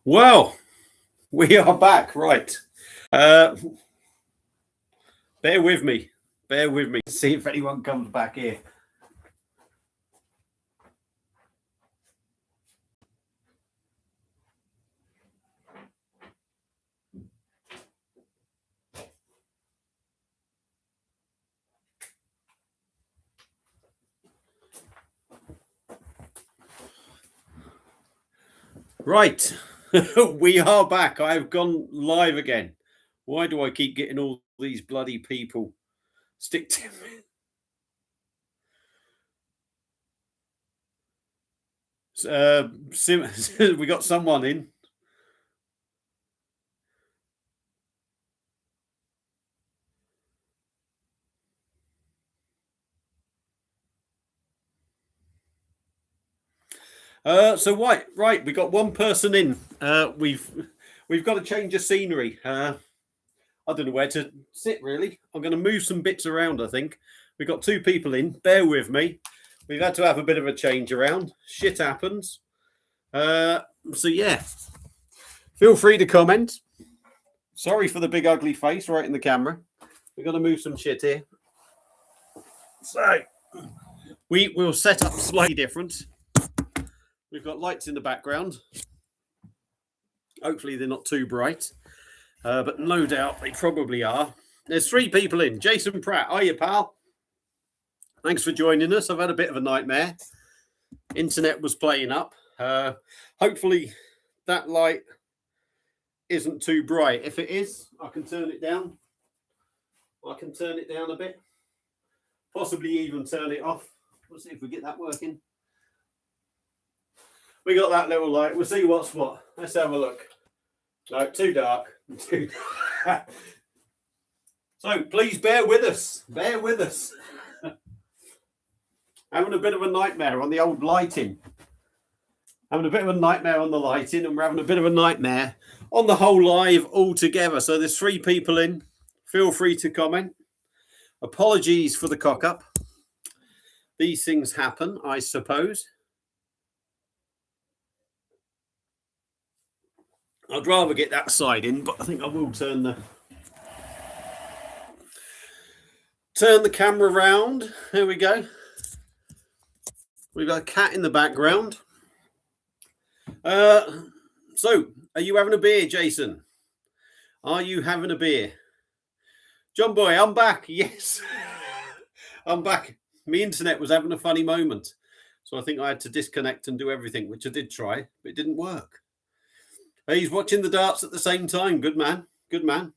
Well, we are back, right. Bear with me. Bear with me. See if anyone comes back here. Right. We are back. I've gone live again. Why do I keep getting all these bloody people stick to me? We got someone in. So right, we got one person in. We've got to change of scenery. I don't know where to sit really. I'm going to move some bits around. I think we've got two people in. Bear with me. We've had to have a bit of a change around. Shit happens. So yeah, feel free to comment. Sorry for the big ugly face right in the camera. We've got to move some shit here. So we will set up slightly different. We've got lights in the background. Hopefully they're not too bright, but no doubt they probably are. There's three people in. Jason Pratt, are you, pal? Thanks for joining us. I've had a bit of a nightmare. Internet was playing up. Hopefully that light isn't too bright. If it is, I can turn it down. I can turn it down a bit. Possibly even turn it off. We'll see if we get that working. We got that little light. We'll see what's what. Let's have a look. No, too dark. Too dark. So please bear with us. Bear with us. Having a bit of a nightmare on the old lighting. Having a bit of a nightmare on the lighting, and we're having a bit of a nightmare on the whole live altogether. So there's three people in. Feel free to comment. Apologies for the cock up. These things happen, I suppose. I'd rather get that side in, but I think I will turn the camera around. There we go. We've got a cat in the background. So, are you having a beer, Jason? Are you having a beer? John Boy, I'm back. Yes, I'm back. My internet was having a funny moment. So I think I had to disconnect and do everything, which I did try, but it didn't work. He's watching the darts at the same time. Good man. Good man.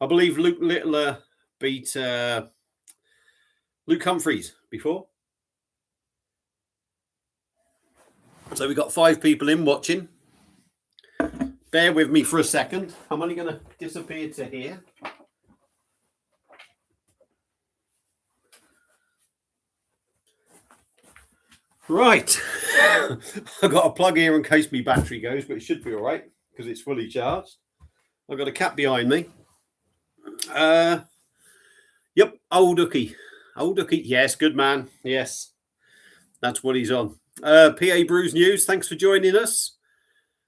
I believe Luke Littler beat Luke Humphreys before. So we got 5 people in watching. Bear with me for a second. I'm only going to disappear to here. Right. I've got a plug here in case my battery goes, but it should be all right because it's fully charged. I've got a cat behind me. Yep, old Ducky. Old Ducky. Yes, good man. Yes, that's what he's on. PA Brews News, thanks for joining us.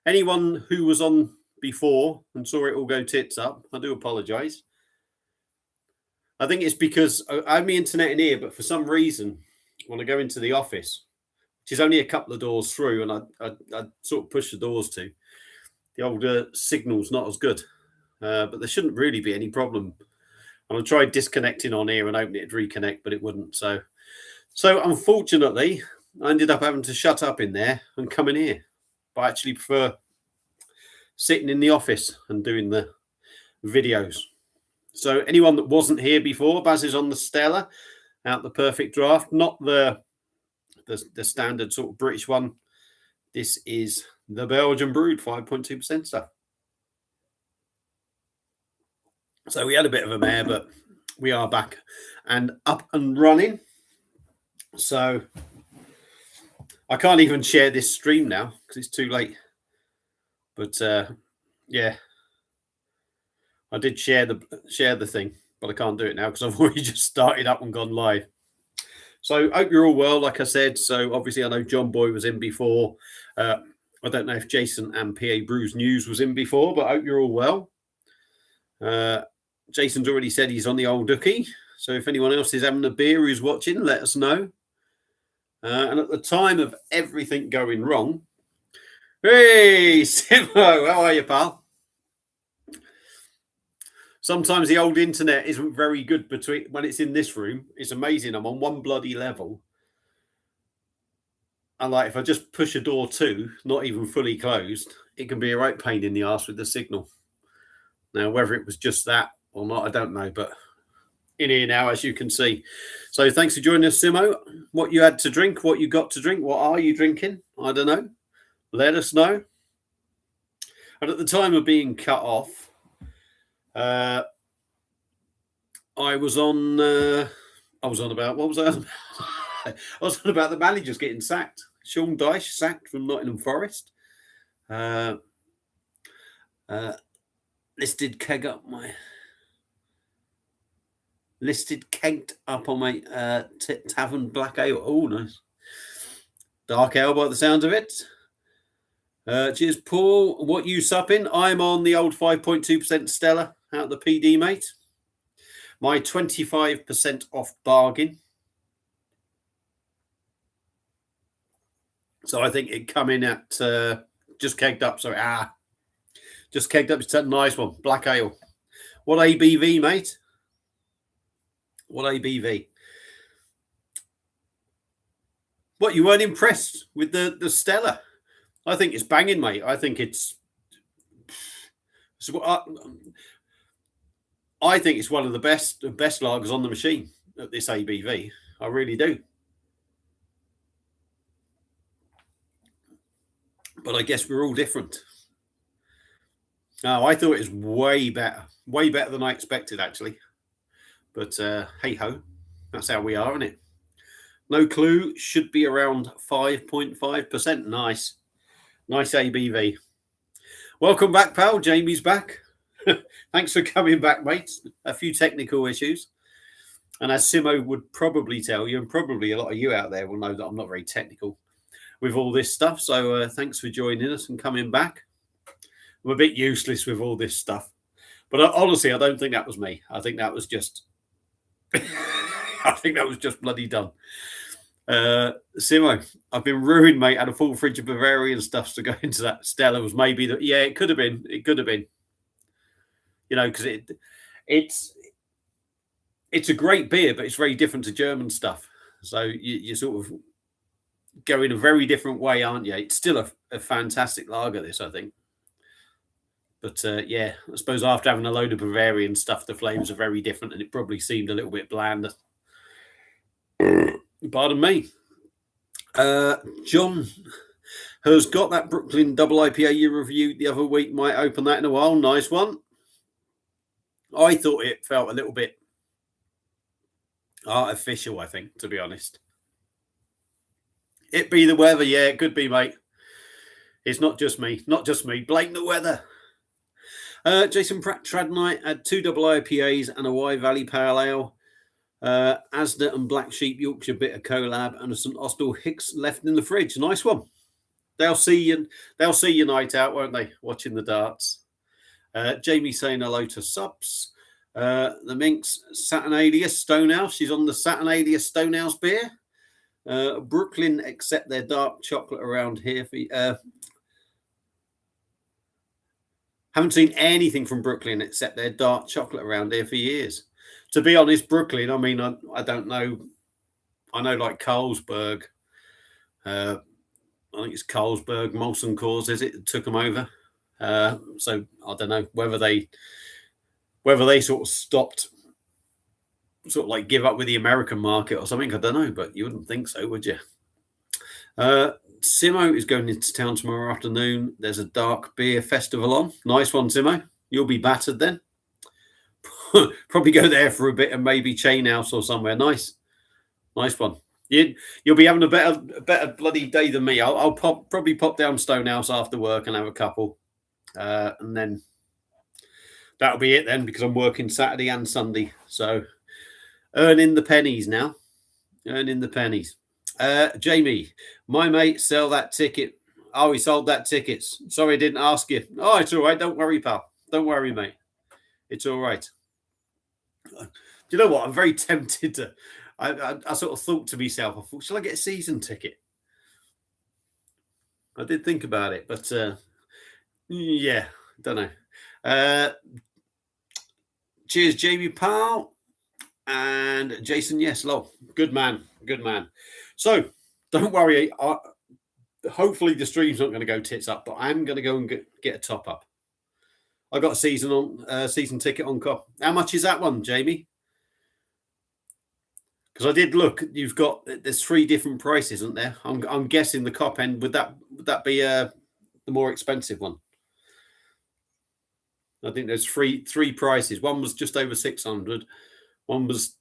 Anyone who was on before and saw it all go tits up, I do apologise. I think it's because I have my internet in here, but for some reason, when I go into the office, which is only a couple of doors through, and I sort of push the doors to, the older signal's not as good. But there shouldn't really be any problem. And I tried disconnecting on here and opening it to reconnect, but it wouldn't. So unfortunately, I ended up having to shut up in there and come in here. But I actually prefer sitting in the office and doing the videos. So anyone that wasn't here before, Baz is on the Stella, out the Perfect Draft, not the standard sort of British one. This is the Belgian brewed 5.2% stuff. So we had a bit of a mare, but we are back and up and running. So I can't even share this stream now because it's too late. But yeah, I did share the thing, but I can't do it now because I've already just started up and gone live. So hope you're all well, like I said. So obviously I know John Boy was in before. I don't know if Jason and PA Brews News was in before, but I hope you're all well. Jason's already said he's on the old Dookie. So if anyone else is having a beer who's watching, let us know. And at the time of everything going wrong, hey, Simo, how are you, pal? Sometimes the old internet isn't very good when it's in this room. It's amazing. I'm on one bloody level. And like if I just push a door 2, not even fully closed, it can be a right pain in the arse with the signal. Now, whether it was just that or not, I don't know. But in here now, as you can see. So thanks for joining us, Simo. What you had to drink, what you got to drink, what are you drinking? I don't know. Let us know. And at the time of being cut off, I was on about, what was I on? I was on about the managers getting sacked. Sean Dyche sacked from Nottingham Forest. Listed kegged up on my Tavern Black Ale. Oh, nice. Dark ale by the sound of it. Cheers, Paul. What you supping? I'm on the old 5.2% Stella out of the PD, mate. My 25% off bargain. So I think it come in at just kegged up. Sorry, just kegged up. It's a nice one. Black ale. What ABV, mate? What ABV? What, you weren't impressed with the Stella? I think it's banging, mate. I think it's. I think it's one of the best lagers on the machine at this ABV. I really do. But I guess we're all different. No, I thought it was way better than I expected, actually. But hey ho, that's how we are, isn't it? No clue. Should be around 5.5%. Nice ABV. Welcome back, pal. Jamie's back. Thanks for coming back, mate. A few technical issues. And as Simo would probably tell you, and probably a lot of you out there will know that I'm not very technical with all this stuff. So thanks for joining us and coming back. I'm a bit useless with all this stuff. But honestly, I don't think that was me. I think that was just... I think that was just bloody done. Simo, I've been ruined, mate. Had a full fridge of Bavarian stuff to go into that. Stella was maybe that. Yeah, it could have been. It could have been. You know, because it's a great beer, but it's very different to German stuff. So you sort of go in a very different way, aren't you? It's still a fantastic lager, this, I think. But yeah, I suppose after having a load of Bavarian stuff, the flavors are very different, and it probably seemed a little bit bland. Pardon me. John has got that Brooklyn double IPA you reviewed the other week. Might open that in a while. Nice one. I thought it felt a little bit artificial, I think, to be honest. It be the weather. Yeah, it could be, mate. It's not just me. Blame the weather. Jason Pratt Tradnite had 2 double IPAs and a Wye Valley Pale Ale. Asda and Black Sheep Yorkshire Bitter collab and a St Austell Hicks left in the fridge. Nice one. They'll see you night out, won't they? Watching the darts. Jamie saying hello to subs. The Minx Saturnalia Stonehouse. She's on the Saturnalia Stonehouse beer. Brooklyn accept their dark chocolate around here. Haven't seen anything from Brooklyn except their dark chocolate around here for years. To be honest, Brooklyn, I mean, I don't know. I know like Carlsberg. I think it's Carlsberg, Molson Coors, is it? Took them over. So I don't know whether they sort of stopped, sort of like give up with the American market or something. I don't know, but you wouldn't think so, would you? Simo is going into town tomorrow afternoon. There's a dark beer festival on. Nice one, Simo. You'll be battered then. Probably go there for a bit and maybe Chain House or somewhere. Nice one. You'll be having a better bloody day than me. I'll probably pop down Stonehouse after work and have a couple, and then that'll be it then, because I'm working Saturday and Sunday. So earning the pennies now. Jamie, my mate, sell that ticket. Oh, he sold that tickets. Sorry, I didn't ask you. Oh, it's all right. Don't worry, pal. Don't worry, mate. It's all right. Do you know what? I'm very tempted to. I sort of thought to myself, I thought, shall I get a season ticket? I did think about it, but yeah, don't know. Cheers, Jamie Powell and Jason. Yes, lol. Good man. Good man. So don't worry. Hopefully the stream's not going to go tits up, but I'm going to go and get a top up. I got a season ticket on cop. How much is that one, Jamie? Because I did look. There's 3 different prices, isn't there? I'm guessing the cop end would that be the more expensive one? I think there's three prices. One was just over 600. One was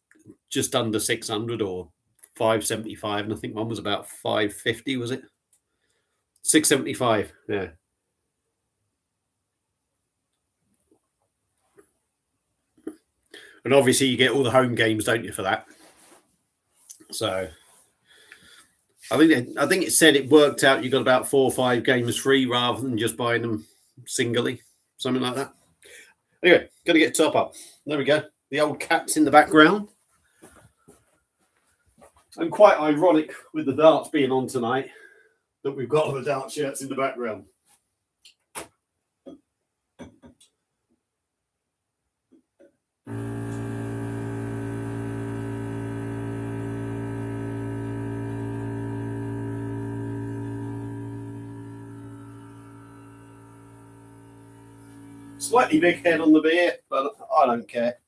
just under 600 or 575, and I think one was about 550. Was it 675? Yeah. And obviously you get all the home games, don't you, for that? So I think it said it worked out. You got about 4 or 5 games free rather than just buying them singly, something like that. Anyway, got to get top up. There we go. The old cat's in the background. And quite ironic with the darts being on tonight that we've got all the dart shirts in the background. Slightly big head on the beer, but I don't care.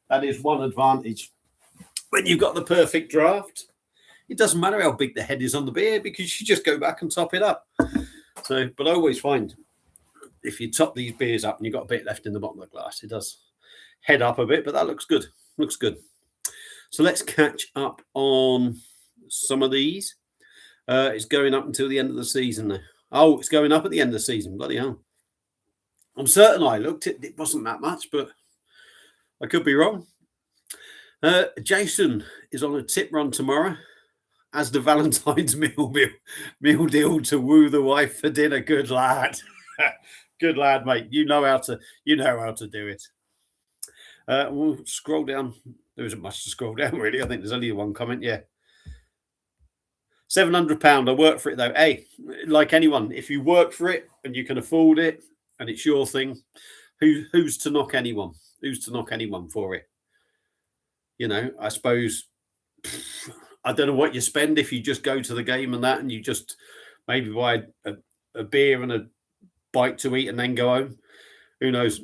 That is one advantage. When you've got the perfect draft, it doesn't matter how big the head is on the beer because you just go back and top it up. So, but I always find if you top these beers up and you've got a bit left in the bottom of the glass, it does head up a bit, but that looks good. Looks good. So let's catch up on some of these. It's going up until the end of the season now. Oh, it's going up at the end of the season. Bloody hell. I'm certain I looked. It wasn't that much, but I could be wrong. Jason is on a tip run tomorrow as the Valentine's meal deal to woo the wife for dinner. Good lad. Good lad, mate. You know how to do it. We'll scroll down. There isn't much to scroll down, really. I think there's only one comment. Yeah. £700. I work for it, though. Hey, like anyone, if you work for it and you can afford it and it's your thing, who's to knock anyone? Who's to knock anyone for it? You know, I suppose, I don't know what you spend if you just go to the game and that, and you just maybe buy a beer and a bite to eat and then go home. Who knows?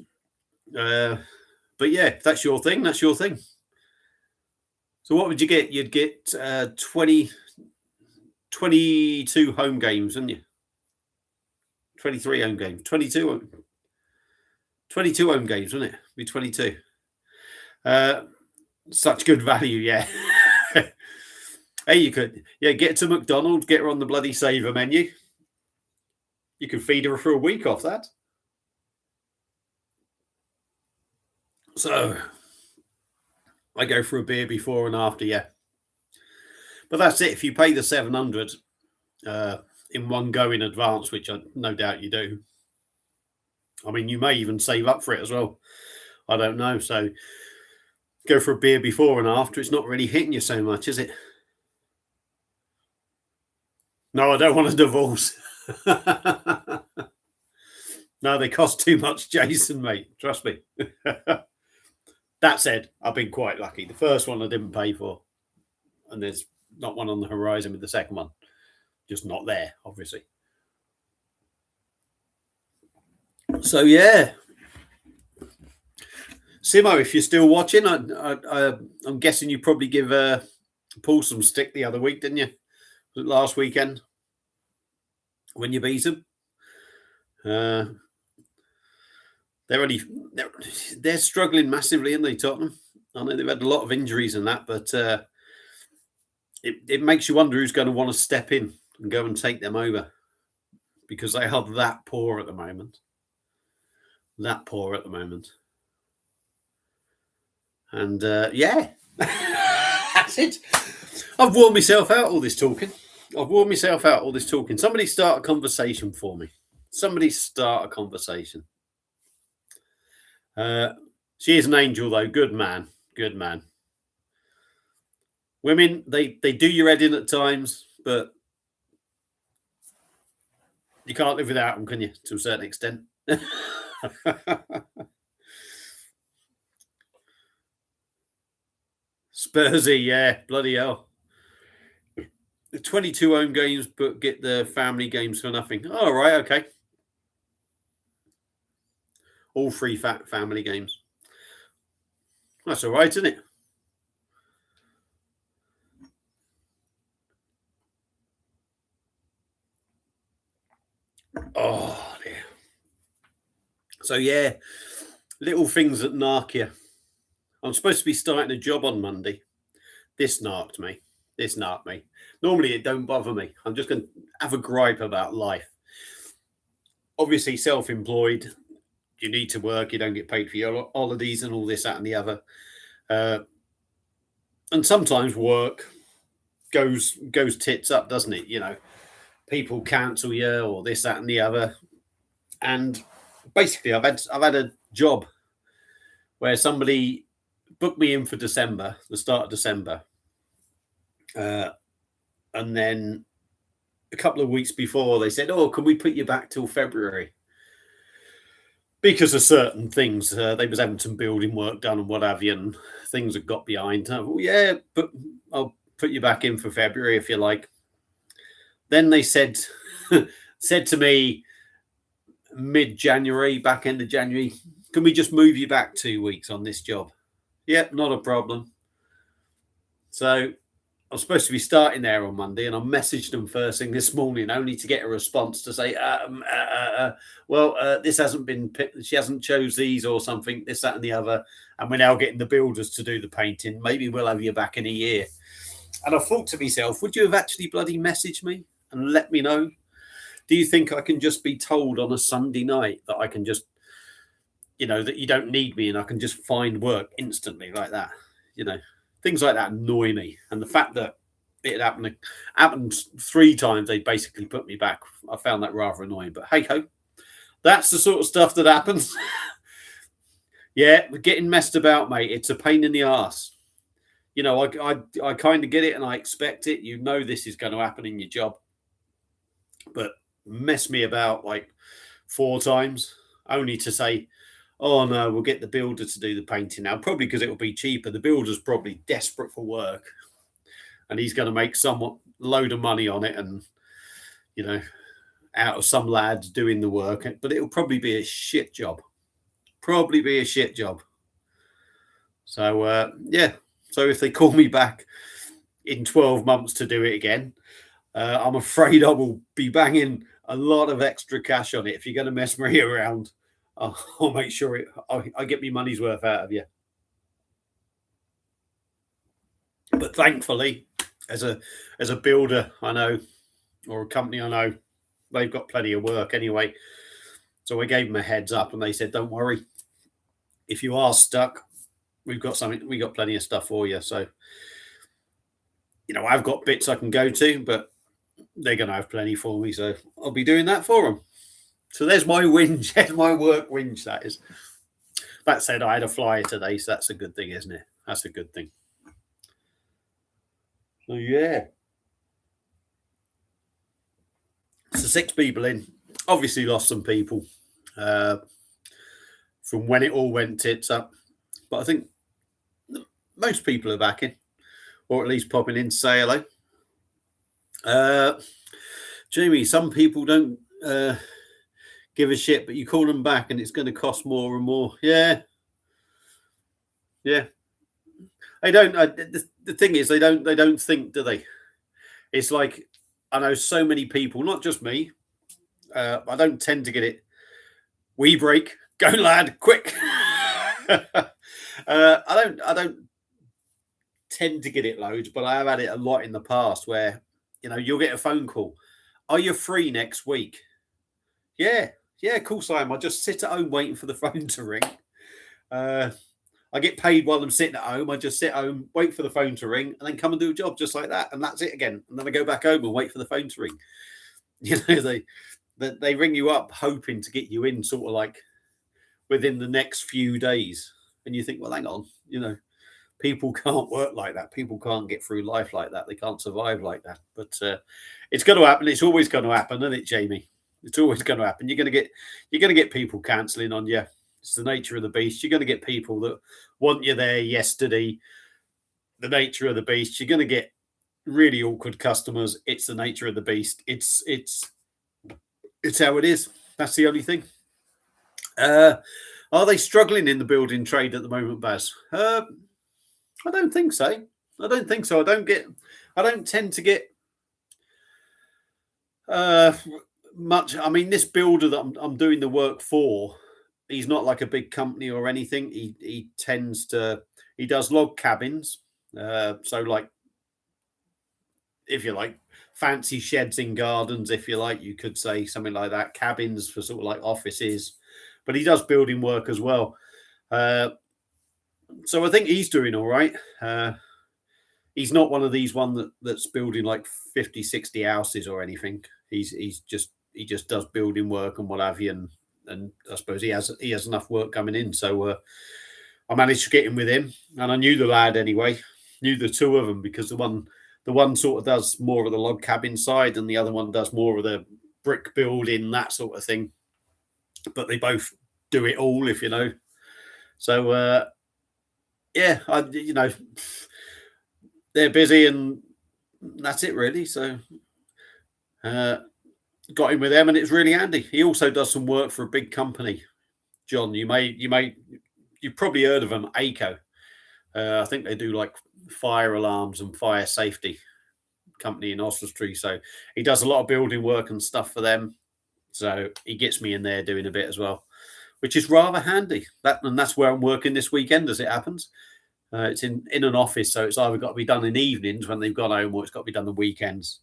But yeah, if that's your thing, that's your thing. So what would you get? You'd get 22 home games, wouldn't you? 23 home games. 22 home games, wouldn't it? Be 22. Such good value, yeah. Hey, you could, get to McDonald's, get her on the bloody saver menu. You can feed her for a week off that. So I go for a beer before and after, yeah. But that's it. If you pay the 700 in one go in advance, which I no doubt you do. I mean, you may even save up for it as well. I don't know. So go for a beer before and after. It's not really hitting you so much, is it? No, I don't want a divorce. No, they cost too much, Jason, mate. Trust me. That said, I've been quite lucky. The first one I didn't pay for. And there's not one on the horizon with the second one. Just not there, obviously. So, yeah. Simo, if you're still watching, I'm guessing you probably give Paul some stick the other week, didn't you? Was it last weekend when you beat them? They're struggling massively, aren't they, Tottenham? I know they've had a lot of injuries and that, but it makes you wonder who's going to want to step in and go and take them over, because they are that poor at the moment. That poor at the moment. And yeah, that's it. I've worn myself out all this talking. I've worn myself out all this talking. Somebody start a conversation for me. Somebody start a conversation. She is an angel, though. Good man. Good man. Women, they do your head in at times, but you can't live without them, can you? To a certain extent. Spursy, yeah, bloody hell. The 22 home games, but get the family games for nothing. Oh, right, okay. All free family games. That's all right, isn't it? Oh, dear. So, yeah, little things that narc you. I'm supposed to be starting a job on Monday. This narked me. This narked me. Normally, it don't bother me. I'm just going to have a gripe about life. Obviously, self-employed, you need to work. You don't get paid for your holidays and all this, that, and the other. And sometimes work goes tits up, doesn't it? You know, people cancel you or this, that, and the other. And basically, I've had a job where somebody booked me in for December, the start of December, and then a couple of weeks before they said, "Oh, can we put you back till February?" Because of certain things, they was having some building work done and what have you, and things had got behind. Well, yeah, but I'll put you back in for February if you like. Then they said to me mid-January, back end of January, can we just move you back 2 weeks on this job? Yep, not a problem. So I'm supposed to be starting there on Monday, and I messaged them first thing this morning only to get a response to say, this hasn't been picked. She hasn't chose these or something, this, that, and the other. And we're now getting the builders to do the painting. Maybe we'll have you back in a year. And I thought to myself, would you have actually bloody messaged me and let me know? Do you think I can just be told on a Sunday night that I can just, that you don't need me and I can just find work instantly like that? Things like that annoy me. And the fact that it happened 3 times, they basically put me back. I found that rather annoying. But hey ho, that's the sort of stuff that happens. Yeah, we're getting messed about, mate. It's a pain in the ass. I kind of get it and I expect it. This is going to happen in your job. But mess me about like 4 times only to say, oh no, we'll get the builder to do the painting now, probably because it will be cheaper. The builder's probably desperate for work and he's going to make somewhat load of money on it and out of some lads doing the work, but it'll probably be a shit job. So so if they call me back in 12 months to do it again, I'm afraid I will be banging a lot of extra cash on it. If you're going to mess me around, I'll make sure I get my money's worth out of you. But thankfully, as a builder I know, or a company I know, they've got plenty of work anyway. So I gave them a heads up and they said, don't worry. If you are stuck, we've got plenty of stuff for you. So, I've got bits I can go to, but they're going to have plenty for me. So I'll be doing that for them. So there's my whinge. There's my work whinge, that is. That said, I had a flyer today, so that's a good thing, isn't it? That's a good thing. So, yeah. So 6 people in. Obviously lost some people from when it all went tits up. But I think most people are back in, or at least popping in to say hello. Jamie, some people don't give a shit, but you call them back and it's going to cost more and more. Yeah. They don't. The thing is, they don't think, do they? It's like, I know so many people, not just me. I don't tend to get it. We break, go lad, quick. I don't tend to get it loads, but I have had it a lot in the past where you'll get a phone call. Are you free next week? Yeah, cool, Simon. I just sit at home waiting for the phone to ring. I get paid while I'm sitting at home. I just sit home, wait for the phone to ring, and then come and do a job just like that, and that's it again. And then I go back home and wait for the phone to ring. You know, they ring you up hoping to get you in sort of like within the next few days, and you think, well, hang on, you know, people can't work like that. People can't get through life like that. They can't survive like that. But it's going to happen. It's always going to happen, isn't it, Jamie? It's always going to happen. You're going to get people cancelling on you. It's the nature of the beast. You're going to get people that want you there yesterday. The nature of the beast. You're going to get really awkward customers. It's the nature of the beast. It's how it is. That's the only thing. Are they struggling in the building trade at the moment, Baz? I don't think so. I don't think so. I don't tend to get much. I mean, this builder that I'm doing the work for, he's not like a big company or anything. He does log cabins. So like, if you like, fancy sheds in gardens, if you like, you could say something like that. Cabins for sort of like offices, but he does building work as well. So I think he's doing all right. He's not one of these that's building like 50, 60 houses or anything. He just does building work and what have you, and I suppose he has enough work coming in. So I managed to get in with him, and I knew the lad anyway. Knew the two of them because the one sort of does more of the log cabin side, and the other one does more of the brick building, that sort of thing. But they both do it all, if you know. So yeah, they're busy, and that's it really. So got in with them, and it's really handy. He also does some work for a big company. John, you've probably heard of them, ACO. I think they do like fire alarms and fire safety company in Oswestry. So he does a lot of building work and stuff for them. So he gets me in there doing a bit as well, which is rather handy. That's where I'm working this weekend, as it happens. It's in an office, so it's either got to be done in evenings when they've gone home, or it's got to be done on weekends.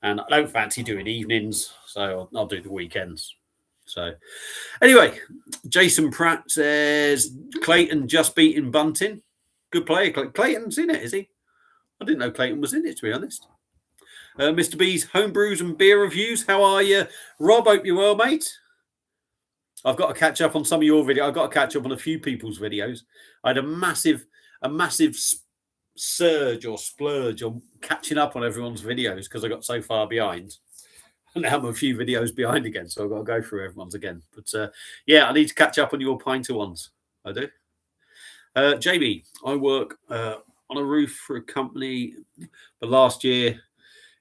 And I don't fancy doing evenings, so I'll do the weekends. So anyway, Jason Pratt says Clayton just beating Bunting. Good player. Clayton's in it, is he? I didn't know Clayton was in it, to be honest. Mr. B's homebrews and beer reviews. How are you, Rob? Hope you're well, mate. I've got to catch up on some of your videos. I've got to catch up on a few people's videos. I had a massive surge or splurge on catching up on everyone's videos because I got so far behind. And now I'm a few videos behind again, so I've got to go through everyone's again. But yeah, I need to catch up on your Pinter ones. I do. Jamie, I work on a roof for a company, but last year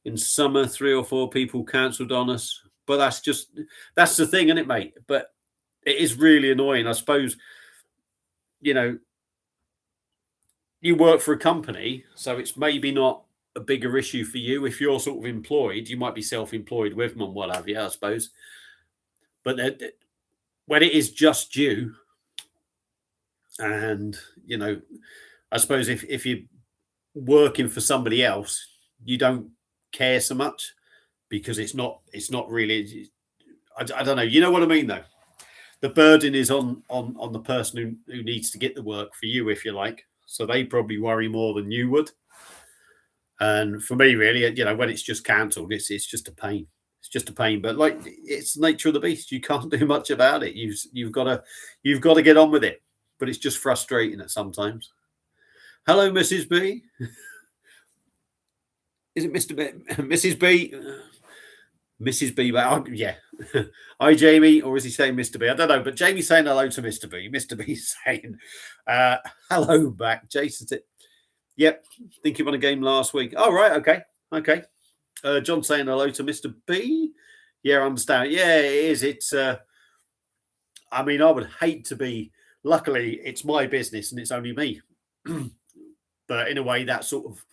in summer, 3 or 4 people cancelled on us. But that's the thing, isn't it, mate? But it is really annoying. I suppose, you know, you work for a company, so it's maybe not a bigger issue for you. If you're sort of employed, you might be self-employed with them and what have you, I suppose. But when it is just you, and, you know, I suppose if you're working for somebody else, you don't care so much because it's not really, I don't know. You know what I mean, though? The burden is on the person who needs to get the work for you, if you like. So they probably worry more than you would. And for me, really, you know, when it's just cancelled, it's just a pain. It's just a pain. But like, it's the nature of the beast. You can't do much about it. You've got to get on with it. But it's just frustrating at sometimes. Hello, Mrs. B. Is it Mr. B? Mrs. B? Mrs. B. Yeah. Hi, Jamie. Or is he saying Mr. B? I don't know. But Jamie's saying hello to Mr. B. Mr. B's saying hello back. Jason said, yep. Think you won a game last week. Oh, right. Okay. John saying hello to Mr. B. Yeah, I understand. Yeah, it is. It's, I mean, I would hate to be, luckily, it's my business and it's only me. But in a way, that sort of,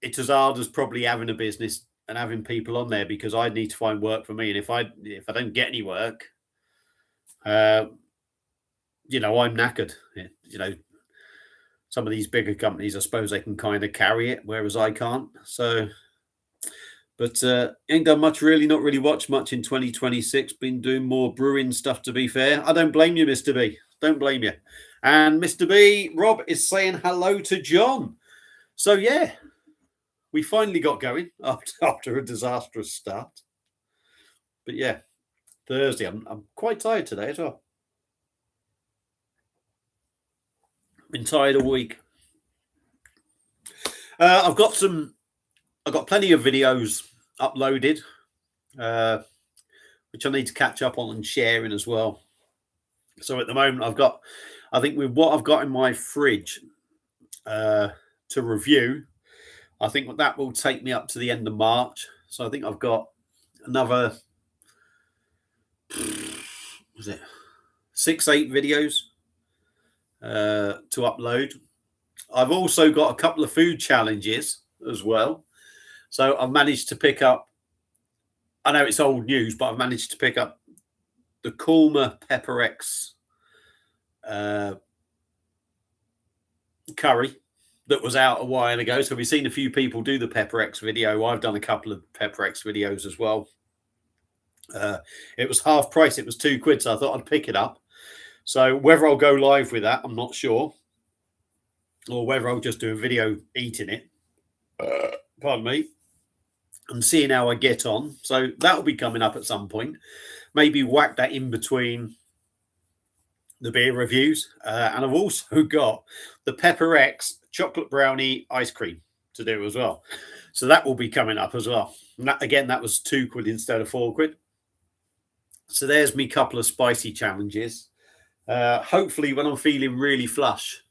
it's as hard as probably having a business and having people on there because I need to find work for me. And if I don't get any work, you know, I'm knackered. You know, some of these bigger companies, I suppose they can kind of carry it, whereas I can't. So, but ain't done much really, not really watched much in 2026. Been doing more brewing stuff, to be fair. I don't blame you, Mr. B. Don't blame you. And Mr. B, Rob is saying hello to John. So, yeah, we finally got going after a disastrous start. But, yeah, Thursday. I'm quite tired today as well. Been tired all week. I've got plenty of videos uploaded, which I need to catch up on and sharing as well. So at the moment, I think with what I've got in my fridge to review, I think that will take me up to the end of March. So I think I've got another, 6-8 videos to upload. I've also got a couple of food challenges as well. So I've managed to pick up, I know it's old news, but I've managed to pick up the Coolmer Pepperex curry that was out a while ago. So we've seen a few people do the Pepperex video. I've done a couple of Pepperex videos as well. It was half price. It was £2, so I thought I'd pick it up. So whether I'll go live with that, I'm not sure. Or whether I'll just do a video eating it. Pardon me. And seeing how I get on. So that'll be coming up at some point. Maybe whack that in between the beer reviews. And I've also got the Pepperex chocolate brownie ice cream to do as well. So that will be coming up as well. And that, again, that was £2 instead of £4. So there's me couple of spicy challenges. Hopefully when I'm feeling really flush,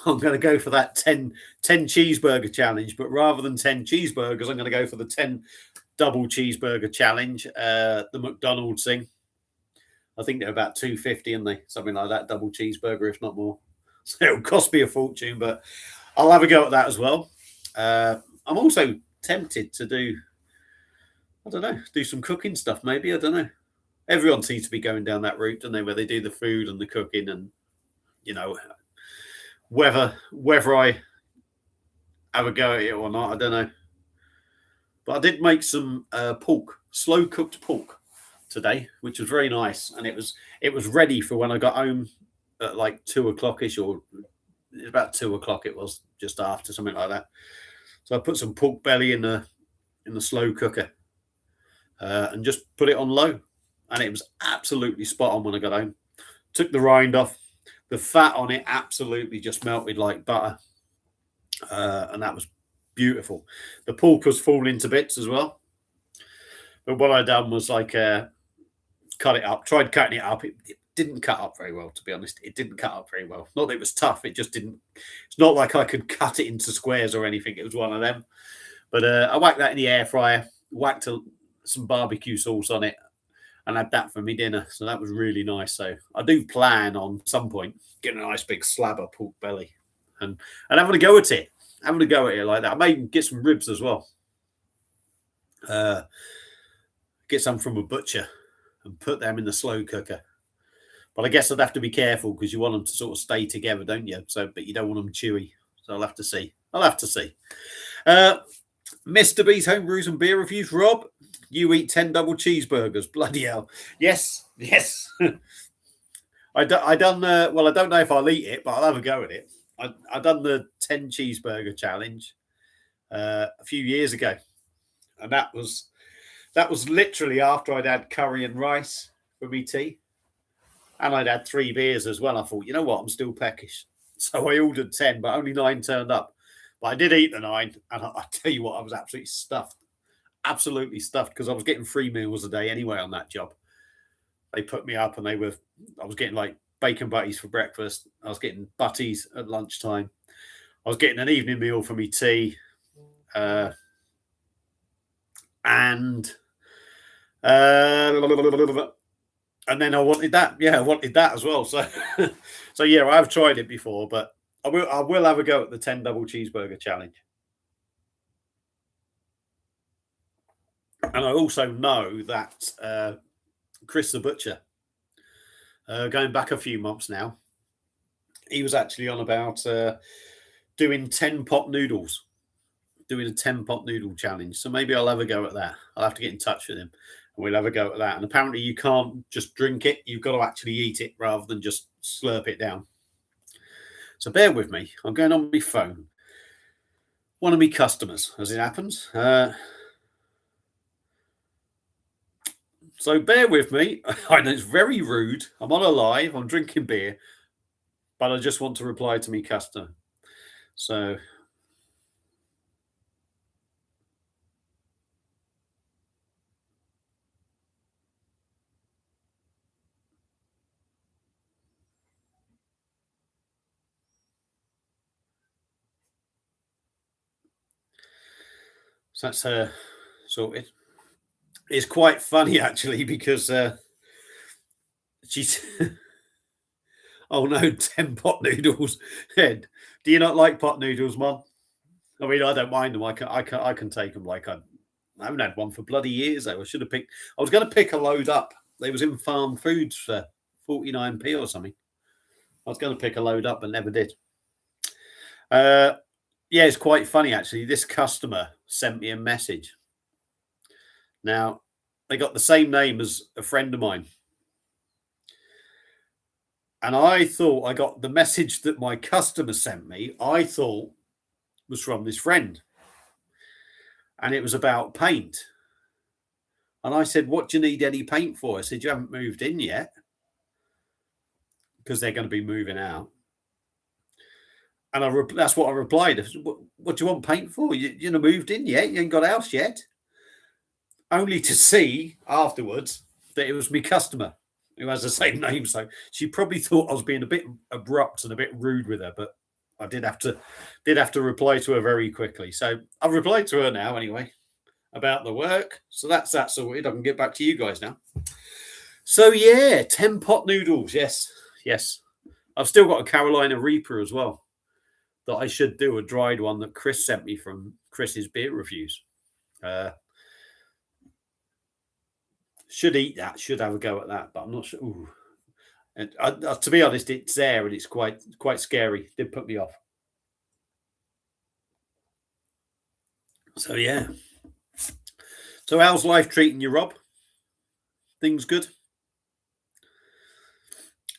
I'm going to go for that 10 cheeseburger challenge. But rather than 10 cheeseburgers, I'm going to go for the 10 double cheeseburger challenge, the McDonald's thing. I think they're about $2.50, aren't they? Something like that, double cheeseburger, if not more. So it'll cost me a fortune, but I'll have a go at that as well. I'm also tempted to do, I don't know, do some cooking stuff maybe. I don't know. Everyone seems to be going down that route, don't they, where they do the food and the cooking and, you know, whether I have a go at it or not, I don't know. But I did make some pork, slow cooked pork today, which was very nice, and it was ready for when I got home at like 2:00ish, or about 2:00. It was just after, something like that. So I put some pork belly in the slow cooker and just put it on low, and it was absolutely spot on when I got home. Took the rind off. The fat on it absolutely just melted like butter, and that was beautiful. The pork was falling to bits as well, but what I done was like cut it up. Tried cutting it up. It didn't cut up very well, to be honest. It didn't cut up very well. Not that it was tough. It just didn't. It's not like I could cut it into squares or anything. It was one of them. But I whacked that in the air fryer. Whacked some barbecue sauce on it, and had that for me dinner. So that was really nice. So I do plan on some point getting a nice big slab of pork belly and having a go at it. Having a go at it like that. I may get some ribs as well. Get some from a butcher and put them in the slow cooker. But I guess I'd have to be careful because you want them to sort of stay together, don't you? So, but you don't want them chewy. So I'll have to see. Mr. B's home brews and beer reviews. Rob, you eat 10 double cheeseburgers. Bloody hell. Yes. I done. Well, I don't know if I'll eat it, but I'll have a go at it. I done the 10 cheeseburger challenge a few years ago, and that was literally after I'd had curry and rice for me tea, and I'd had 3 beers as well. I thought, you know what, I'm still peckish, so I ordered 10, but only 9 turned up. But I did eat the 9, and I tell you what, I was absolutely stuffed, because I was getting 3 meals a day anyway on that job. They put me up, and I was getting like bacon butties for breakfast. I was getting butties at lunchtime. I was getting an evening meal for me tea, and then I wanted that. Yeah, I wanted that as well. So, so yeah, I've tried it before, but I will have a go at the 10 double cheeseburger challenge. And I also know that Chris the Butcher, going back a few months now, he was actually on about doing 10 pot noodles doing a 10-pot noodle challenge. So maybe I'll have a go at that. I'll have to get in touch with him and we'll have a go at that. And apparently you can't just drink it. You've got to actually eat it rather than just slurp it down. So bear with me. I'm going on my phone. One of my customers, as it happens. So bear with me. I know it's very rude. I'm on a live. I'm drinking beer. But I just want to reply to me customer. So that's so it's quite funny actually because she's oh no, 10 pot noodles. Ed, do you not like pot noodles, Mum? I mean, I don't mind them. I can take them. Like I haven't had one for bloody years though. I should have picked. I was going to pick a load up. They was in Farm Foods for 49p or something. I was going to pick a load up, but never did. Yeah, it's quite funny actually. This customer sent me a message. Now, they got the same name as a friend of mine. And I thought I got the message that my customer sent me, I thought was from this friend. And it was about paint. And I said, what do you need any paint for? I said, you haven't moved in yet. Because they're going to be moving out. And that's what I replied. I said, what do you want paint for? You're not moved in yet. You ain't got a house yet. Only to see afterwards that it was my customer who has the same name. So she probably thought I was being a bit abrupt and a bit rude with her, but I did have to reply to her very quickly. So I've replied to her now anyway about the work. So that's that sorted. I can get back to you guys now. So yeah, 10 pot noodles. Yes. I've still got a Carolina Reaper as well that I should do, a dried one that Chris sent me from Chris's beer reviews. Should eat that, should have a go at that, but I'm not sure. Ooh. And to be honest, it's there and it's quite scary. It did put me off. So yeah. So how's life treating you, Rob? Things good?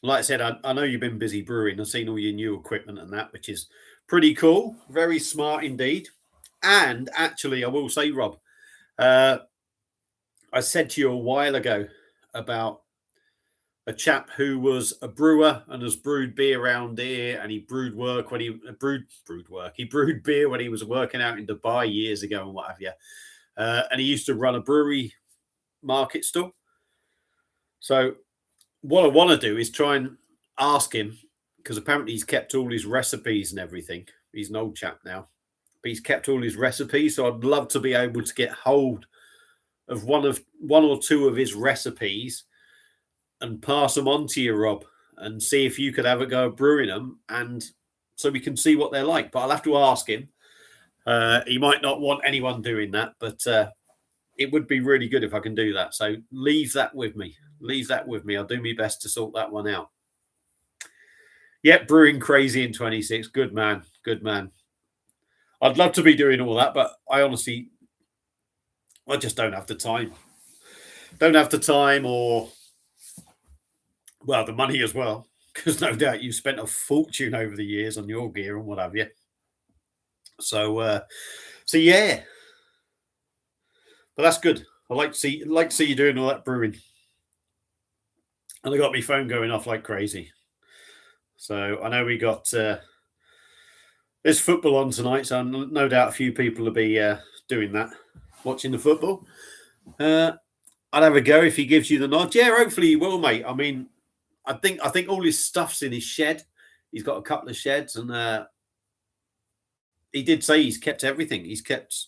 Like I said, I know you've been busy brewing. I've seen all your new equipment and that, which is pretty cool. Very smart indeed. And actually, I will say, Rob, I said to you a while ago about a chap who was a brewer and has brewed beer around here, and he brewed work when he brewed beer when he was working out in Dubai years ago and what have you. And he used to run a brewery market stall. So what I want to do is try and ask him, because apparently he's kept all his recipes and everything. He's an old chap now, but he's kept all his recipes. So I'd love to be able to get hold of one or two of his recipes and pass them on to you, Rob, and see if you could have a go at brewing them, and so we can see what they're like. But I'll have to ask him. He might not want anyone doing that, but it would be really good if I can do that. So leave that with me. I'll do my best to sort that one out. Yep, brewing crazy in 26. Good man. I'd love to be doing all that, but I just don't have the time. Or, well, the money as well, because no doubt you've spent a fortune over the years on your gear and what have you. So yeah, but that's good. I like to see you doing all that brewing, and I got my phone going off like crazy. So I know we got there's football on tonight, so no doubt a few people will be doing that, watching the football. I'd have a go if he gives you the nod. Yeah, hopefully he will, mate. I mean, I think all his stuff's in his shed. He's got a couple of sheds, and he did say he's kept everything. He's kept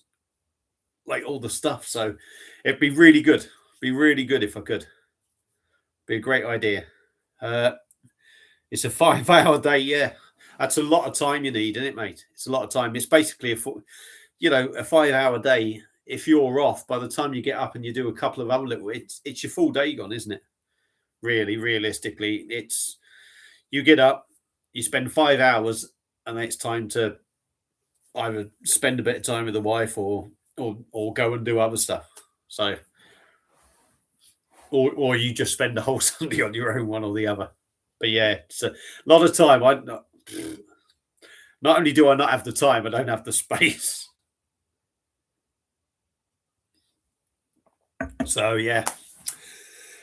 like all the stuff. So it'd be really good. If I could. Be a great idea. It's a 5-hour day. Yeah, that's a lot of time you need, isn't it, mate? It's a lot of time. It's basically a 5-hour day. If you're off, by the time you get up and you do a couple of other little, it's your full day gone, isn't it? Really, realistically, it's you get up, you spend 5 hours, and then it's time to either spend a bit of time with the wife or go and do other stuff. So, or you just spend the whole Sunday on your own, one or the other. But yeah, it's a lot of time. Not only do I not have the time, I don't have the space. So yeah.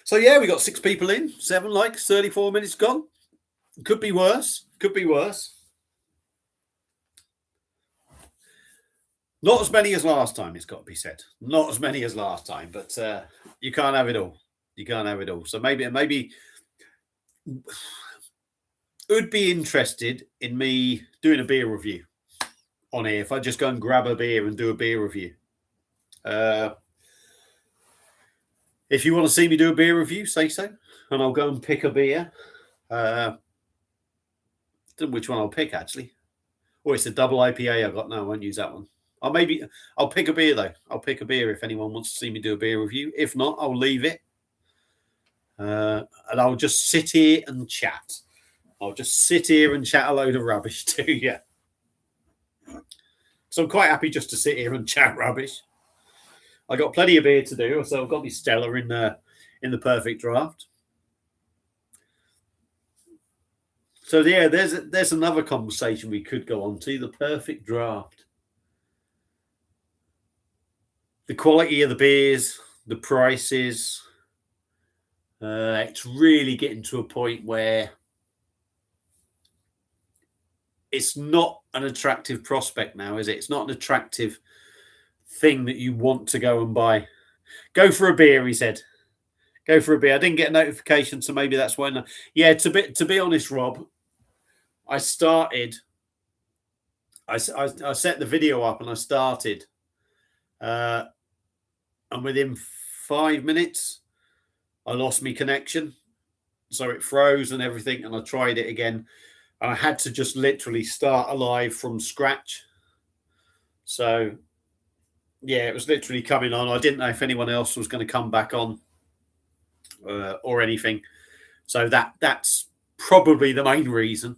So yeah, we got 6 people in, 7 likes, 34 minutes gone. Could be worse. Could be worse. Not as many as last time, it's got to be said. Not as many as last time, but you can't have it all. You can't have it all. So maybe would be interested in me doing a beer review on here if I just go and grab a beer and do a beer review. If you want to see me do a beer review, say so, and I'll go and pick a beer. Don't know which one I'll pick actually. Oh, it's a double IPA I got. No, I won't use that one. I'll pick a beer though. I'll pick a beer if anyone wants to see me do a beer review. If not, I'll leave it. And I'll just sit here and chat. I'll just sit here and chat a load of rubbish to you. So I'm quite happy just to sit here and chat rubbish. I got plenty of beer to do, so I've got my Stella in the perfect draft. So yeah, there's another conversation we could go on to, the perfect draft. The quality of the beers, the prices. It's really getting to a point where it's not an attractive prospect now, is it? It's not an attractive thing that you want to go and buy. Go for a beer, he said. Go for a beer. I didn't get a notification, so maybe that's why. Yeah, to be honest, Rob, I started. I set the video up and I started, and within 5 minutes, I lost my connection, so it froze and everything, and I tried it again, and I had to just literally start a live from scratch. So, yeah, it was literally coming on. I didn't know if anyone else was going to come back on or anything. So that's probably the main reason.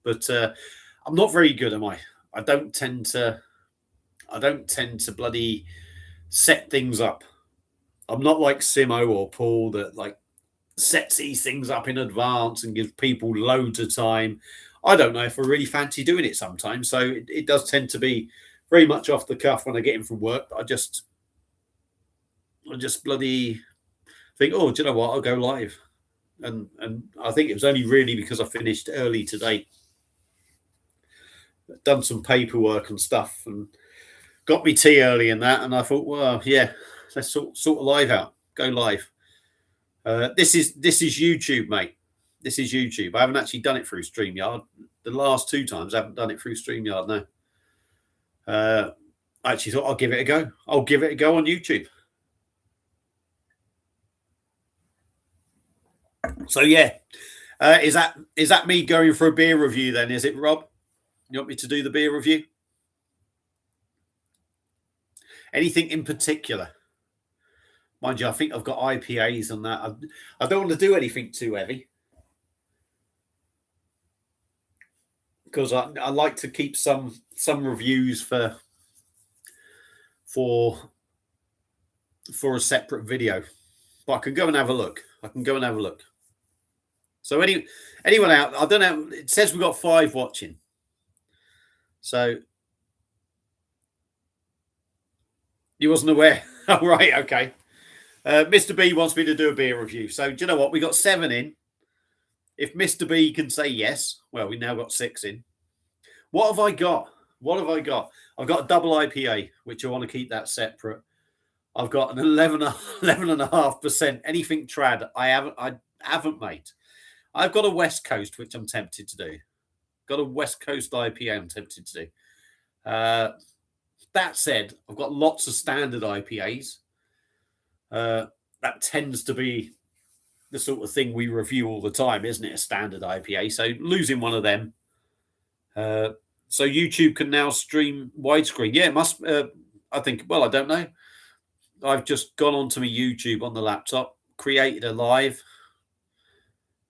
But I'm not very good, am I? I don't tend to bloody set things up. I'm not like Simo or Paul that like sets these things up in advance and gives people loads of time. I don't know if I really fancy doing it sometimes. So it does tend to be very much off the cuff when I get in from work. I just bloody think, oh, do you know what? I'll go live. And I think it was only really because I finished early today. Done some paperwork and stuff and got me tea early and that. And I thought, well, yeah, let's sort of live out. Go live. This is YouTube, mate. This is YouTube. I haven't actually done it through StreamYard. The last 2 times I haven't done it through StreamYard, no. I actually thought I'll give it a go. I'll give it a go on YouTube. So yeah, is that me going for a beer review then? Is it, Rob? You want me to do the beer review? Anything in particular? Mind you, I think I've got IPAs on that. I don't want to do anything too heavy because I like to keep some reviews for a separate video. But I can go and have a look. So anyone out? I don't know. It says we've got 5 watching. So you wasn't aware? Oh, right, okay. Mr. B wants me to do a beer review. So do you know what? We got 7 in. If Mr. B can say yes, well, we now got 6 in. What have I got? I've got a double IPA, which I want to keep that separate. I've got an 11.5%. Anything trad I haven't made. I've got a West Coast, which I'm tempted to do. Got a West Coast IPA I'm tempted to do. That said, I've got lots of standard IPAs. That tends to be the sort of thing we review all the time, isn't it? A standard IPA. So losing one of them. So YouTube can now stream widescreen. Yeah, it must. I think. Well, I don't know. I've just gone onto my YouTube on the laptop, created a live,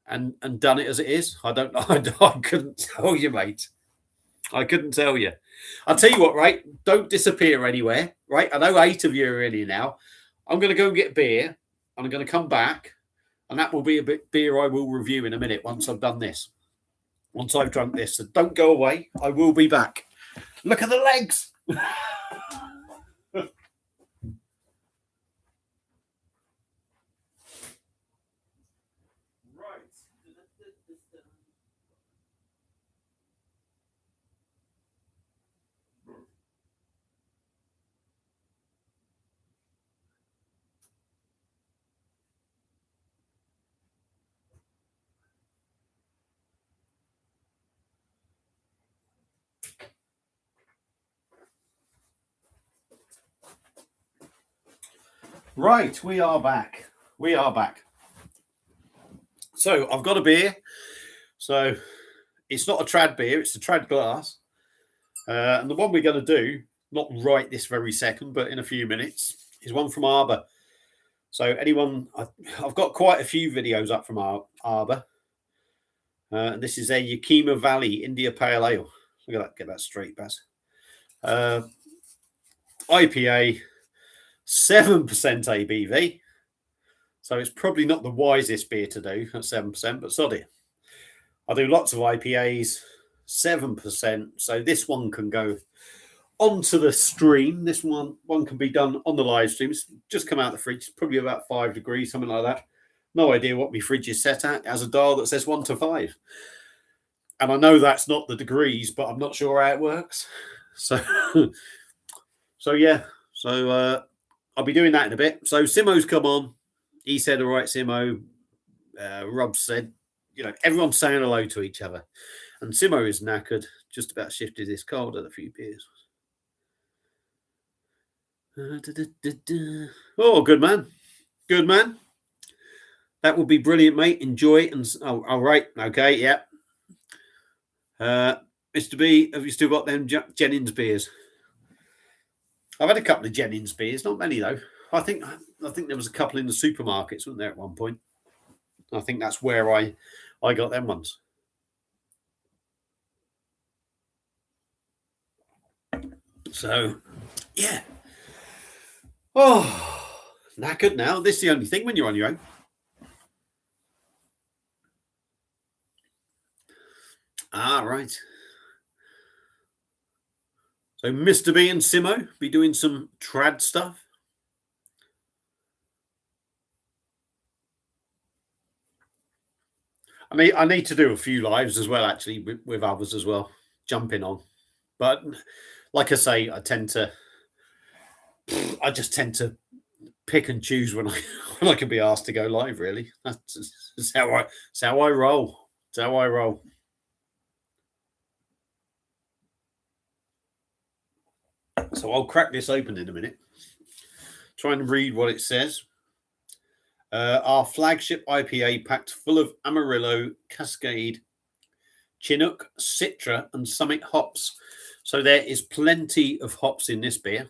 and done it as it is. I don't know. I couldn't tell you, mate. I couldn't tell you. I'll tell you what, right? Don't disappear anywhere, right? I know 8 of you are in here now. I'm going to go and get beer, and I'm going to come back, and that will be a bit beer I will review in a minute once I've done this. Once I've drunk this, so don't go away. I will be back. Look at the legs. Right, we are back. We are back. So I've got a beer. So it's not a trad beer, it's a trad glass. And the one we're going to do, not right this very second, but in a few minutes, is one from Arbor. So anyone, I've got quite a few videos up from Arbor. And this is a Yakima Valley India Pale Ale. Look at that, get that straight, Baz. IPA, 7% ABV. So it's probably not the wisest beer to do at 7%, but sod it. I do lots of IPAs, 7%. So this one can go onto the stream. This one can be done on the live stream. It's just come out of the fridge. It's probably about 5 degrees, something like that. No idea what my fridge is set at. It has a dial that says 1 to 5. And I know that's not the degrees, but I'm not sure how it works. So, yeah. So I'll be doing that in a bit. So Simo's come on. He said, all right, Simo. Rob said, everyone's saying hello to each other. And Simo is knackered. Just about shifted his cold at a few beers. Oh, good man. Good man. That would be brilliant, mate. Enjoy it. And all right. Okay. Yeah. Mr. B, have you still got them Jennings beers? I've had a couple of Jennings beers, not many though. I think there was a couple in the supermarkets, wasn't there, at one point? I think that's where I got them ones. So, yeah. Oh, knackered now. This is the only thing when you're on your own. Ah, right. So Mr. B and Simo be doing some trad stuff. I mean, I need to do a few lives as well, actually, with others as well, jumping on. But like I say, I just tend to pick and choose when I can be asked to go live. Really, that's how I roll. It's how I roll. So I'll crack this open in a minute. Try and read what it says. Our flagship IPA packed full of Amarillo, Cascade, Chinook, Citra, and Summit hops. So there is plenty of hops in this beer.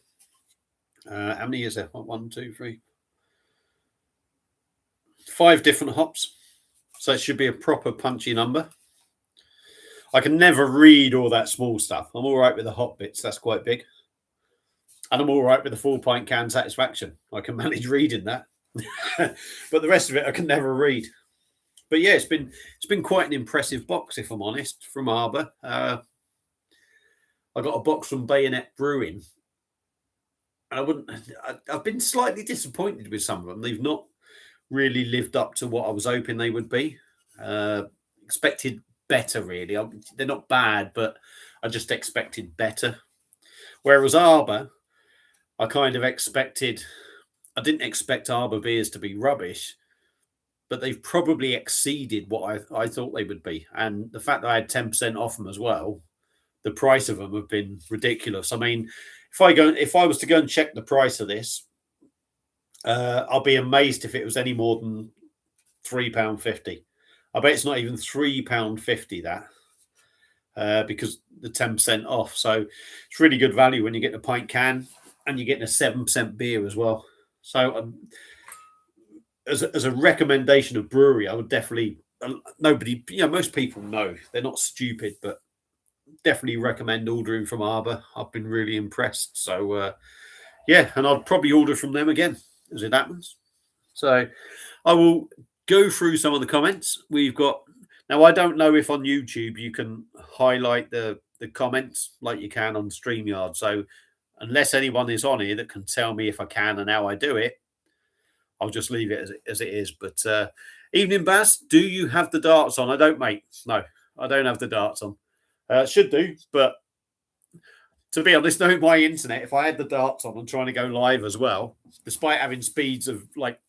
How many is there? 1, 2, 3, 5 different hops. So it should be a proper punchy number. I can never read all that small stuff. I'm all right with the hop bits. That's quite big. And I'm all right with the 4-pint can satisfaction. I can manage reading that. But the rest of it I can never read. But yeah, it's been quite an impressive box, if I'm honest, from Arbor. I got a box from Bayonet Brewing, and I've been slightly disappointed with some of them. They've not really lived up to what I was hoping they would be. Expected better, really. They're not bad, but I just expected better. Whereas Arbor, I didn't expect Arbor beers to be rubbish, but they've probably exceeded what I thought they would be. And the fact that I had 10% off them as well, the price of them have been ridiculous. I mean, if I was to go and check the price of this, I'll be amazed if it was any more than £3.50. I bet it's not even £3.50 that, because the 10% off. So it's really good value when you get the pint can and you're getting a 7% beer as well. So as a recommendation of brewery, I would definitely, most people know, they're not stupid, but definitely recommend ordering from Arbor. I've been really impressed. So yeah, and I'd probably order from them again as it happens. So I will go through some of the comments we've got. Now, I don't know if on YouTube you can highlight the comments like you can on StreamYard. So unless anyone is on here that can tell me if I can and how I do it, I'll just leave it as it is. But evening, Baz, do you have the darts on? I don't, mate. No, I don't have the darts on. Should do, but to be honest, knowing my internet, if I had the darts on and trying to go live as well, despite having speeds of like,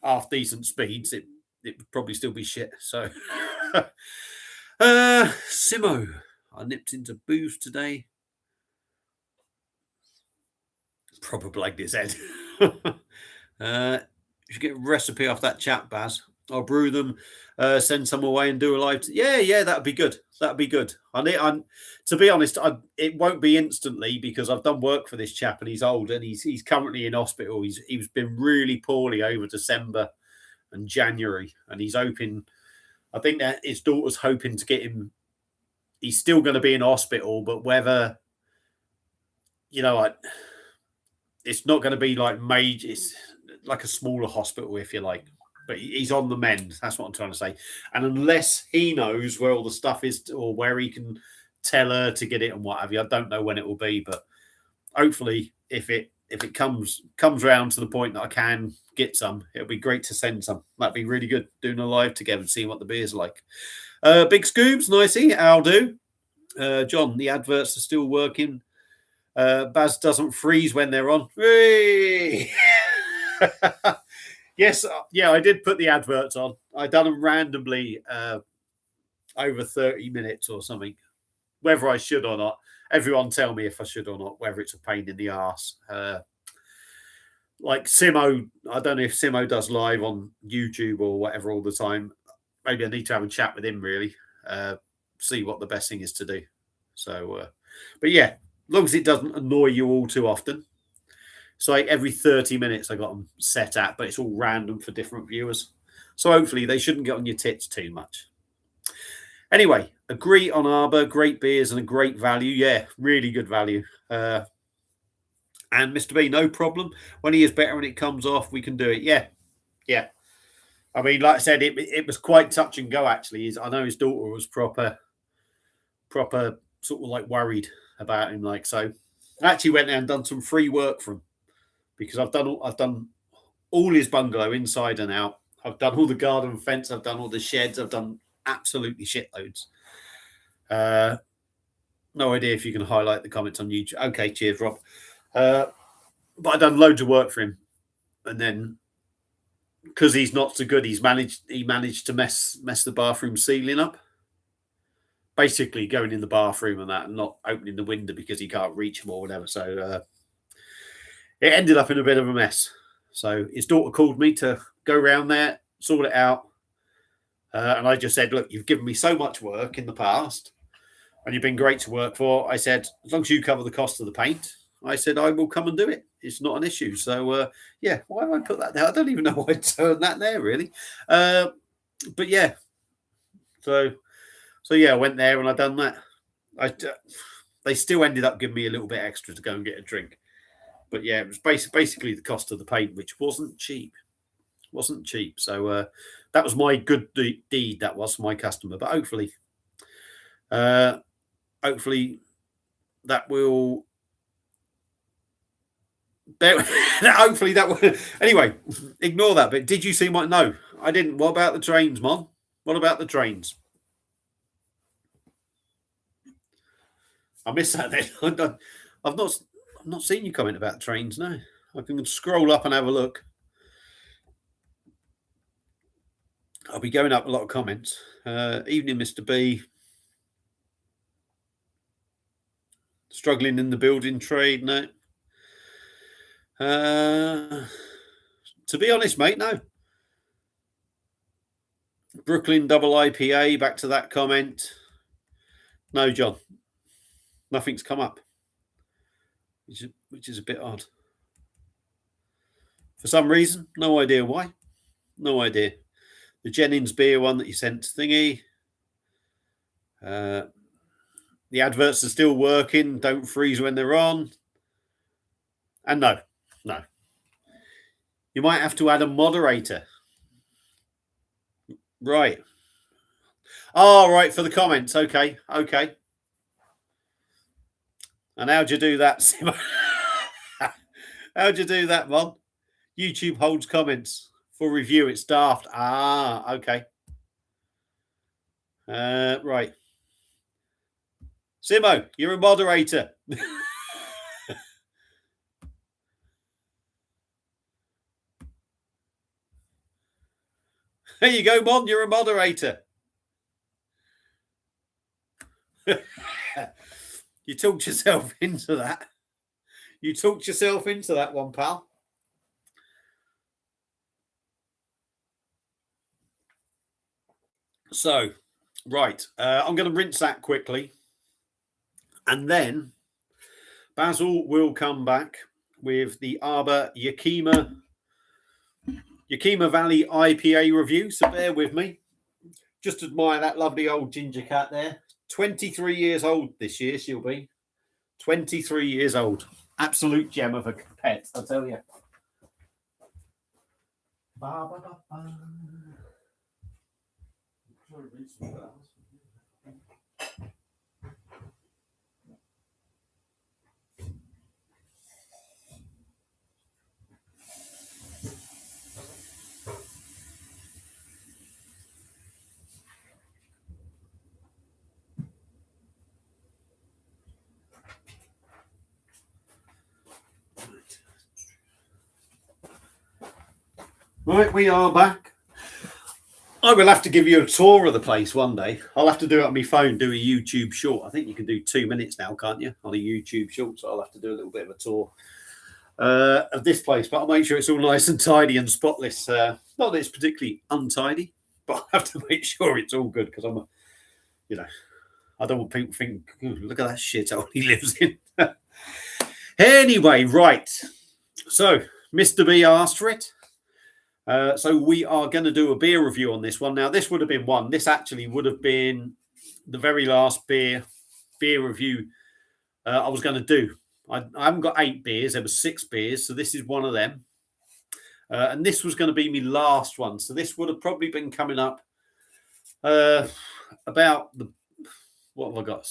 half decent speeds, it would probably still be shit. So, Simo, I nipped into booze today. Proper blagged his head. You get a recipe off that chat, Baz. I'll brew them, send some away, and do a live. Yeah, that'd be good. That'd be good. To be honest, it won't be instantly because I've done work for this chap and he's old and he's currently in hospital. He's been really poorly over December and January, and he's hoping. I think that his daughter's hoping to get him. He's still going to be in hospital, but whether it's not going to be like major. It's like a smaller hospital, if you like. But he's on the mend. That's what I'm trying to say. And unless he knows where all the stuff is or where he can tell her to get it and what have you, I don't know when it will be. But hopefully, if it comes around to the point that I can get some, it'll be great to send some. That'd be really good. Doing a live together and seeing what the beer's like. Big Scoobs, nicey. I'll do. John, the adverts are still working. Baz doesn't freeze when they're on. Yes, yeah, I did put the adverts on. I done them randomly over 30 minutes or something. Whether I should or not, everyone tell me if I should or not, whether it's a pain in the arse. Like Simo, I don't know if Simo does live on YouTube or whatever all the time. Maybe I need to have a chat with him, really. See what the best thing is to do. So, but yeah, as long as it doesn't annoy you all too often. So like every 30 minutes I got them set at, but it's all random for different viewers. So hopefully they shouldn't get on your tits too much. Anyway, agree on Arbor, great beers and a great value. Yeah, really good value. And Mr. B, no problem. When he is better and it comes off, we can do it. Yeah. I mean, like I said, it was quite touch and go, actually. I know his daughter was proper sort of like worried about him. Like, so I actually went there and done some free work for him because I've done all his bungalow inside and out. I've done all the garden fence. I've done all the sheds. I've done absolutely shitloads. No idea if you can highlight the comments on YouTube. Okay, cheers, Rob. But I've done loads of work for him, and then because he's not so good, he managed to mess the bathroom ceiling up. Basically, going in the bathroom and that, and not opening the window because he can't reach them or whatever. So it ended up in a bit of a mess. So his daughter called me to go around there, sort it out. And I just said, look, you've given me so much work in the past and you've been great to work for. I said, as long as you cover the cost of the paint, I said, I will come and do it. It's not an issue. So, yeah, why did I put that there? I don't even know why I turned that there, really. But, yeah. So yeah, I went there and I done that. They still ended up giving me a little bit extra to go and get a drink. But, yeah, it was basically the cost of the paint, which wasn't cheap. So that was my good deed. That was for my customer. But hopefully that will... hopefully that will... Anyway, ignore that. But did you see my... No, I didn't. What about the trains, Mon? What about the trains? I missed that then. I've not seen you comment about trains, no. I can scroll up and have a look. I'll be going up a lot of comments. Evening, Mr. B. Struggling in the building trade, no. To be honest, mate, no. Brooklyn double IPA, back to that comment. No, John. Nothing's come up, which is a bit odd. For some reason, no idea why. No idea. The Jennings beer one that you sent thingy. The adverts are still working. Don't freeze when they're on. And no. You might have to add a moderator. Right. Oh, right, for the comments. Okay. And how'd you do that, Simo? How'd you do that, Mon? YouTube holds comments for review. It's daft. Ah, okay. Right. Simo, you're a moderator. There you go, Mon. You're a moderator. You talked yourself into that. You talked yourself into that one, pal. So, right. I'm going to rinse that quickly. And then Basil will come back with the Arbor Yakima Valley IPA review. So bear with me. Just admire that lovely old ginger cat there. 23 years old this year, she'll be. 23 years old. Absolute gem of a pet, I'll tell you. Right, we are back. I will have to give you a tour of the place one day. I'll have to do it on my phone, do a YouTube short. I think you can do 2 minutes now, can't you, on a YouTube short? So I'll have to do a little bit of a tour of this place, but I'll make sure it's all nice and tidy and spotless. Not that it's particularly untidy, but I have to make sure it's all good because I don't want people to think, look at that shithole he lives in. Anyway, right. So Mr. B asked for it. So we are going to do a beer review on this one. Now, this would have been one. This actually would have been the very last beer review I was going to do. I haven't got 8 beers. There were 6 beers. So this is one of them. And this was going to be my last one. So this would have probably been coming up about the... What have I got?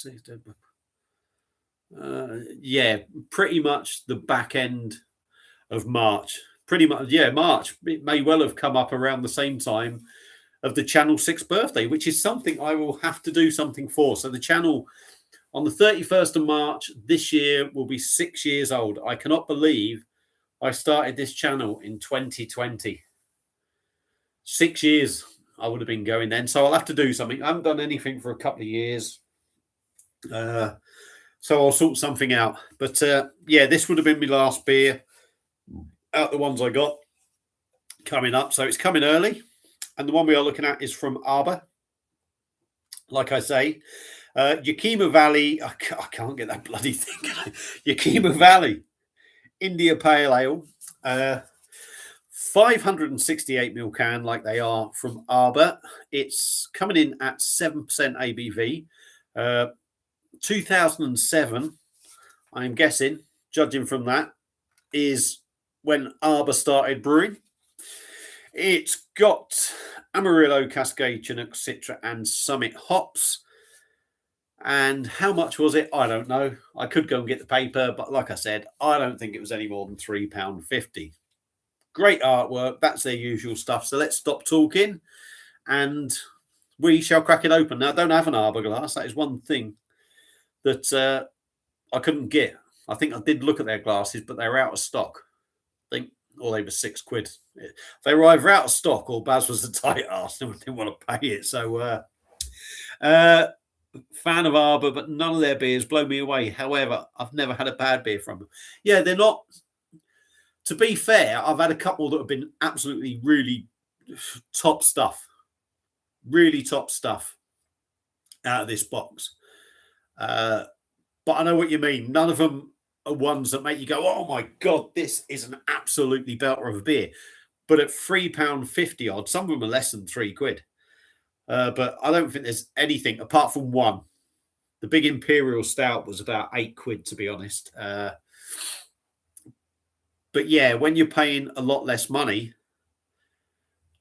Yeah, pretty much the back end of March. Pretty much, yeah, March. It may well have come up around the same time of the channel 6th birthday, which is something I will have to do something for. So the channel on the 31st of March this year will be 6 years old. I cannot believe I started this channel in 2020. 6 years I would have been going then. So I'll have to do something. I haven't done anything for a couple of years. So I'll sort something out. But yeah, this would have been my last beer out the ones I got coming up. So it's coming early. And the one we are looking at is from Arbor. Like I say, Yakima Valley. I can't get that bloody thing. Yakima Valley India Pale Ale. 568ml can, like they are from Arbor. It's coming in at 7% ABV. 2007, I'm guessing, judging from that, is when Arbor started brewing. It's got Amarillo, Cascade, Chinook, Citra, and Summit hops. And how much was it? I don't know. I could go and get the paper, but like I said, I don't think it was any more than £3.50. Great artwork. That's their usual stuff. So let's stop talking and we shall crack it open. Now, I don't have an Arbor glass. That is one thing that I couldn't get. I think I did look at their glasses, but they're out of stock. I think, or they were £6. They were either out of stock or Baz was a tight ass and didn't want to pay it. So, fan of Arbor, but none of their beers blow me away. However, I've never had a bad beer from them. Yeah, they're not. To be fair, I've had a couple that have been absolutely really top stuff. Really top stuff out of this box. But I know what you mean. None of them are ones that make you go, oh my God, this is an absolutely belter of a beer. But at £3.50 odd, some of them are less than £3. But I don't think there's anything apart from one The big Imperial Stout was about £8, to be honest. But yeah, when you're paying a lot less money,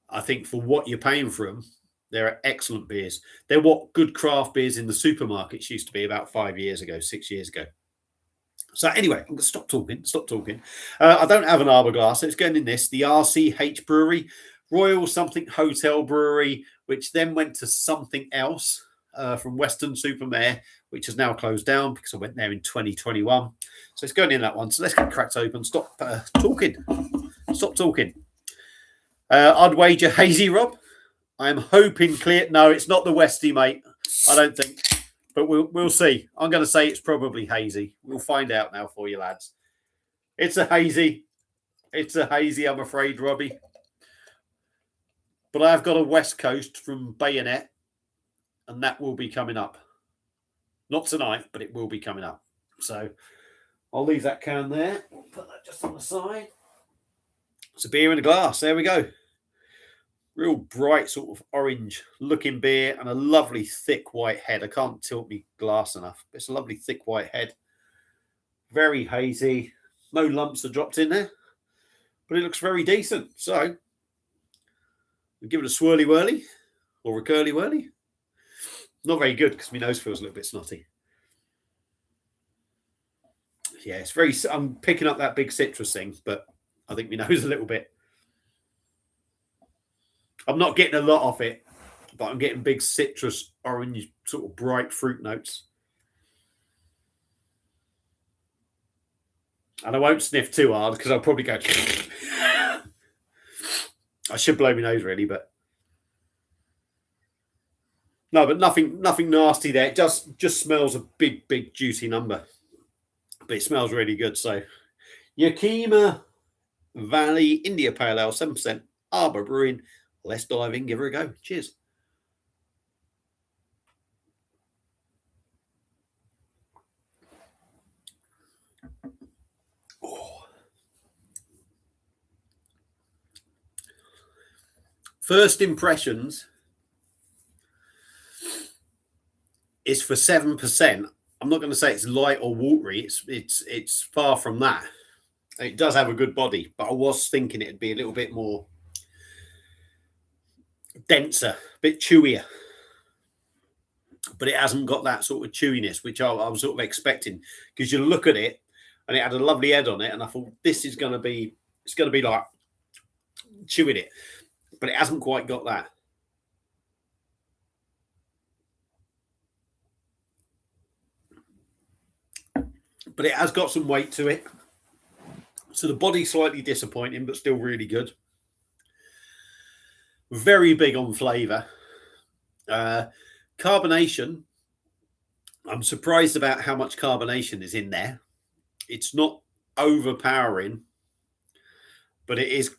I think for what you're paying for them, they're excellent beers. They're what good craft beers in the supermarkets used to be about 5 years ago, 6 years ago. So anyway, I'm going to stop talking. I don't have an Arbor glass, so it's going in this. The RCH Brewery, Royal Something Hotel Brewery, which then went to something else from Weston-super-Mare, which has now closed down because I went there in 2021. So it's going in that one. So let's get cracked open. Stop talking. I'd wager hazy, Rob. I'm hoping clear. No, it's not the Westie, mate. I don't think. But we'll see. I'm going to say it's probably hazy. We'll find out now for you, lads. It's a hazy. I'm afraid, Robbie. But I've got a West Coast from Bayonet, and that will be coming up. Not tonight, but it will be coming up. So I'll leave that can there. We'll put that just on the side. It's a beer in a glass. There we go. Real bright sort of orange looking beer and a lovely thick white head. I can't tilt me glass enough. It's a lovely thick white head. Very hazy. No lumps are dropped in there. But it looks very decent. So we'll give it a swirly whirly or a curly whirly. Not very good because my nose feels a little bit snotty. Yeah, it's very... I'm picking up that big citrus thing, but I think my nose a little bit. I'm not getting a lot off it, but I'm getting big citrus, orange, sort of bright fruit notes. And I won't sniff too hard because I'll probably go... I should blow my nose really, but... No, but nothing nasty there. It just smells a big, juicy number. But it smells really good. So, Yakima Valley India Pale Ale, 7%, Arbor Brewing. Let's dive in, give her a go. Cheers. Oh. First impressions is for 7%. I'm not going to say it's light or watery. It's far from that. It does have a good body, but I was thinking it'd be a little bit more denser, a bit chewier. But it hasn't got that sort of chewiness, which I was sort of expecting, because you look at it and it had a lovely head on it, and I thought this is going to be, it's going to be like chewing it, but it hasn't quite got that. But it has got some weight to it. So the body's slightly disappointing, but still really good. Very big on flavour. Carbonation. I'm surprised about how much carbonation is in there. It's not overpowering, but it is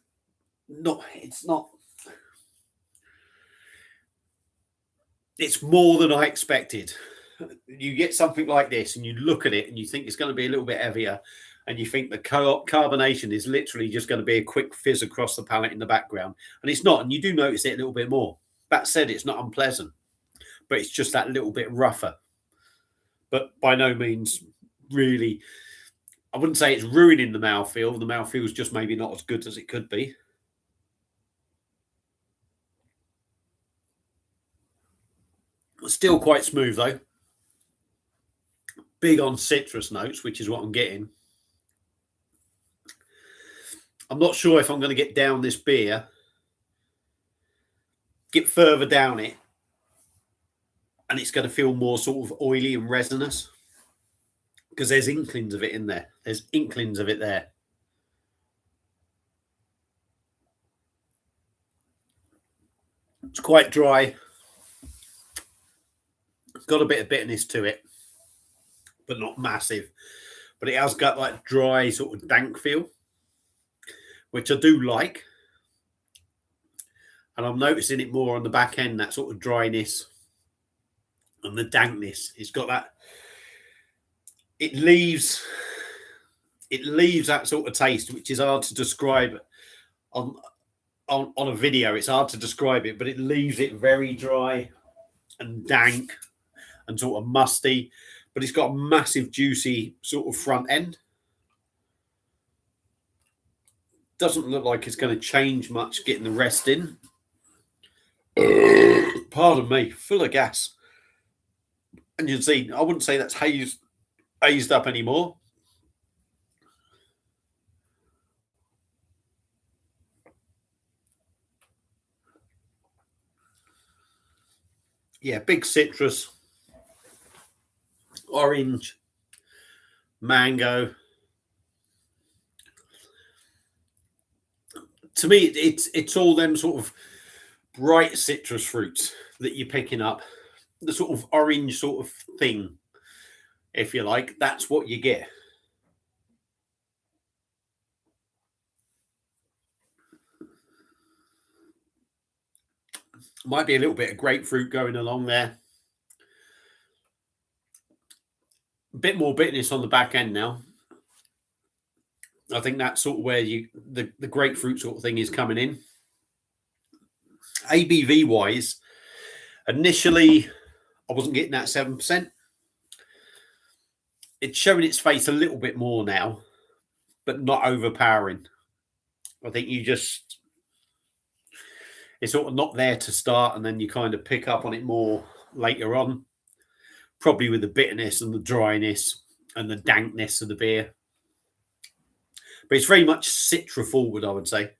not, it's not. It's more than I expected. You get something like this and you look at it and you think it's going to be a little bit heavier, and you think the carbonation is literally just going to be a quick fizz across the palate in the background, and it's not, and you do notice it a little bit more. That said, it's not unpleasant, but it's just that little bit rougher, but by no means really, I wouldn't say it's ruining the mouthfeel. The mouthfeel is just maybe not as good as it could be. Still quite smooth though. Big on citrus notes, which is what I'm getting. I'm not sure if I'm going to get down this beer, get further down it, and it's going to feel more sort of oily and resinous, because there's inklings of it in there. There's inklings of it there. It's quite dry. It's got a bit of bitterness to it, but not massive. But it has got like dry sort of dank feel, which I do like. And I'm noticing it more on the back end, that sort of dryness and the dankness. It's got that, it leaves that sort of taste, which is hard to describe on a video. It's hard to describe it, but it leaves it very dry and dank and sort of musty, but it's got a massive, juicy sort of front end. Doesn't look like it's going to change much getting the rest in. Pardon me, full of gas. And you can see, I wouldn't say that's hazed up anymore. Yeah, big citrus, orange, mango. To me, it's all them sort of bright citrus fruits that you're picking up. The sort of orange sort of thing, if you like. That's what you get. Might be a little bit of grapefruit going along there. A bit more bitterness on the back end now. I think that's sort of where the grapefruit sort of thing is coming in. ABV wise, initially I wasn't getting that 7%. It's showing its face a little bit more now, but not overpowering. I think it's sort of not there to start, and then you kind of pick up on it more later on, probably with the bitterness and the dryness and the dankness of the beer. But it's very much Citra forward, I would say.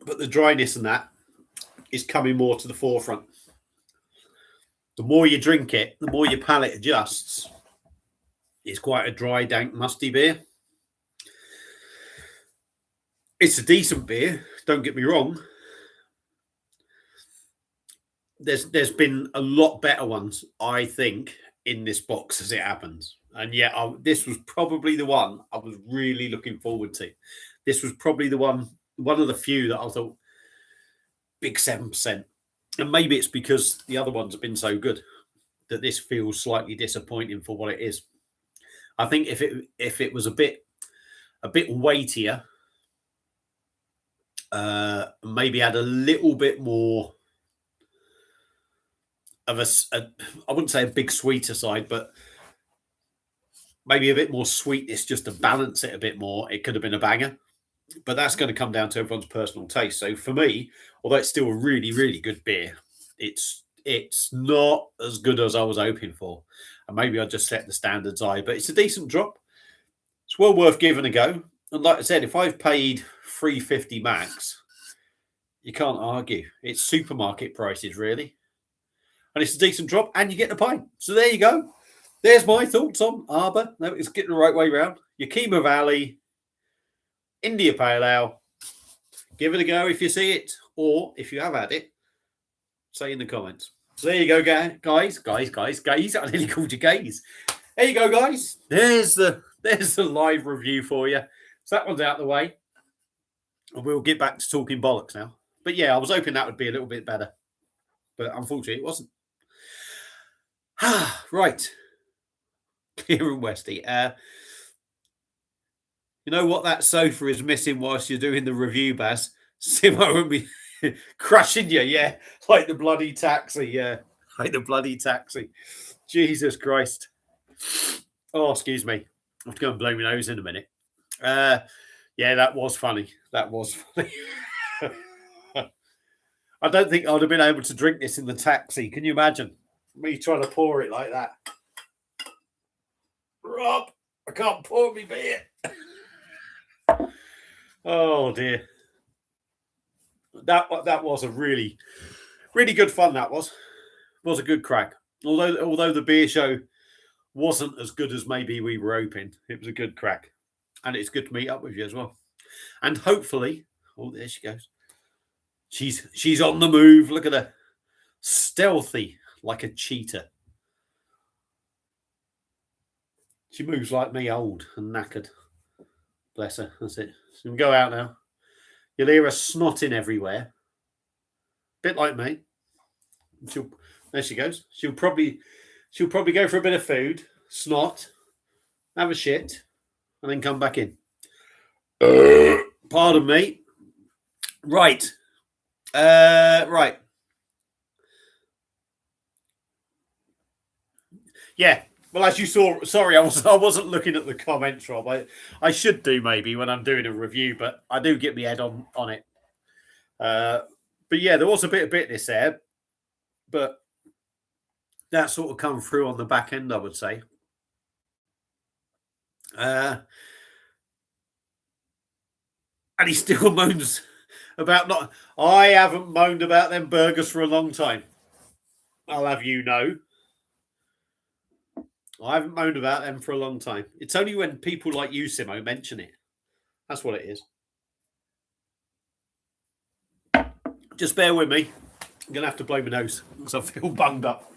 But the dryness and that is coming more to the forefront. The more you drink it, the more your palate adjusts. It's quite a dry, dank, musty beer. It's a decent beer, don't get me wrong. There's been a lot better ones, I think, in this box as it happens. And yet, this was probably the one I was really looking forward to. This was probably the one of the few that I thought, big 7%. And maybe it's because the other ones have been so good that this feels slightly disappointing for what it is. I think if it was a bit weightier, maybe had a little bit more of I wouldn't say a big sweeter side, but maybe a bit more sweetness just to balance it a bit more, it could have been a banger. But that's going to come down to everyone's personal taste. So for me, although it's still a really, really good beer, it's not as good as I was hoping for. And maybe I just set the standards high, but it's a decent drop. It's well worth giving a go. And like I said, if I've paid $3.50 max, you can't argue. It's supermarket prices, really. And it's a decent drop, and you get the pint. So there you go. There's my thoughts on Arbor. No, it's getting the right way around. Yakima Valley, India Pale Ale. Give it a go if you see it, or if you have had it, say in the comments. So there you go, guys. I nearly called you gays. There you go, guys. There's the live review for you. So that one's out of the way. And we'll get back to talking bollocks now. But yeah, I was hoping that would be a little bit better. But unfortunately, it wasn't. Right. Kieran Westy. You know what that sofa is missing whilst you're doing the review, Baz? Simo won't be crushing you, yeah. Like the bloody taxi, yeah. Like the bloody taxi. Jesus Christ. Oh, excuse me. I have to go and blow my nose in a minute. Yeah, that was funny. That was funny. I don't think I'd have been able to drink this in the taxi. Can you imagine me trying to pour it like that? Rob, I can't pour me beer. Oh dear. That was a really, really good fun. That was a good crack. Although the beer show wasn't as good as maybe we were hoping, it was a good crack, and it's good to meet up with you as well. And hopefully, oh, there she goes. She's on the move. Look at her, stealthy like a cheetah. She moves like me, old and knackered. Bless her. That's it. She can go out now. You'll hear her snotting everywhere. Bit like me. There she goes. She'll probably go for a bit of food, snot, have a shit, and then come back in. Pardon me. Right. Right. Yeah. Well, as you saw, sorry, I wasn't looking at the comments, Rob. I should do maybe when I'm doing a review, but I do get my head on it. But yeah, there was a bit of bitness there, but that sort of come through on the back end, I would say. And he still moans about not. I haven't moaned about them burgers for a long time. I'll have you know. I haven't moaned about them for a long time. It's only when people like you, Simo, mention it. That's what it is. Just bear with me. I'm going to have to blow my nose because I feel bunged up.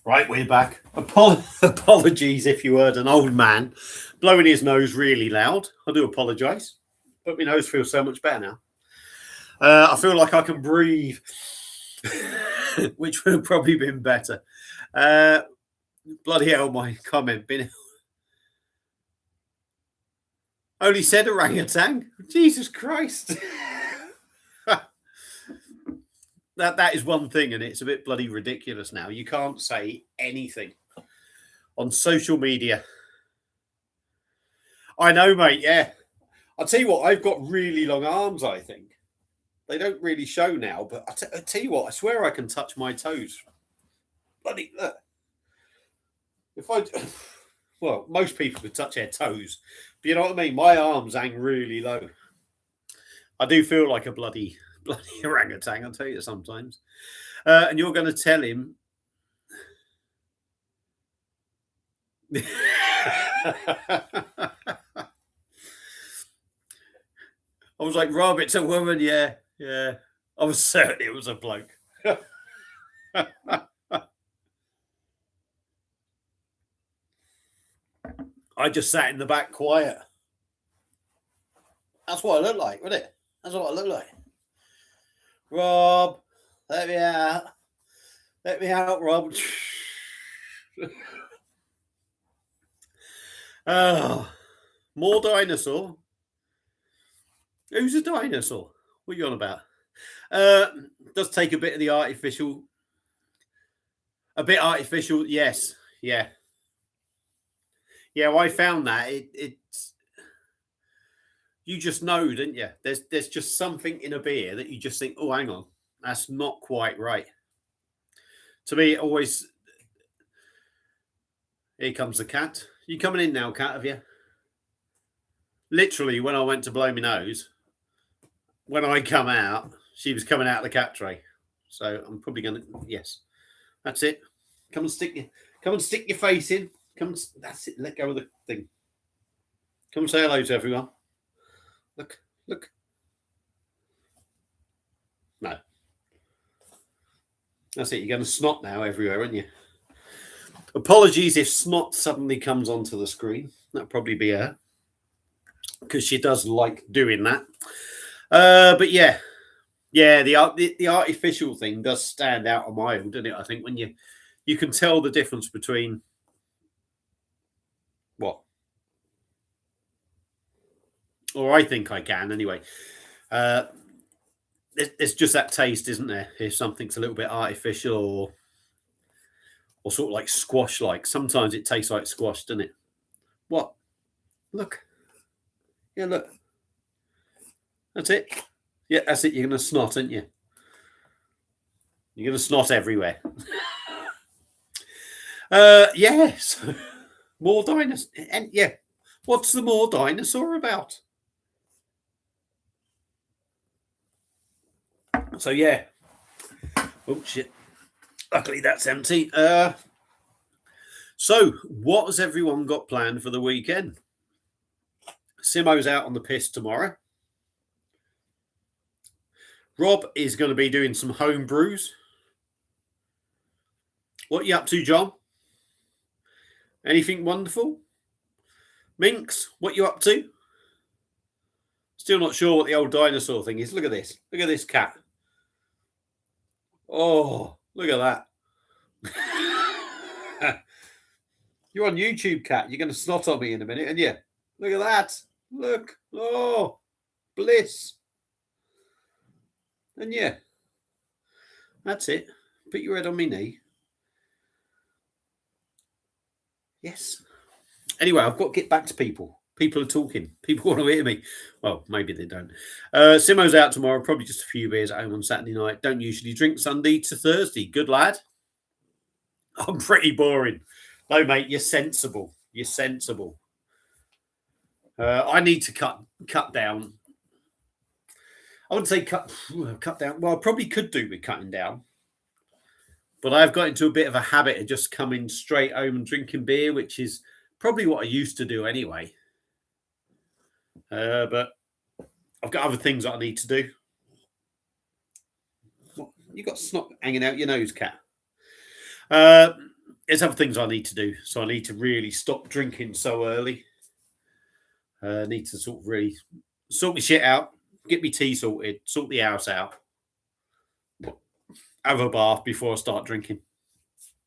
Right, we're back. Apologies if you heard an old man blowing his nose really loud. I do apologise, but my nose feels so much better now. I feel like I can breathe, which would have probably been better. Bloody hell, my comment been only said orangutan. Jesus Christ. That is one thing, and it's a bit bloody ridiculous now. You can't say anything on social media. I know, mate. Yeah, I'll tell you what. I've got really long arms. I think they don't really show now, but I tell you what. I swear I can touch my toes. Bloody look. If I, well, most people could touch their toes, but you know what I mean. My arms hang really low. I do feel like a bloody orangutan. I'll tell you sometimes. And you're going to tell him. I was like, Rob, it's a woman. Yeah, yeah. I was certain it was a bloke. I just sat in the back quiet. That's what I look like, wasn't it? That's what I look like. Rob, let me out. Let me out, Rob. Oh, more dinosaur. Who's a dinosaur? What are you on about? Does take a bit of the artificial. A bit artificial, yes. Yeah. Yeah, well, I found that it's you just know, didn't you? There's just something in a beer that you just think, oh, hang on, that's not quite right. To me, it always here comes the cat. You coming in now, cat? Have you? Literally, when I went to blow my nose, when I come out, she was coming out of the cat tray. So I'm probably gonna yes, that's it. Come and stick your face in. That's it. Let go of the thing. Come and say hello to everyone. Look. No. That's it. You're going to snot now everywhere, aren't you? Apologies if snot suddenly comes onto the screen. That'll probably be her. Because she does like doing that. But yeah. Yeah, the artificial thing does stand out a mile, doesn't it? I think when you can tell the difference between what? Or I think I can anyway. It's just that taste, isn't there? If something's a little bit artificial or sort of like squash like. Sometimes it tastes like squash, doesn't it? What? Look. Yeah, look. That's it. Yeah, that's it. You're going to snot, aren't you? You're going to snot everywhere. Yes. More dinosaurs. And yeah, what's the more dinosaur about? So yeah. Oh shit. Luckily that's empty. So what has everyone got planned for the weekend? Simo's out on the piss tomorrow. Rob is going to be doing some home brews. What you up to, John? Anything wonderful? Minx, what you up to? Still not sure what the old dinosaur thing is. Look at this. Look at this cat. Oh, look at that. You're on YouTube, cat. You're going to snot on me in a minute, and yeah, look at that. Look. Oh, bliss. And yeah, that's it. Put your head on my knee. Yes. Anyway, I've got to get back to people. People are talking. People want to hear me. Well, maybe they don't. Simo's out tomorrow. Probably just a few beers at home on Saturday night. Don't usually drink Sunday to Thursday. Good lad. I'm pretty boring. No, mate, you're sensible. You're sensible. I need to cut down. I wouldn't say cut down. Well, I probably could do with cutting down. But I've got into a bit of a habit of just coming straight home and drinking beer, which is probably what I used to do anyway. But I've got other things that I need to do. What? You got snot hanging out your nose, cat. There's other things I need to do, so I need to really stop drinking so early. Need to sort of really sort my shit out, get my tea sorted, sort the house out, have a bath before I start drinking,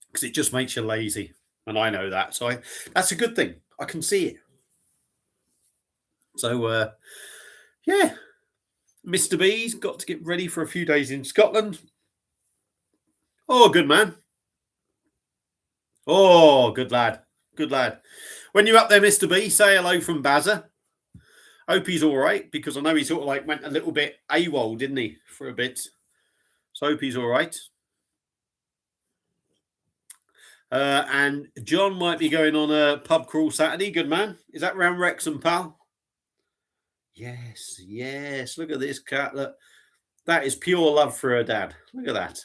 because it just makes you lazy, and I know that. So that's a good thing. I can see it. So yeah, Mr. B's got to get ready for a few days in Scotland. Oh, good man. Oh, good lad. Good lad. When you're up there, Mr. B, say hello from Bazza. Hope he's all right, because I know he sort of like went a little bit AWOL, didn't he, for a bit. So hope he's all right. And John might be going on a pub crawl Saturday. Good man. Is that round Wrexham, pal? Yes, yes. Look at this cat. Look, that is pure love for her dad. Look at that.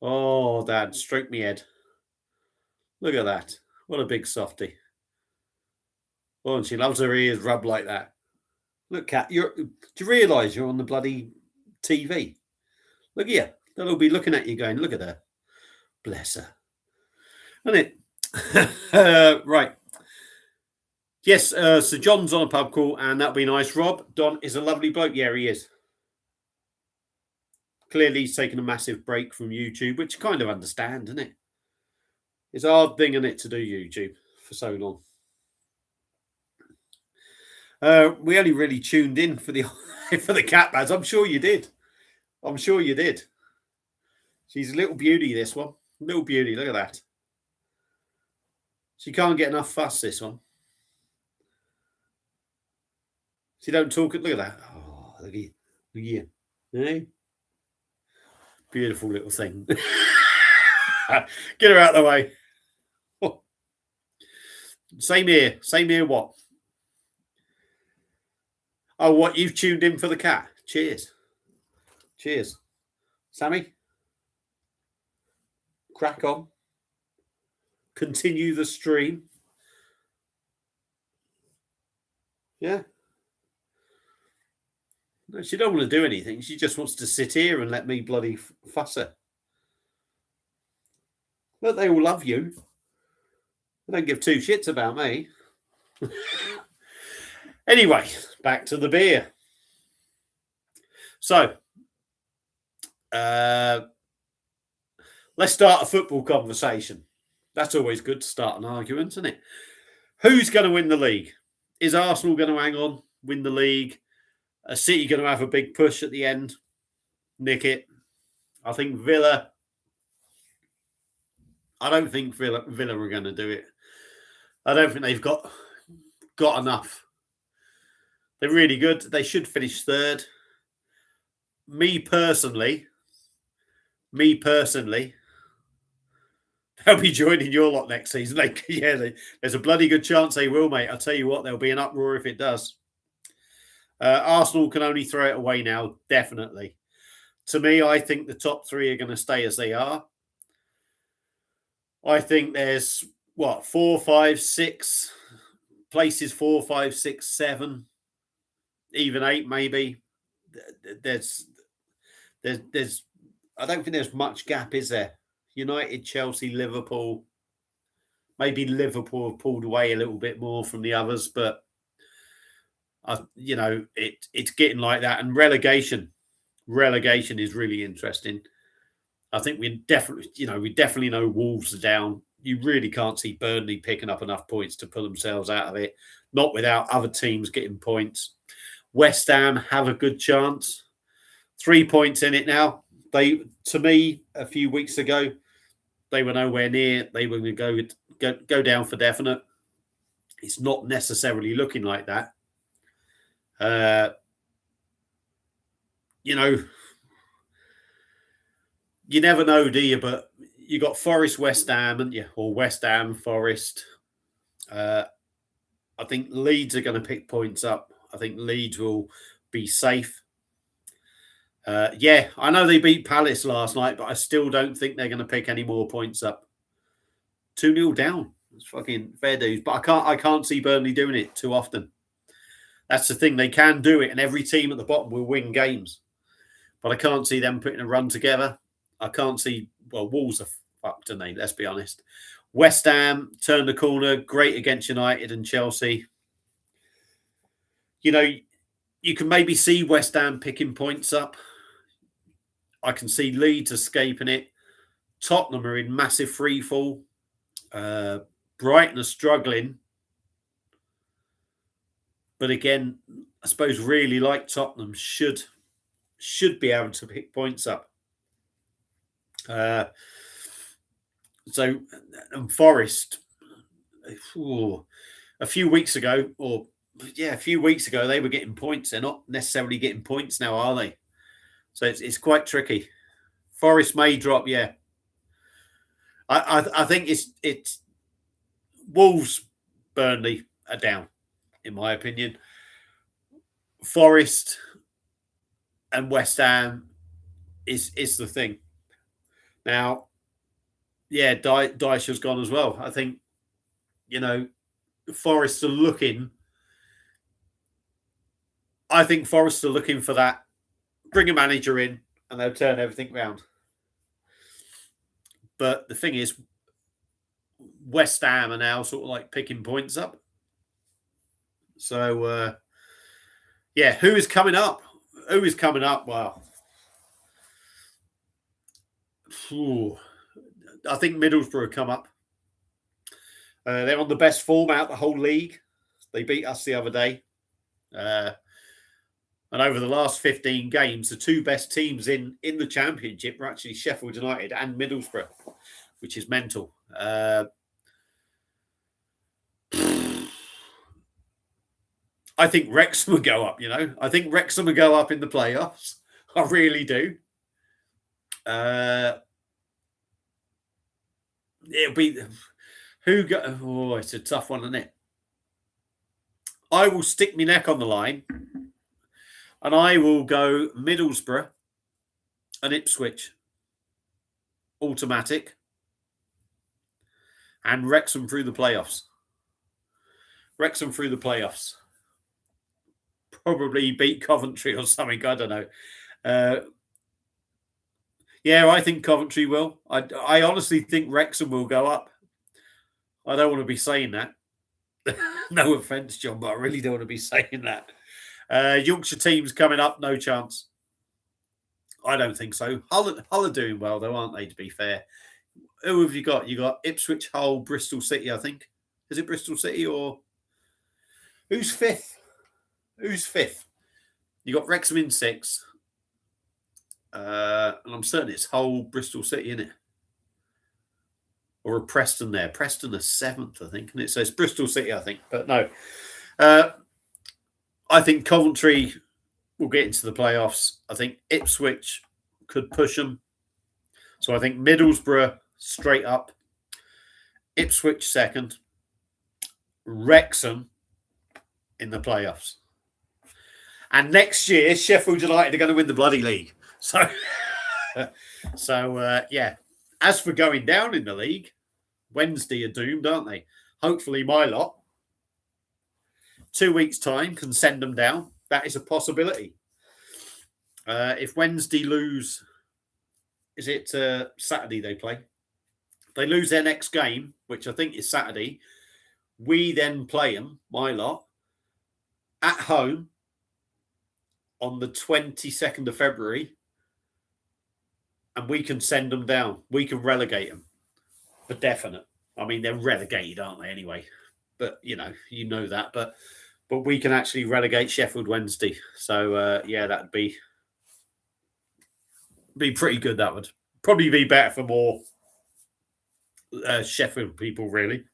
Oh, Dad, stroke me head. Look at that. What a big softy. Oh, and she loves her ears rubbed like that. Look, cat, do you realise you're on the bloody TV? Look at you. They'll all be looking at you going, look at her. Bless her. Isn't it? Right. Yes, so John's on a pub call, and that'll be nice. Rob, Don is a lovely bloke. Yeah, he is. Clearly, he's taken a massive break from YouTube, which you kind of understand, isn't it? It's a hard thing, isn't it, to do YouTube for so long. We only really tuned in for the for the cat bads. I'm sure you did. I'm sure you did. She's a little beauty, this one. Little beauty. Look at that. She can't get enough fuss, this one. She don't talk. Look at that. Oh, look at you. Look at you. Eh? Beautiful little thing. Get her out of the way. Oh. Same here. Same here. What? Oh, what? You've tuned in for the cat. Cheers. Cheers. Sammy? Crack on. Continue the stream. Yeah. No, she don't want to do anything. She just wants to sit here and let me bloody fuss her. But they all love you. They don't give two shits about me. Anyway, back to the beer. So, let's start a football conversation. That's always good to start an argument, isn't it? Who's going to win the league? Is Arsenal going to hang on, win the league? Are City going to have a big push at the end? Nick it. I think Villa. I don't think Villa are going to do it. I don't think they've got enough. They're really good. They should finish third. Me personally, They'll be joining your lot next season. There's a bloody good chance they will, mate. I'll tell you what, there'll be an uproar if it does. Arsenal can only throw it away now, definitely. To me, I think the top three are going to stay as they are. I think there's 4, 5, 6 places, 4, 5, 6, 7, even 8, maybe. There's I don't think there's much gap, is there? United, Chelsea, Liverpool. Maybe Liverpool have pulled away a little bit more from the others, but it's getting like that. And relegation is really interesting. I think we definitely know Wolves are down. You really can't see Burnley picking up enough points to pull themselves out of it, not without other teams getting points. West Ham have a good chance. 3 points in it now. To me, a few weeks ago, they were nowhere near. They were going to go down for definite. It's not necessarily looking like that. You never know, do you? But you got Forest, West Ham, haven't you? Or West Ham, Forest. I think Leeds are going to pick points up. I think Leeds will be safe. I know they beat Palace last night, but I still don't think they're going to pick any more points up. 2-0 down. It's fucking fair dues. But I can't see Burnley doing it too often. That's the thing. They can do it, and every team at the bottom will win games. But I can't see them putting a run together. I can't see... Well, Wolves are fucked, aren't they? Let's be honest. West Ham turned the corner. Great against United and Chelsea. You can maybe see West Ham picking points up. I can see Leeds escaping it. Tottenham are in massive free fall. Brighton are struggling. But again, I suppose really like Tottenham should be able to pick points up. And Forest, a few weeks ago, they were getting points. They're not necessarily getting points now, are they? So it's quite tricky. Forest may drop, yeah. I think it's Wolves, Burnley are down, in my opinion. Forest and West Ham is the thing. Now, yeah, Dyche's gone as well. I think, Forest are looking. I think Forest are looking for that. Bring a manager in and they'll turn everything round. But the thing is, West Ham are now sort of like picking points up. So, who is coming up? Who is coming up? Well, I think Middlesbrough come up. They're on the best form out the whole league. They beat us the other day. And over the last 15 games, the two best teams in the Championship were actually Sheffield United and Middlesbrough, which is mental. I think Wrexham will go up, I think Wrexham will go up in the playoffs. I really do. It'll be... it's a tough one, isn't it? I will stick my neck on the line. And I will go Middlesbrough and Ipswich. Automatic. And Wrexham through the playoffs. Probably beat Coventry or something. I don't know. I think Coventry will. I honestly think Wrexham will go up. I don't want to be saying that. No offence, John, but I really don't want to be saying that. Yorkshire teams coming up, no chance. I don't think so. Hull are doing well, though, aren't they, to be fair? Who have you got? You got Ipswich, Hull, Bristol City, I think. Is it Bristol City or... Who's fifth? You got Wrexham in 6th. And I'm certain it's Hull, Bristol City, isn't it? Or a Preston there. Preston are 7th, I think. And it says Bristol City, I think. But no. I think Coventry will get into the playoffs. I think Ipswich could push them. So I think Middlesbrough straight up. Ipswich second, Wrexham in the playoffs. And next year, Sheffield United are going to win the bloody league. So, yeah. As for going down in the league, Wednesday are doomed, aren't they? Hopefully, my lot, 2 weeks' time, can send them down. That is a possibility. If Wednesday lose, is it Saturday they play? If they lose their next game, which I think is Saturday, we then play them, my lot, at home on the 22nd of February, and we can send them down. We can relegate them for definite. I mean, they're relegated, aren't they, anyway? But, you know that. But we can actually relegate Sheffield Wednesday. So, yeah, that'd be pretty good. That would probably be better for more Sheffield people, really,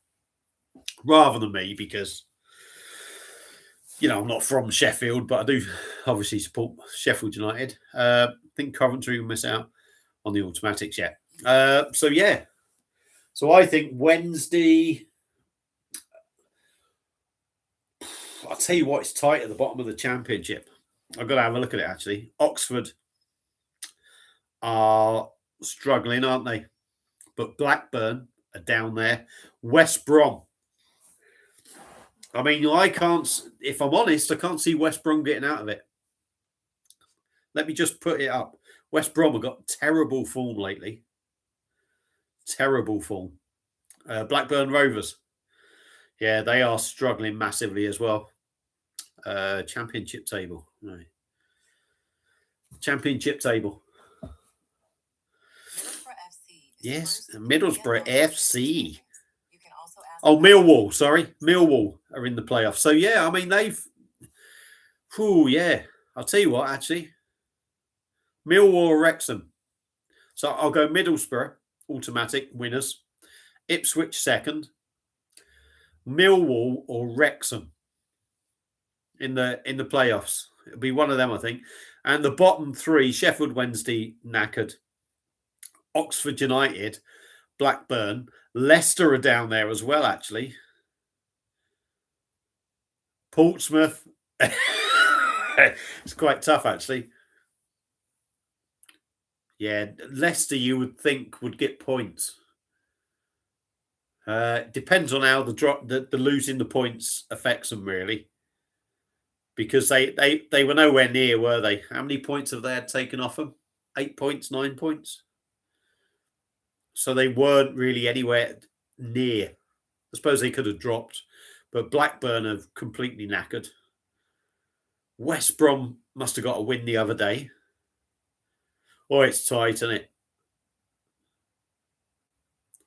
rather than me, because I'm not from Sheffield, but I do obviously support Sheffield United. I think Coventry will miss out on the automatics yet. So, yeah. So I think Wednesday, I'll tell you what, it's tight at the bottom of the Championship. I've got to have a look at it, actually. Oxford are struggling, aren't they? But Blackburn are down there. West Brom. I mean, if I'm honest, I can't see West Brom getting out of it. Let me just put it up. West Brom have got terrible form lately. Terrible form. Blackburn Rovers. Yeah, they are struggling massively as well. Championship table. Right. Championship table. Yes, Middlesbrough FC. Oh, Millwall, sorry. Millwall are in the playoffs. So, yeah, I mean, yeah. I'll tell you what, actually. Millwall or Wrexham. So, I'll go Middlesbrough, automatic winners. Ipswich second. Millwall or Wrexham in the playoffs. It'll be one of them, I think. And the bottom three, Sheffield Wednesday, knackered. Oxford United, Blackburn, Leicester are down there as well, actually. Portsmouth. It's quite tough, actually. Yeah, Leicester, you would think, would get points. Depends on how the losing the points affects them, really. Because they were nowhere near, were they? How many points have they had taken off them? 8 points, 9 points? So they weren't really anywhere near. I suppose they could have dropped, but Blackburn have completely knackered. West Brom must have got a win the other day. Oh, it's tight, isn't it?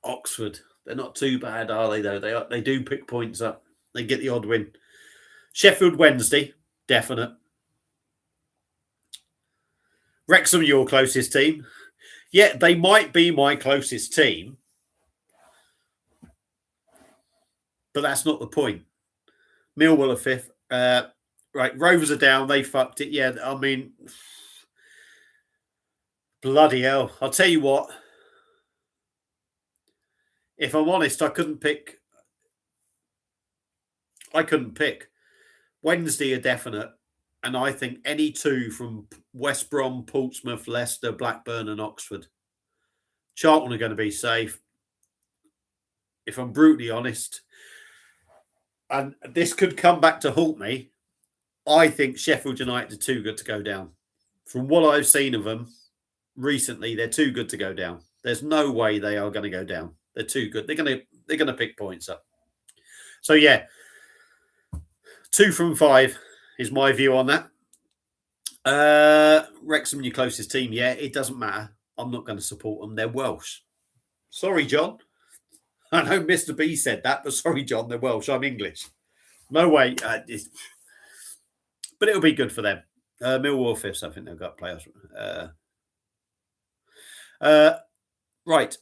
Oxford, they're not too bad, are they, though? They do pick points up. They get the odd win. Sheffield Wednesday, definite. Wrexham, your closest team. Yeah, they might be my closest team, but that's not the point. Millwall are fifth. Right, Rovers are down. They fucked it. Yeah, I mean, bloody hell. I'll tell you what. If I'm honest, I couldn't pick. Wednesday are definite. And I think any two from West Brom, Portsmouth, Leicester, Blackburn and Oxford. Charlton are going to be safe. If I'm brutally honest, and this could come back to haunt me, I think Sheffield United are too good to go down. From what I've seen of them recently, they're too good to go down. There's no way they are going to go down. They're too good. They're going to pick points up. So yeah, 2 from 5 is my view on that. Wrexham, your closest team. Yeah, it doesn't matter. I'm not going to support them. They're Welsh. Sorry, John. I know Mr. B said that, but sorry, John, they're Welsh. I'm English. No way. But it'll be good for them. Millwall fifth, I think they've got players. Right.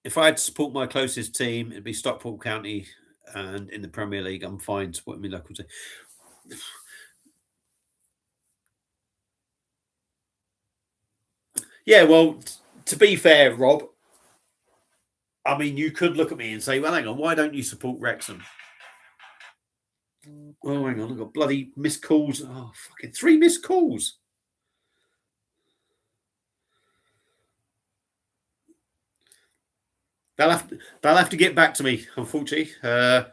If I had to support my closest team, it'd be Stockport County, and in the Premier League, I'm fine supporting my local team. Yeah, well, to be fair, Rob, I mean, you could look at me and say, well, hang on, why don't you support Wrexham? Oh, hang on, I've got bloody missed calls. Oh, fucking 3 missed calls. They'll have to get back to me, unfortunately. Right,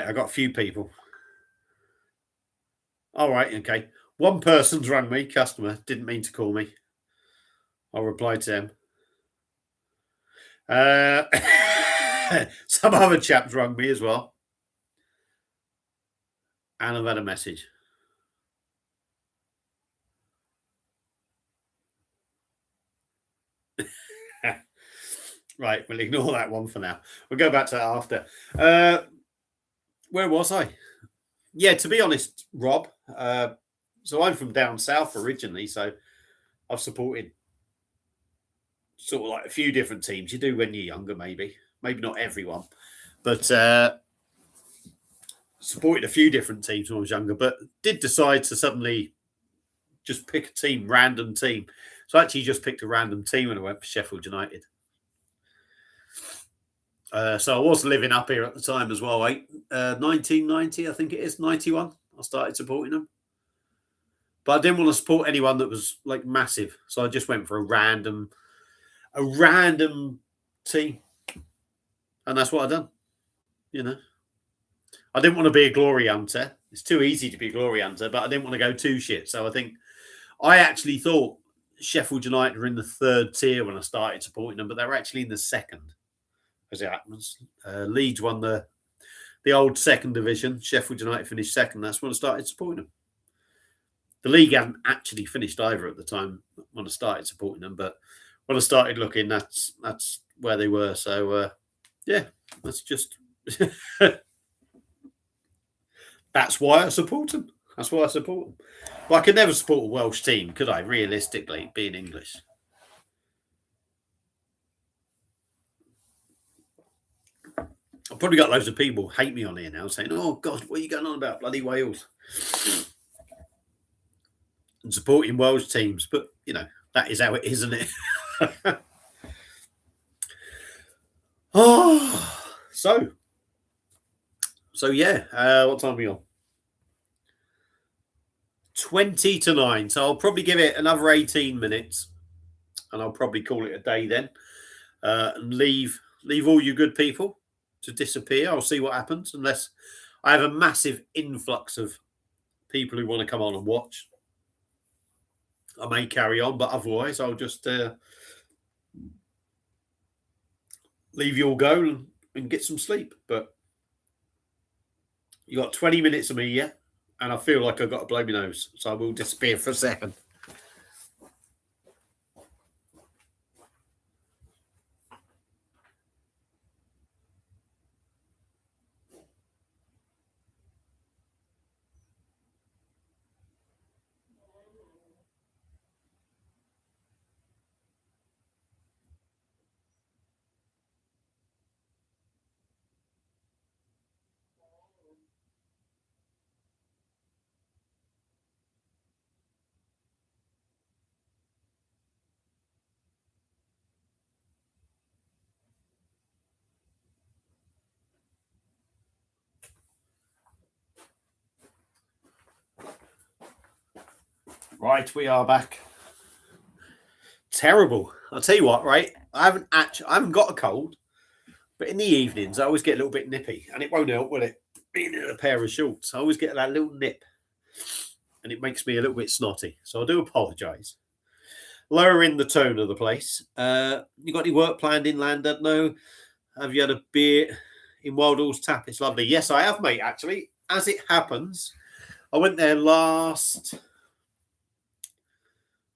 I got a few people. All right, okay. One person's rang me, customer, didn't mean to call me. I'll reply to them. Some other chaps rang me as well. And I've had a message. Right, we'll ignore that one for now. We'll go back to that after. Where was I? Yeah, to be honest, Rob. So I'm from down south originally, so I've supported sort of like a few different teams. You do when you're younger, maybe not everyone, but supported a few different teams when I was younger. But did decide to suddenly just pick a team, random team. So I actually just picked a random team when I went for Sheffield United. So I was living up here at the time as well. 1990, I think it is 91. I started supporting them, but I didn't want to support anyone that was like massive. So I just went for a random team, and that's what I done. You know, I didn't want to be a glory hunter. It's too easy to be a glory hunter, but I didn't want to go too shit. So I think I actually thought Sheffield United were in the third tier when I started supporting them, but they were actually in the second. As it happens, Leeds won the old second division. Sheffield United finished second. That's when I started supporting them. The league hadn't actually finished either at the time when I started supporting them, but when I started looking, that's where they were. So yeah, that's just that's why I support them. That's why I support them. Well, I could never support a Welsh team, could I? Realistically, being English. I've probably got loads of people hate me on here now saying, oh, God, what are you going on about? Bloody Wales. And supporting Welsh teams. But, you know, that is how it is, isn't it? Oh, so yeah. What time are we on? 20 to 9. So I'll probably give it another 18 minutes and I'll probably call it a day then. And leave all you good people to disappear. I'll see what happens unless I have a massive influx of people who want to come on and watch. I may carry on, but otherwise I'll just leave you all go and get some sleep. But you got 20 minutes of me yet, and I feel like I've got to blow my nose, so I will disappear for a second. Right, we are back. Terrible. I'll tell you what, right? I haven't got a cold, but in the evenings I always get a little bit nippy, and it won't help, will it? Being in a pair of shorts, I always get that little nip, and it makes me a little bit snotty. So I do apologise. Lowering the tone of the place. You got any work planned in Llandudno? Have you had a beer in Wildall's Tap? It's lovely. Yes, I have, mate. Actually, as it happens, I went there last.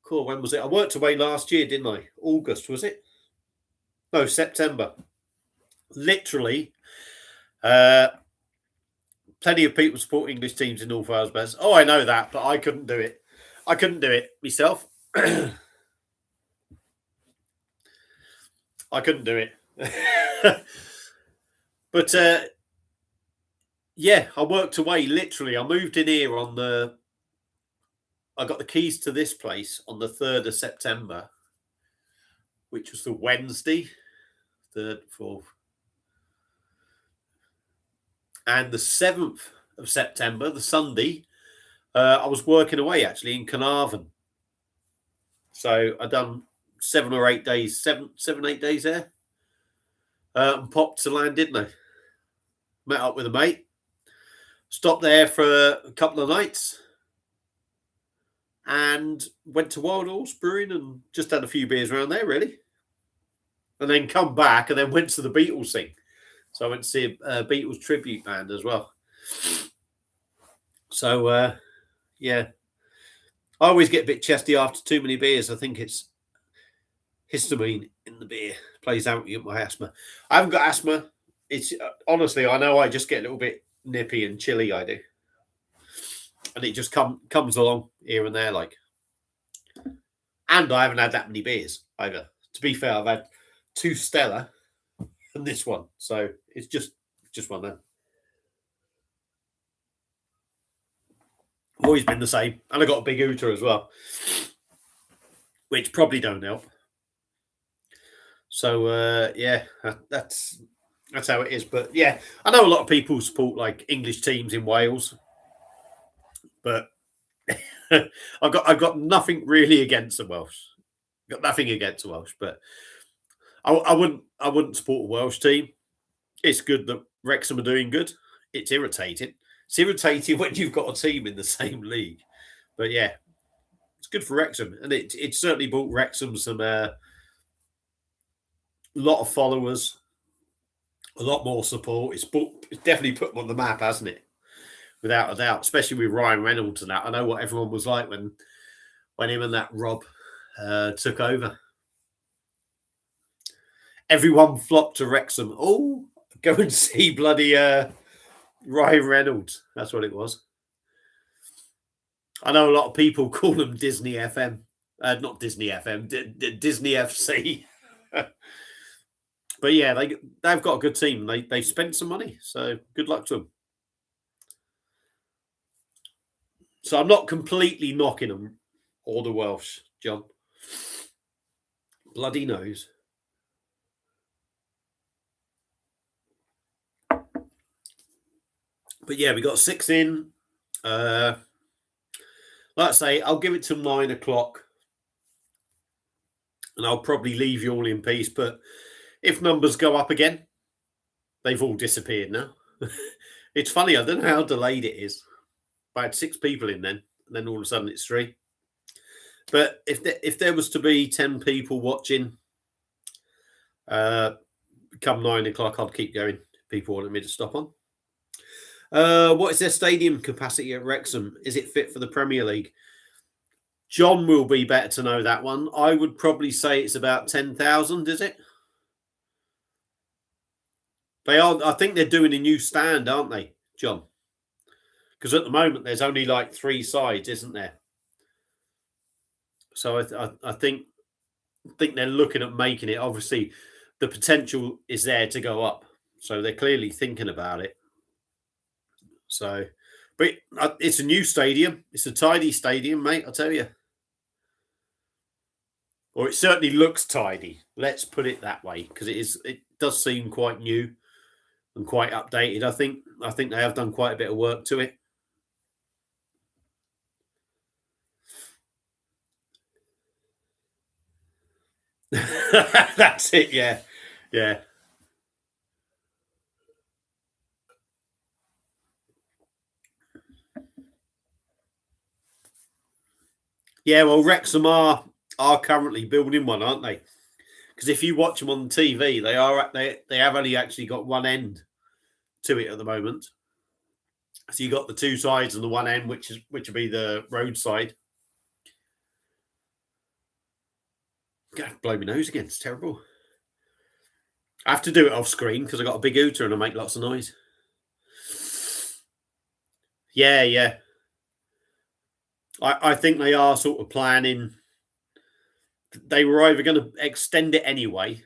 Cool. When was it? I worked away last year, didn't I? August, was it? No, September. Literally, plenty of people support English teams in North Wales Bears. Oh, I know that, but I couldn't do it. I couldn't do it myself. I couldn't do it. But yeah, I worked away literally. I moved in here I got the keys to this place on the 3rd of September. which was the Wednesday, 3rd, 4th. And the 7th of September, the Sunday, I was working away actually in Carnarvon. So I done 7 or 8 days, 8 days there. And popped to Llandudno. Met up with a mate. Stopped there for a couple of nights. And went to Wild Horse Brewing and just had a few beers around there, really. And then come back and then went to the Beatles thing. So I went to see a Beatles tribute band as well. So, yeah. I always get a bit chesty after too many beers. I think it's histamine in the beer. Plays out with my asthma. I haven't got asthma. It's honestly, I know I just get a little bit nippy and chilly, I do. And it just comes along here and there, like. And I haven't had that many beers either. To be fair, I've had 2 Stella and this one. So it's just one then. Always been the same. And I got a big Uta as well, which probably don't help. So yeah, that's how it is. But yeah, I know a lot of people support like English teams in Wales, but I've got nothing really against the Welsh. Got nothing against the Welsh, but I wouldn't support a Welsh team. It's good that Wrexham are doing good. It's irritating. It's irritating when you've got a team in the same league. But yeah, it's good for Wrexham, and it certainly brought Wrexham some lot of followers, a lot more support. It's definitely put them on the map, hasn't it? Without a doubt, especially with Ryan Reynolds and that. I know what everyone was like when him and that Rob took over. Everyone flocked to Wrexham. Oh, go and see bloody Ryan Reynolds. That's what it was. I know a lot of people call them Disney FM. Not Disney FM, Disney FC. But yeah, they've got a good team. They spent some money, so good luck to them. So I'm not completely knocking them or the Welsh, John. Bloody knows. But yeah, we got 6 in. Like I say, I'll give it till 9 o'clock. And I'll probably leave you all in peace. But if numbers go up again, they've all disappeared now. It's funny, I don't know how delayed it is. I had 6 people in then, and then all of a sudden it's 3. But if there was to be 10 people watching, come 9 o'clock, I'd keep going. People wanted me to stop on. What is their stadium capacity at Wrexham? Is it fit for the Premier League? John will be better to know that one. I would probably say it's about 10,000, is it? They are. I think they're doing a new stand, aren't they, John? Because at the moment there's only like 3 sides, isn't there? So I think they're looking at making it. Obviously, the potential is there to go up. So they're clearly thinking about it. So, but it's a new stadium. It's a tidy stadium, mate, I'll tell you. Or it certainly looks tidy. Let's put it that way, because it does seem quite new and quite updated. I think they have done quite a bit of work to it. That's it, yeah. Yeah. Yeah, well, Wrexham are currently building one, aren't they? Because if you watch them on TV, they have only actually got one end to it at the moment. So you got the 2 sides and the one end, which will be the roadside. God, blow my nose again. It's terrible. I have to do it off screen because I got a big Uta and I make lots of noise. Yeah. I think they are sort of planning. They were either going to extend it anyway,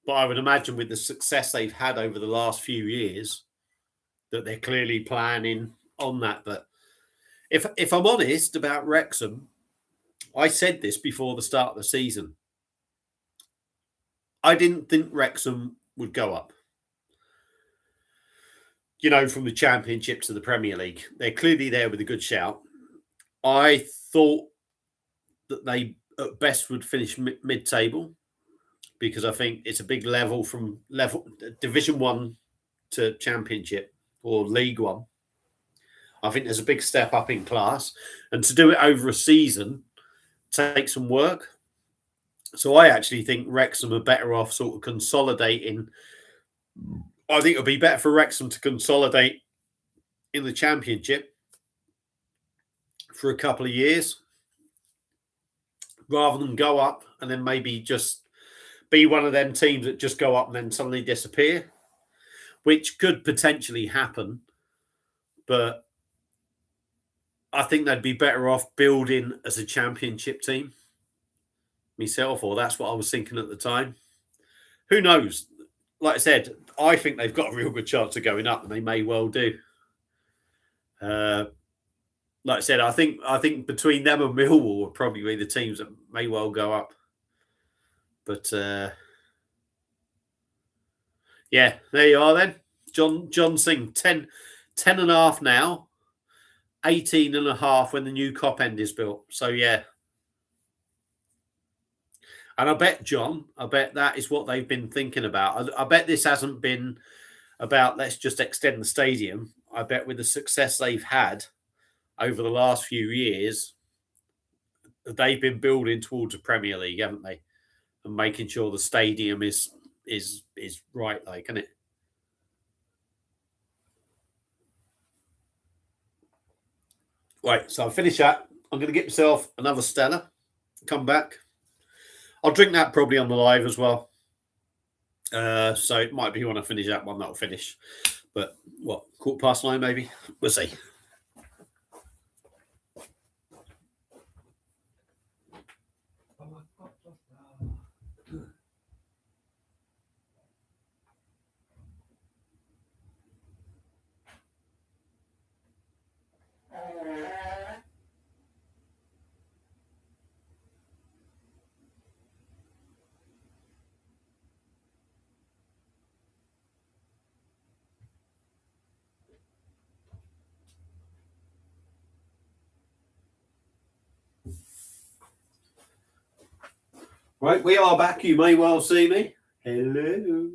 but I would imagine with the success they've had over the last few years, that they're clearly planning on that. But if I'm honest about Wrexham, I said this before the start of the season. I didn't think Wrexham would go up. You know, from the Championship to the Premier League. They're clearly there with a good shout. I thought that they at best would finish mid-table, because I think it's a big level from Division 1 to Championship or League 1. I think there's a big step up in class, and to do it over a season takes some work. So I actually think Wrexham are better off sort of consolidating. I think it would be better for Wrexham to consolidate in the Championship for a couple of years rather than go up and then maybe just be one of them teams that just go up and then suddenly disappear, which could potentially happen. But I think they'd be better off building as a Championship team myself, or that's what I was thinking at the time. Who knows? Like I said, I think they've got a real good chance of going up, and they may well do. Like I said, I think between them and Millwall will probably be the teams that may well go up. But yeah, there you are then. John Singh, 10 and a half now, 18 and a half when the new Cop End is built. So yeah. And I bet, John, that is what they've been thinking about. I bet this hasn't been about let's just extend the stadium. I bet with the success they've had over the last few years, they've been building towards a Premier League, haven't they? And making sure the stadium is right, like, isn't it? Right, so I'll finish that. I'm going to get myself another Stella. Come back. I'll drink that probably on the live as well. So it might be when I finish that one that'll finish. But what, 9:15 maybe? We'll see. Right, we are back. You may well see me. Hello.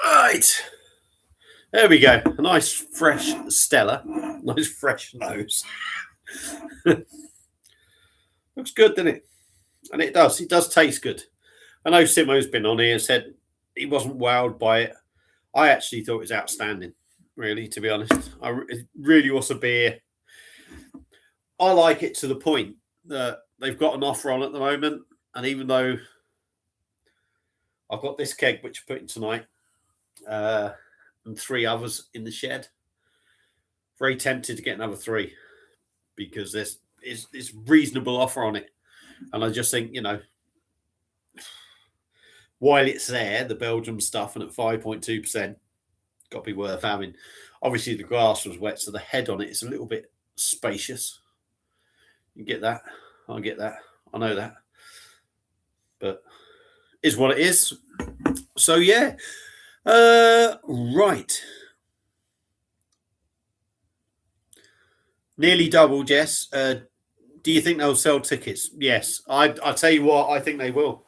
Right. There we go. A nice fresh Stella. Nice fresh nose. Looks good, doesn't it? And it does. It does taste good. I know Simo's been on here and said he wasn't wowed by it. I actually thought it was outstanding, really, to be honest. It really was a beer. I like it to the point that they've got an offer on at the moment. And even though I've got this keg, which I'm putting tonight, and 3 others in the shed, very tempted to get another 3 because there's reasonable offer on it. And I just think, while it's there, the Belgium stuff, and at 5.2%, got to be worth having. Obviously, the grass was wet, so the head on it is a little bit spacious. You get that? I get that. I know that. But is what it is. So, yeah. Right. Nearly double, Jess. Do you think they'll sell tickets? Yes. I tell you what, I think they will.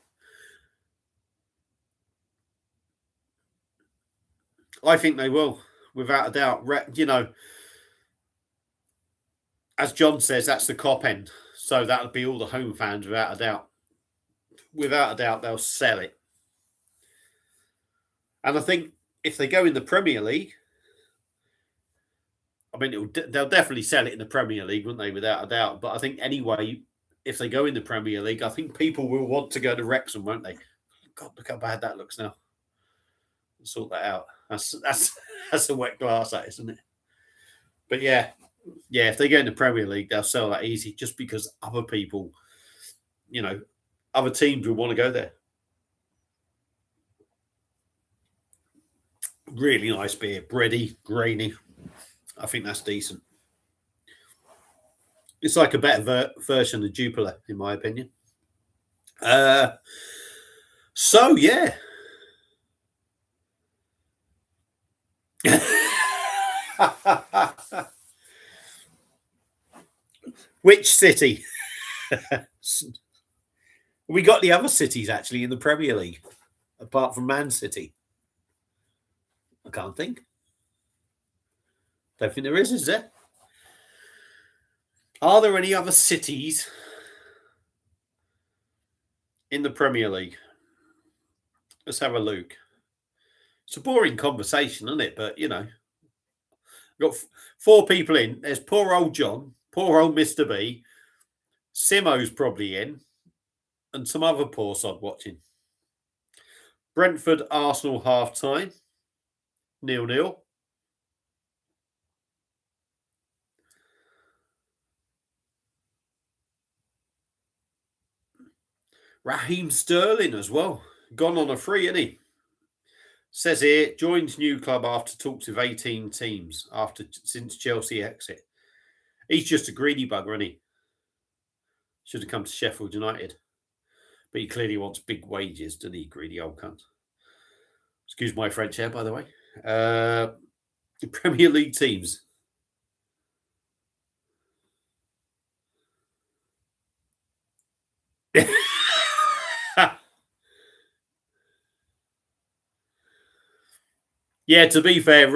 I think they will, without a doubt. As John says, that's the Cop End. So that'll be all the home fans, without a doubt. Without a doubt, they'll sell it. And I think if they go in the Premier League, I mean, they'll definitely sell it in the Premier League, wouldn't they? Without a doubt. But I think anyway, if they go in the Premier League, I think people will want to go to Wrexham, won't they? God, look how bad that looks now. Sort that out. That's a wet glass, that isn't it? But yeah, Yeah, if they get in the Premier League, they'll sell that easy just because other people, other teams will want to go there. Really nice beer, bready, grainy. I think that's decent. It's like a better version of Jupiler, in my opinion. So yeah. Which city? We got the other cities actually in the Premier League, apart from Man City. I can't think. Don't think there is there? Are there any other cities in the Premier League? Let's have a look. It's a boring conversation, isn't it? But got 4 people in. There's poor old John, poor old Mr. B. Simo's probably in, and some other poor sod watching. Brentford, Arsenal half time, 0-0. Raheem Sterling as well. Gone on a free, isn't he? Says here, joins new club after talks with 18 teams since Chelsea exit. He's just a greedy bugger, isn't he? Should have come to Sheffield United. But he clearly wants big wages, doesn't he, greedy old cunt? Excuse my French here, by the way. Premier League teams. Yeah, to be fair,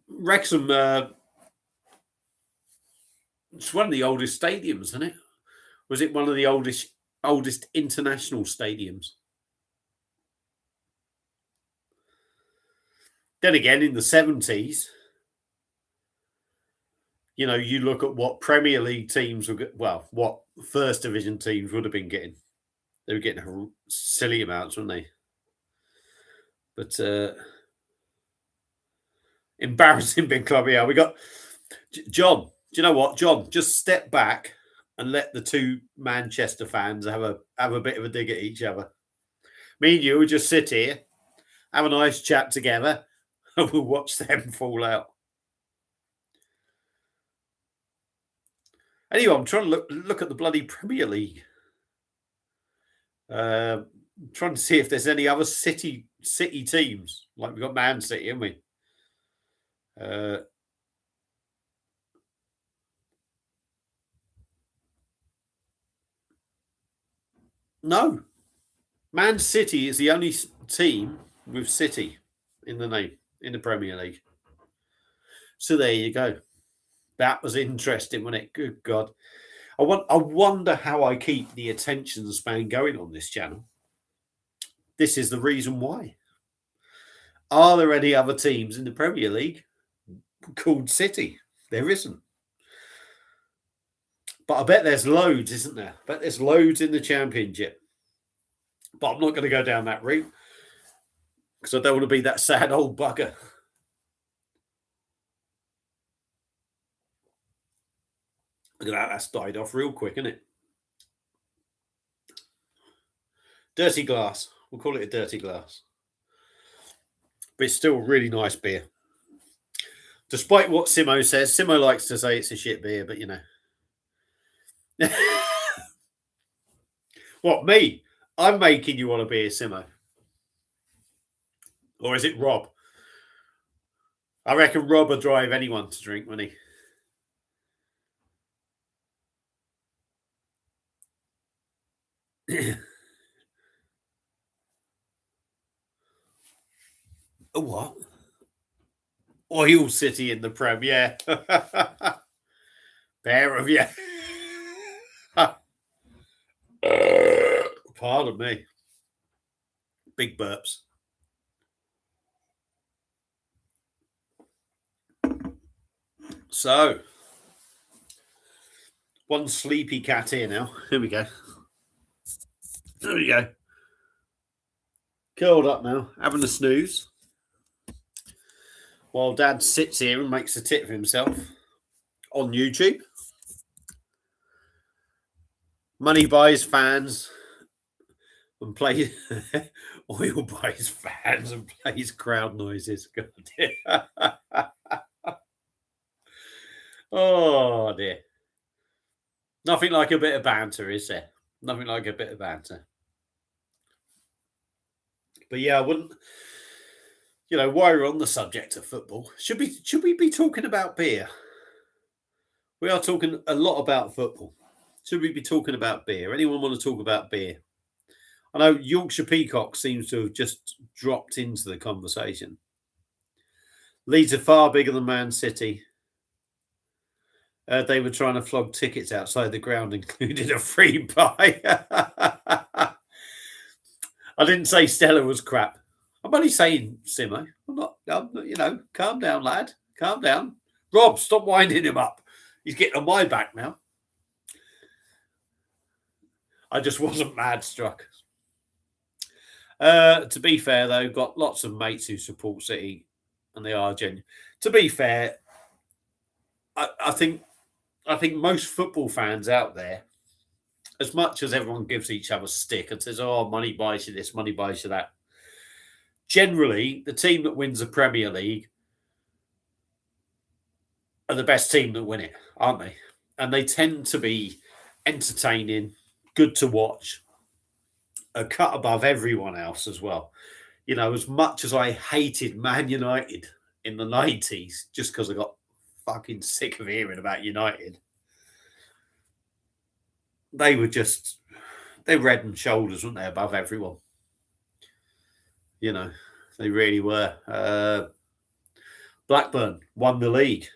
Wrexham, it's one of the oldest stadiums, isn't it? Was it one of the oldest international stadiums? Then again, in the 70s, you look at what Premier League teams what First Division teams would have been getting. They were getting silly amounts, weren't they? But embarrassing big club. Yeah, we got John. Do you know what, John? Just step back and let the 2 Manchester fans have a bit of a dig at each other. Me and you will just sit here, have a nice chat together, and we'll watch them fall out. Anyway, I'm trying to look at the bloody Premier League. Trying to see if there's any other city teams. Like we've got Man City, haven't we? No. Man City is the only team with City in the name in the Premier League. So there you go. That was interesting, wasn't it? Good God. I wonder how I keep the attention span going on this channel. This is the reason why. Are there any other teams in the Premier League called City? There isn't. But I bet there's loads, isn't there? I bet there's loads in the Championship. But I'm not going to go down that route because I don't want to be that sad old bugger. Look at that. That's died off real quick, isn't it? Dirty glass. We'll call it a dirty glass. But it's still really nice beer. Despite what Simo says, Simo likes to say it's a shit beer, but What, me? I'm making you want a beer, Simo. Or is it Rob? I reckon Rob will drive anyone to drink, won't he? A what? Oil City in the Prem, yeah. Pair of you. Pardon me. Big burps. So, one sleepy cat here now. Here we go. There we go. Curled up now, having a snooze. While Dad sits here and makes a tit of himself. on YouTube. Money buys fans and plays oil buys fans and plays crowd noises. God, oh dear. Nothing like a bit of banter, is there? Nothing like a bit of banter. But yeah, I wouldn't. You know, while we're on the subject of football, should we be talking about beer? We are talking a lot about football. Should we be talking about beer? Anyone want to talk about beer? I know Yorkshire Peacock seems to have just dropped into the conversation. Leeds are far bigger than Man City. They were trying to flog tickets outside the ground, including a free buy. I didn't say Stella was crap. I'm only saying Simo. I'm not, you know, calm down, lad. Calm down. Rob, stop winding him up. He's getting on my back now. I just wasn't mad struck. To be fair, though, got lots of mates who support City, and they are genuine. To be fair, I think most football fans out there, as much as everyone gives each other stick and says, "Oh, money buys you this, money buys you that," generally, the team that wins the Premier League are the best team that win it, aren't they? And they tend to be entertaining, good to watch, a cut above everyone else as well. You know, as much as I hated Man United in the 90s, just because I got fucking sick of hearing about United, they were head and shoulders, weren't they, above everyone? You know, they really were. Blackburn won the league,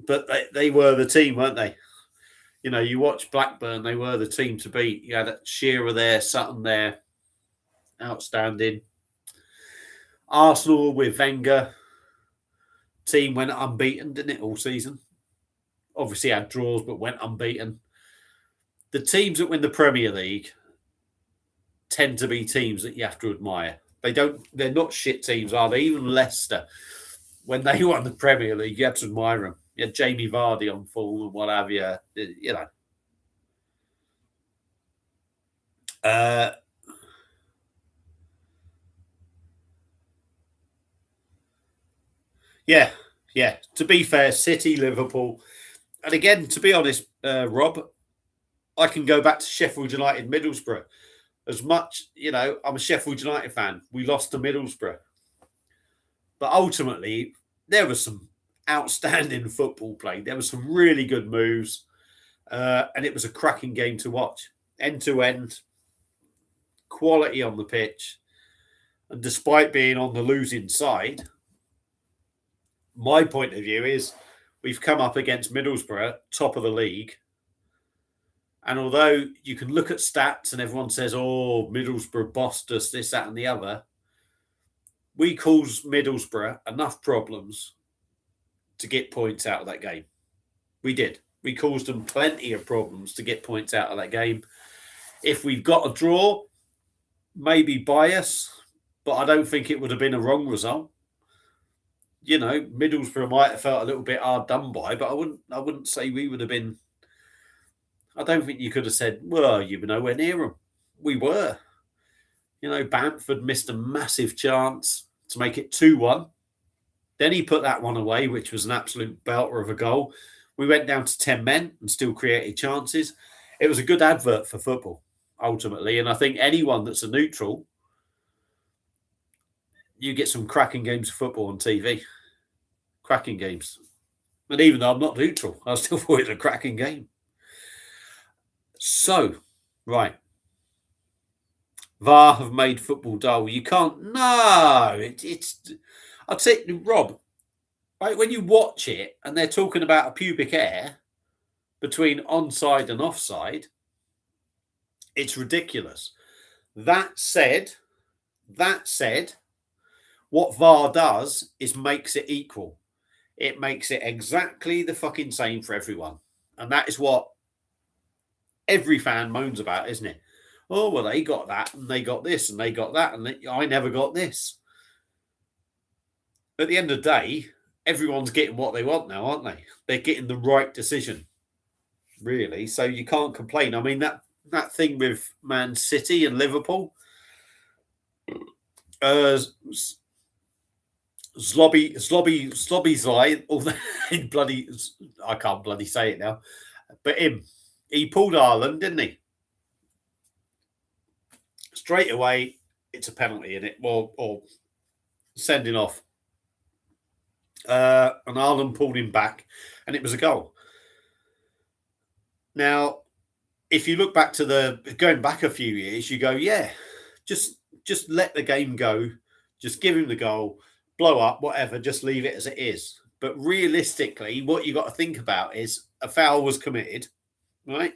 but they were the team, weren't they? You know, you watch Blackburn, they were the team to beat. You had Shearer there, Sutton there, outstanding. Arsenal with Wenger, team went unbeaten, didn't it, all season? Obviously had draws, but went unbeaten. The teams that win the Premier League tend to be teams that you have to admire. They're not shit teams, are they? Even Leicester, when they won the Premier League, you had to admire them. You had Jamie Vardy on full and what have you. You know. Yeah. To be fair, City, Liverpool, and again, to be honest, Rob, I can go back to Sheffield United, Middlesbrough. As much, you know, I'm a Sheffield United fan. We lost to Middlesbrough, but ultimately, there was some outstanding football played. There were some really good moves, and it was a cracking game to watch, end to end, quality on the pitch. And despite being on the losing side, my point of view is we've come up against Middlesbrough, top of the league. And although you can look at stats and everyone says, "Oh, Middlesbrough bossed us, this, that, and the other," we caused Middlesbrough enough problems to get points out of that game. We did. We caused them plenty of problems to get points out of that game. If we'd got a draw, maybe bias, but I don't think it would have been a wrong result. You know, Middlesbrough might have felt a little bit hard done by, but I wouldn't say we would have been. I don't think you could have said, "Well, you were nowhere near them." We were. You know, Bamford missed a massive chance to make it 2-1. Then he put that one away, which was an absolute belter of a goal. We went down to 10 men and still created chances. It was a good advert for football, ultimately. And I think anyone that's a neutral, you get some cracking games of football on TV. Cracking games. And even though I'm not neutral, I still thought it was a cracking game. So, right. VAR have made football dull. You can't. No, it's. I'd say, Rob, right, when you watch it and they're talking about a pubic hair between onside and offside, it's ridiculous. That said, what VAR does is makes it equal. It makes it exactly the fucking same for everyone. And that is what every fan moans about, isn't it? Oh, well, they got that and they got this and they got that and I never got this. At the end of the day, everyone's getting what they want now, aren't they? They're getting the right decision, really. So you can't complain. I mean, that thing with Man City and Liverpool, Slobby, all the bloody, I can't bloody say it now, but he pulled Ireland, didn't he? Straight away, it's a penalty in it, or sending off. And Ireland pulled him back, and it was a goal. Now, if you look back to going back a few years, you go, yeah, just let the game go, just give him the goal, blow up, whatever, just leave it as it is. But realistically, what you got to think about is a foul was committed, right?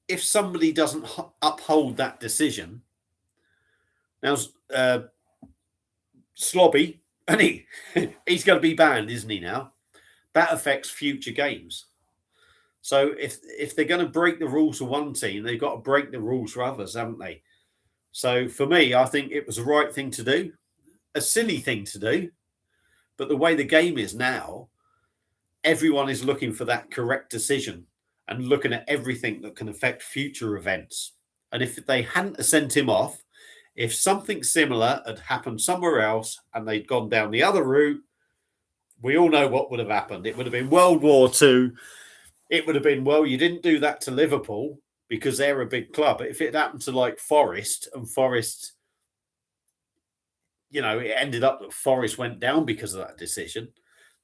If somebody doesn't uphold that decision, now Slobby, and he's going to be banned, isn't he now? That affects future games. So if they're going to break the rules for one team, they've got to break the rules for others, haven't they? So for me, I think it was the right thing to do, a silly thing to do. But the way the game is now, everyone is looking for that correct decision and looking at everything that can affect future events. And if they hadn't sent him off, if something similar had happened somewhere else and they'd gone down the other route, we all know what would have happened. It would have been World War II. It would have been, well, you didn't do that to Liverpool because they're a big club. But if it happened to like Forest, and Forest, it ended up that Forest went down because of that decision,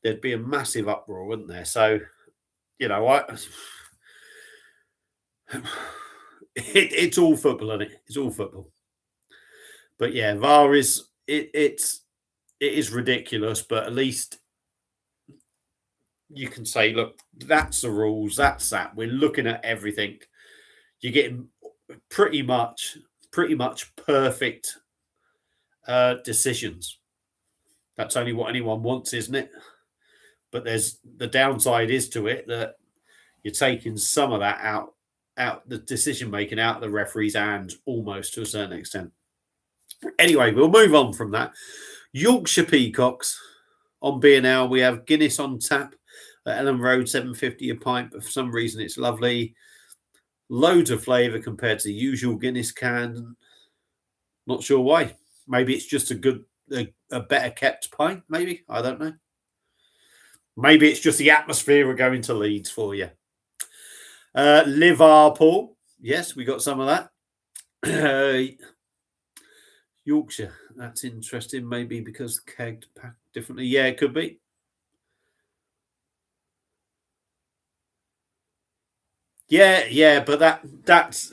there'd be a massive uproar, wouldn't there? So, it's all football, isn't it? It's all football. But yeah, VAR it is ridiculous, but at least you can say, look, that's the rules, that's that. We're looking at everything. You're getting pretty much perfect decisions. That's only what anyone wants, isn't it? But there's the downside is to it that you're taking some of that out the decision making out of the referee's hands almost to a certain extent. Anyway, we'll move on from that. Yorkshire Peacocks on B&L. We have Guinness on tap at Ellen Road, $7.50 a pint, but for some reason it's lovely. Loads of flavour compared to the usual Guinness can. Not sure why. Maybe it's just a better kept pint, maybe. I don't know. Maybe it's just the atmosphere of going to Leeds for you. Liverpool. Yes, we got some of that. Yorkshire. That's interesting. Maybe because kegged packed differently. Yeah, it could be. Yeah, but that's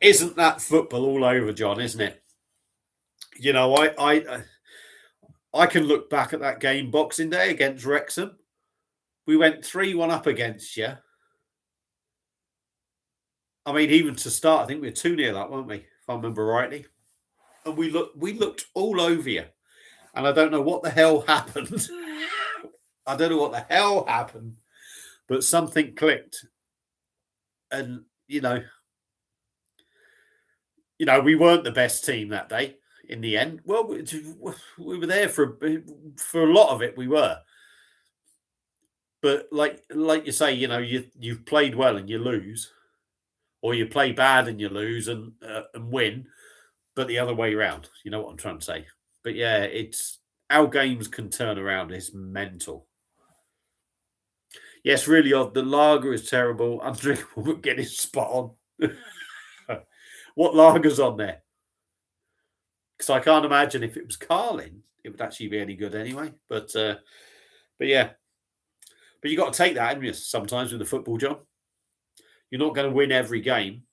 isn't that football all over, John, isn't it? I can look back at that game Boxing Day against Wrexham. We went 3-1 up against you. I mean, even to start, I think we were 2-0 up, weren't we? If I remember rightly. And we looked all over you. And I don't know what the hell happened. I don't know what the hell happened. But something clicked. And, we weren't the best team that day in the end. Well, we were there for a lot of it, we were. But like you say, you've played well and you lose. Or you play bad and you lose and win, but the other way around. You know what I'm trying to say? But yeah, it's our games can turn around. It's mental. Yes, really odd. The lager is terrible. Undrinkable, but getting spot on. What lager's on there? Because I can't imagine if it was Carlin, it would actually be any good anyway. But yeah. But you got to take that, haven't you, sometimes with the football, John? You're not going to win every game.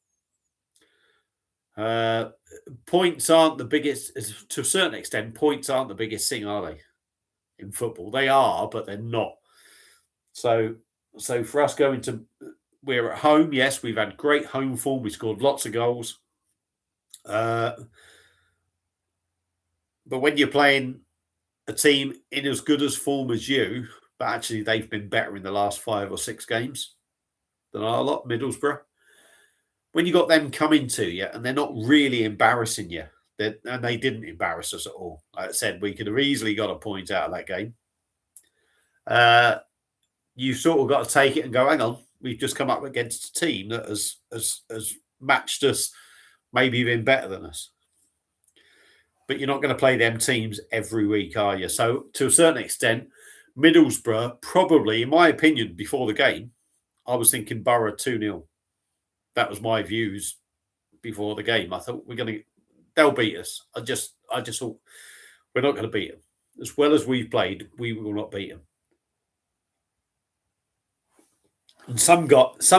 Points aren't the biggest, to a certain extent, points aren't the biggest thing, are they? In football, they are, but they're not. So for us we're at home. Yes, we've had great home form. We scored lots of goals. But when you're playing a team in as good as form as you, but actually they've been better in the last 5 or 6 games than our lot, Middlesbrough. When you got them coming to you and they're not really embarrassing you, And they didn't embarrass us at all. Like I said, we could have easily got a point out of that game. You sort of got to take it and go, hang on, we've just come up against a team that has matched us, maybe been better than us. But you're not going to play them teams every week, are you? So to a certain extent, Middlesbrough, probably, in my opinion, before the game, I was thinking Borough 2-0. That was my views before the game. I thought they'll beat us. I just thought we're not going to beat them. As well as we've played, we will not beat them. And some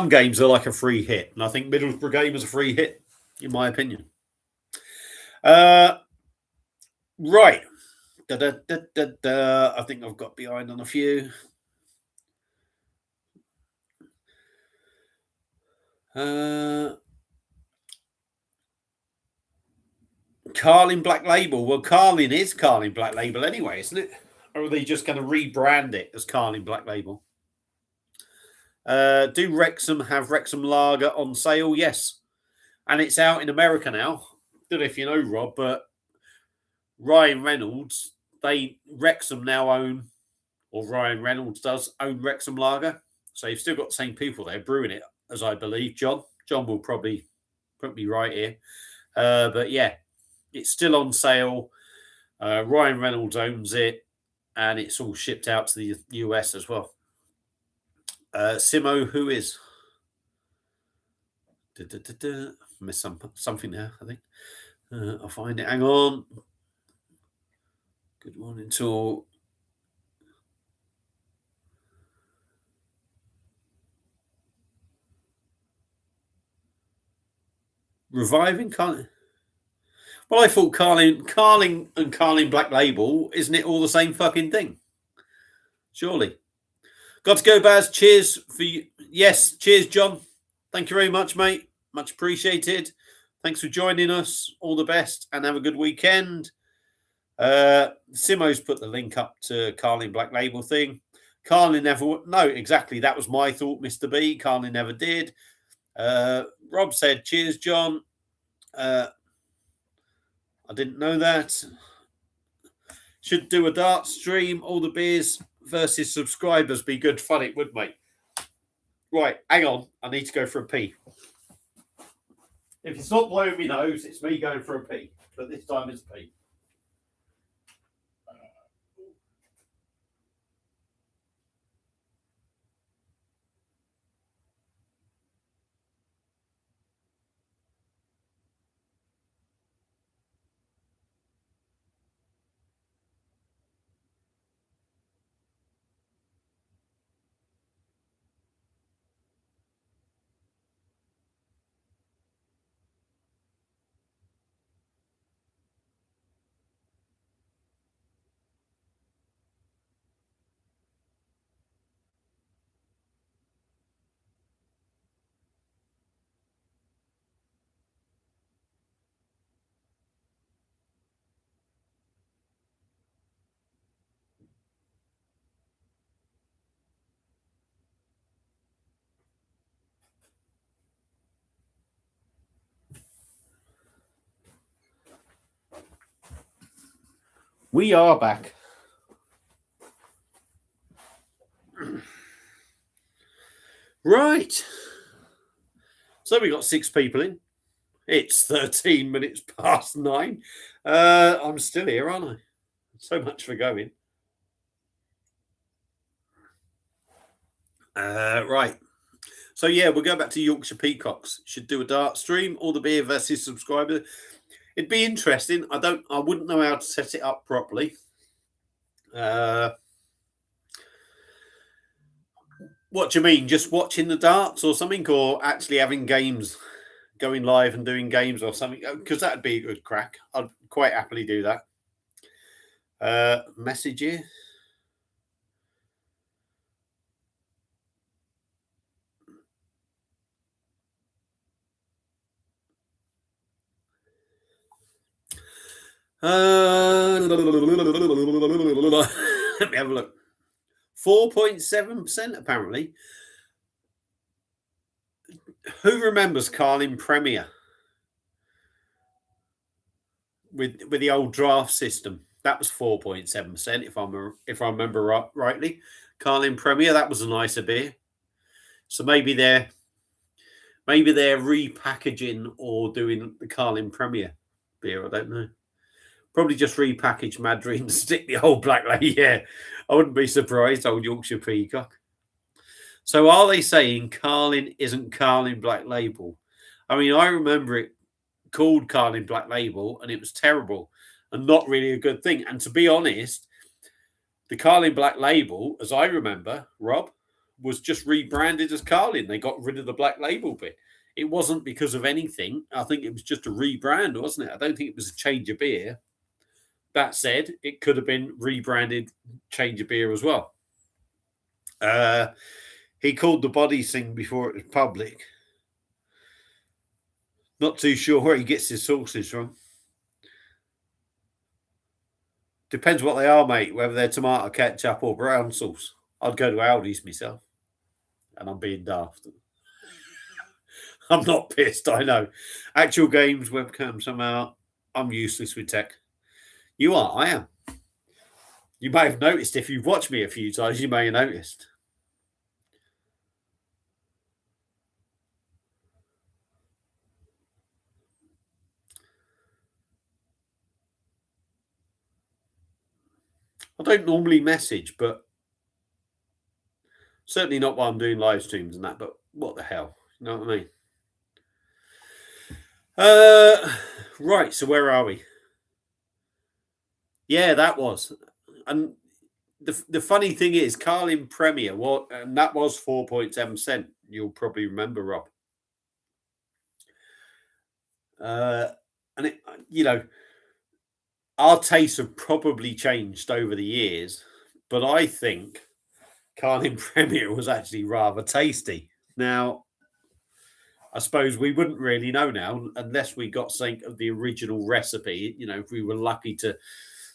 games are like a free hit, and I think Middlesbrough game was a free hit, in my opinion. Right. I think I've got behind on a few. Carling Black Label. Well, Carling is Carling Black Label anyway, isn't it? Or are they just going to rebrand it as Carling Black Label? Do Wrexham have Wrexham Lager on sale? Yes. And it's out in America now. Don't know if you know, Rob, but Ryan Reynolds, Wrexham now own, or Ryan Reynolds does own Wrexham Lager. So you've still got the same people there brewing it, as I believe. John will probably put me right here. But yeah, it's still on sale. Ryan Reynolds owns it, and it's all shipped out to the US as well. Simo, who is? Missed something there, I think. I'll find it. Hang on. Good morning to reviving Carling. Well, I thought Carling and Carling Black Label, isn't it all the same fucking thing? Surely. Got to go, Baz. Cheers for you. Yes, cheers, John. Thank you very much, mate. Much appreciated. Thanks for joining us. All the best and have a good weekend. Simo's put the link up to Carling Black Label thing. Carling never... No, exactly. That was my thought, Mr. B. Carling never did. Rob said, cheers, John. I didn't know that. Should do a dart stream. All the beers versus subscribers be good fun. It would, mate. Right, hang on. I need to go for a pee. If it's not blowing me nose, it's me going for a pee. But this time it's pee. We are back. Right. So we got 6 people in. It's 13 minutes past 9. I'm still here, aren't I? So much for going. Right. So yeah, we'll go back to Yorkshire Peacocks. Should do a dart stream, all the beer versus subscriber. It'd be interesting. I wouldn't know how to set it up properly. What do you mean? Just watching the darts or something, or actually having games, going live and doing games or something? Because that'd be a good crack. I'd quite happily do that. Message here. Let me have a look. 4.7% apparently. Who remembers Carling Premier? with the old draft system. That was 4.7%, if I remember rightly. Carlin Premier, that was a nicer beer. So maybe they're repackaging or doing the Carlin Premier beer. I don't know. Probably just repackage Madrid and stick the old Black Label. Yeah, I wouldn't be surprised. Old Yorkshire Peacock. So are they saying Carlin isn't Carlin Black Label? I mean, I remember it called Carlin Black Label, and it was terrible and not really a good thing. And to be honest, the Carlin Black Label, as I remember, Rob, was just rebranded as Carlin. They got rid of the Black Label bit. It wasn't because of anything. I think it was just a rebrand, wasn't it? I don't think it was a change of beer. That said, it could have been rebranded change of beer as well. He called the body thing before it was public. Not too sure where he gets his sources from. Depends what they are, mate, whether they're tomato ketchup or brown sauce. I'd go to Aldi's myself. And I'm being daft. I'm not pissed, I know. Actual games, webcam, somehow. I'm useless with tech. You are, I am. You may have noticed, if you've watched me a few times, you may have noticed. I don't normally message, but certainly not while I'm doing live streams and that, but what the hell? You know what I mean? Right, so where are we? Yeah, that was. And the funny thing is, Carlin Premier, and that was 4.7%. You'll probably remember, Rob. And it, our tastes have probably changed over the years, but I think Carlin Premier was actually rather tasty. Now, I suppose we wouldn't really know now unless we got something of the original recipe. If we were lucky to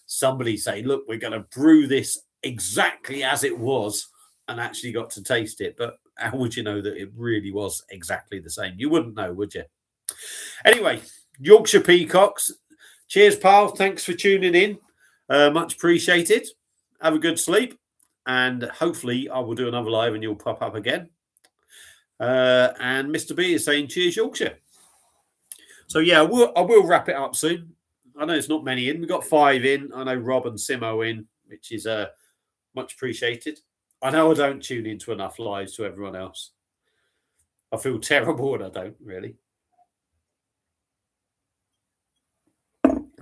somebody say, look, we're going to brew this exactly as it was, and actually got to taste it. But how would you know that it really was exactly the same? You wouldn't know, would you? Anyway, Yorkshire Peacocks. Cheers, pal. Thanks for tuning in. Much appreciated. Have a good sleep. And hopefully I will do another live and you'll pop up again. And Mr. B is saying, cheers, Yorkshire. So, yeah, I will wrap it up soon. I know it's not many in. We've got 5 in. I know Rob and Simo in, which is much appreciated. I know I don't tune into enough lives to everyone else. I feel terrible when I don't, really.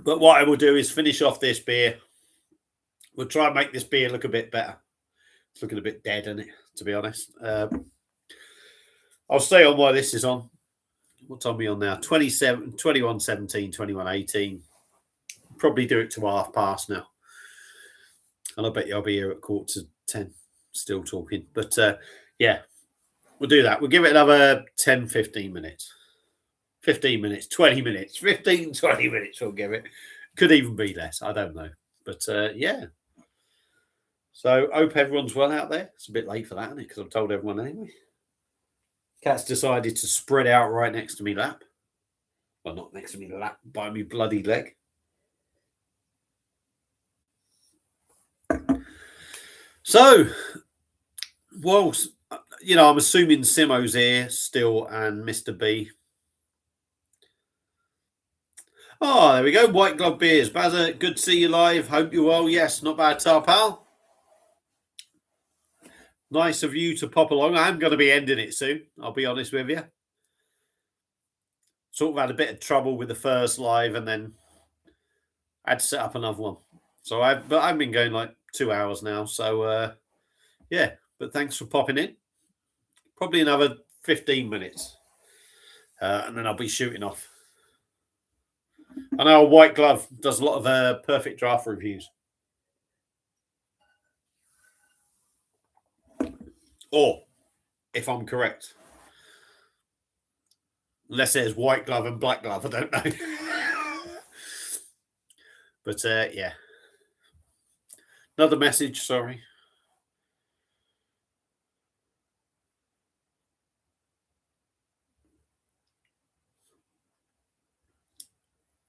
But what I will do is finish off this beer. We'll try and make this beer look a bit better. It's looking a bit dead, isn't it, to be honest? I'll stay on while this is on. What time are we on now? 21:17, 21:18. Probably do it to 1:30 now. And I bet you I'll be here at 9:45, still talking. But yeah, we'll do that. We'll give it another 10, 15 minutes. 15 minutes, 20 minutes, 15, 20 minutes we'll give it. Could even be less. I don't know. But yeah. So hope everyone's well out there. It's a bit late for that, isn't it? Because I've told everyone anyway. Cat's decided to spread out right next to me lap. Well, not next to me lap, by me bloody leg. So, well, I'm assuming Simo's here still and Mr. B. Oh, there we go. White Glove Beers. Bazza, good to see you live. Hope you're well. Yes, not bad, tar pal. Nice of you to pop along. I'm going to be ending it soon. I'll be honest with you. Sort of had a bit of trouble with the first live and then I had to set up another one. So I've been going like 2 hours now. So yeah, but thanks for popping in. Probably another 15 minutes. And then I'll be shooting off. I know White Glove does a lot of Perfect Draft reviews. Or, if I'm correct, unless there's White Glove and Black Glove, I don't know. But yeah. Another message, sorry.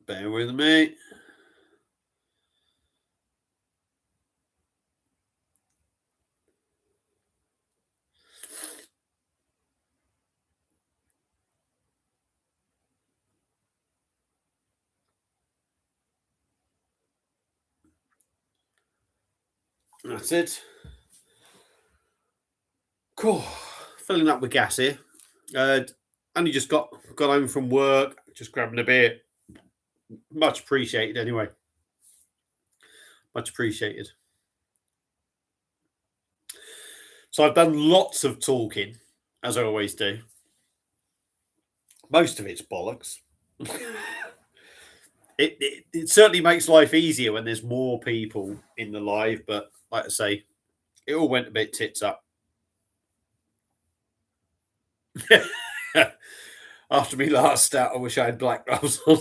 Bear with me. That's it. Cool. Filling up with gas here. Only just got home from work, just grabbing a beer. Much appreciated anyway. Much appreciated. So I've done lots of talking, as I always do. Most of it's bollocks. It certainly makes life easier when there's more people in the live, but like I say, it all went a bit tits up. After me last start, I wish I had black gloves on.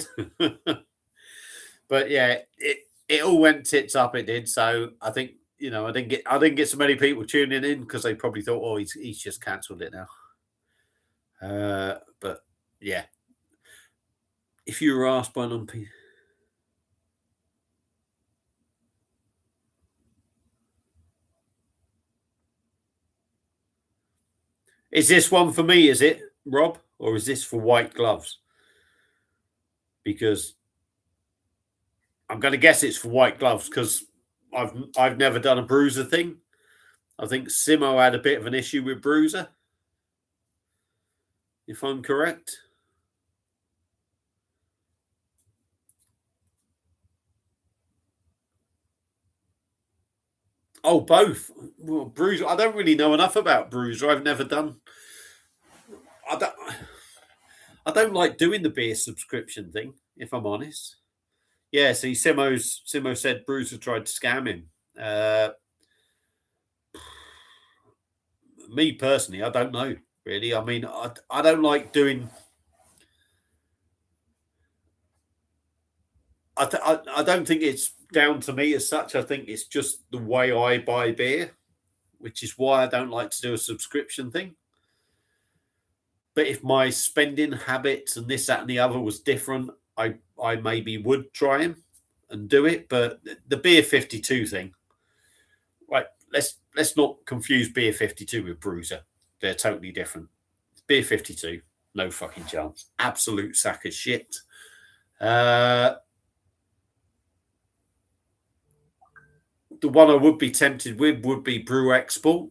But yeah, it all went tits up. It did. So I think I didn't get so many people tuning in because they probably thought, oh, he's just cancelled it now. But yeah, if you were asked by non-people. Is this one for me, is it, Rob? Or is this for white gloves? Because I'm going to guess it's for white gloves because I've never done a bruiser thing. I think Simo had a bit of an issue with bruiser, if I'm correct. Oh, both. Well, bruiser. I don't really know enough about bruiser. I've never done. I don't like doing the beer subscription thing, if I'm honest. Yeah, see, Simo said Bruiser tried to scam him. Me personally, I don't know really. I mean, I don't like doing. I don't think it's down to me as such. I think it's just the way I buy beer, which is why I don't like to do a subscription thing. But if my spending habits and this, that, and the other was different, I maybe would try him and do it. But the Beer 52 thing, right? Let's not confuse Beer 52 with Bruiser. They're totally different. Beer 52, no fucking chance. Absolute sack of shit. The one I would be tempted with would be Brew Export,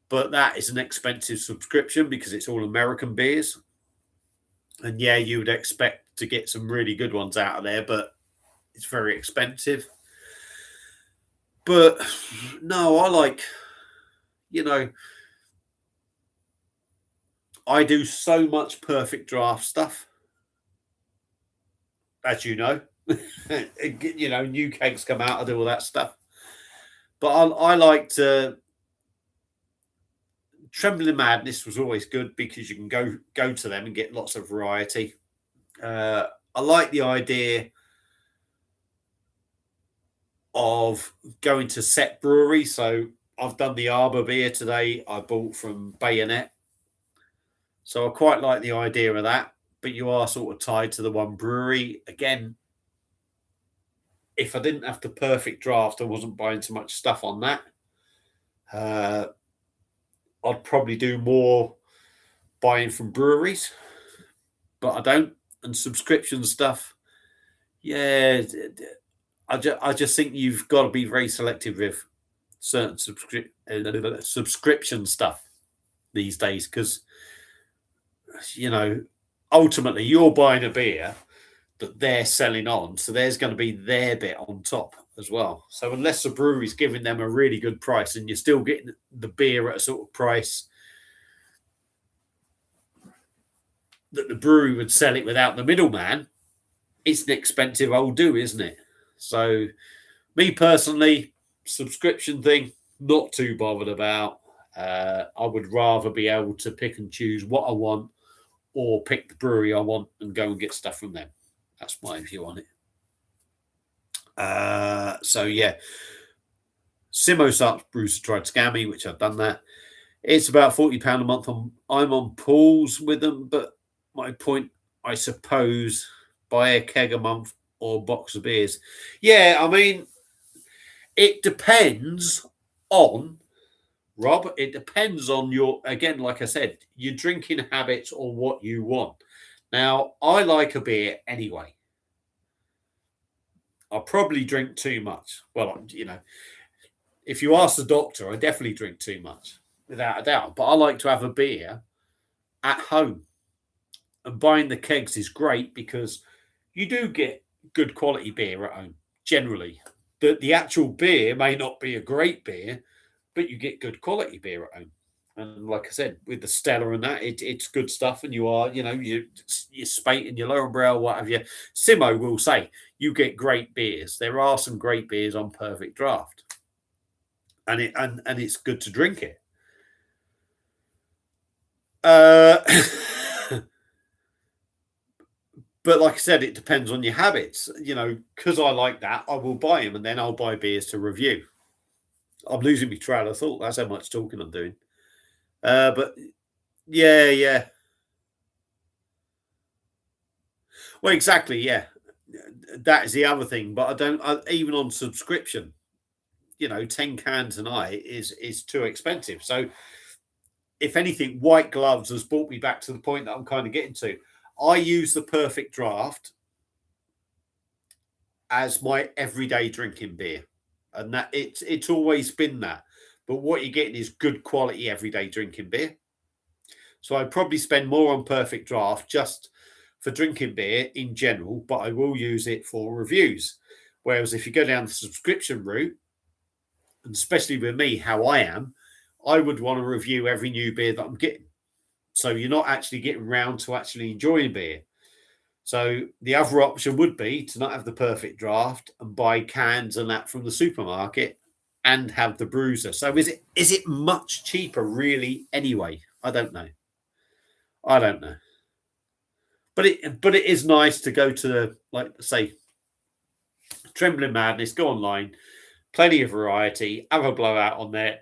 but that is an expensive subscription because it's all American beers. And yeah, you would expect to get some really good ones out of there, but it's very expensive. But no, I like, I do so much perfect draft stuff, as you know. New kegs come out, I do all that stuff. But I like to. Trembling Madness was always good because you can go to them and get lots of variety. I like the idea of going to set breweries. So I've done the Arbor beer today. I bought from Bayonet. So I quite like the idea of that. But you are sort of tied to the one brewery. Again, if I didn't have the perfect draft, I wasn't buying so much stuff on that. I'd probably do more buying from breweries, but I don't. And subscription stuff, yeah, I just think you've got to be very selective with certain subscription stuff these days because ultimately you're buying a beer that they're selling on, so there's going to be their bit on top as well. So unless the brewery's giving them a really good price and you're still getting the beer at a sort of price that the brewery would sell it without the middleman, it's an expensive old do, isn't it? So me personally, subscription thing, not too bothered about. I would rather be able to pick and choose what I want or pick the brewery I want and go and get stuff from them. That's my view on it. So yeah, Simo Sarps Bruce tried to scam me, which I've done that. It's about £40 a month. I'm on pools with them, but my point, I suppose, buy a keg a month or a box of beers. Yeah, I mean, it depends on Rob. It depends on your, again, like I said, your drinking habits or what you want. Now, I like a beer anyway. I'll probably drink too much. Well, if you ask the doctor, I definitely drink too much, without a doubt. But I like to have a beer at home. And buying the kegs is great because you do get good quality beer at home, generally. The actual beer may not be a great beer, but you get good quality beer at home. And like I said, with the Stella and that, it's good stuff. And you are, you're Spate and your Laurenbrau, what have you. Simo will say you get great beers. There are some great beers on Perfect Draft, and it's good to drink it. But like I said, it depends on your habits. Because I like that, I will buy them, and then I'll buy beers to review. I'm losing my trail of thought. That's how much talking I'm doing. But yeah. Well, exactly, yeah. That is the other thing. But even on subscription, 10 cans a night is too expensive. So if anything, White Gloves has brought me back to the point that I'm kind of getting to. I use the Perfect Draft as my everyday drinking beer, and that it's always been that. But what you're getting is good quality everyday drinking beer. So I'd probably spend more on Perfect Draft just for drinking beer in general, but I will use it for reviews. Whereas if you go down the subscription route, and especially with me, how I am, I would want to review every new beer that I'm getting. So you're not actually getting round to actually enjoying beer. So the other option would be to not have the Perfect Draft and buy cans and that from the supermarket and have the Bruiser. So is it much cheaper really anyway? I don't know. But it is nice to go to, like, say, Trembling Madness, go online, plenty of variety, have a blowout on there,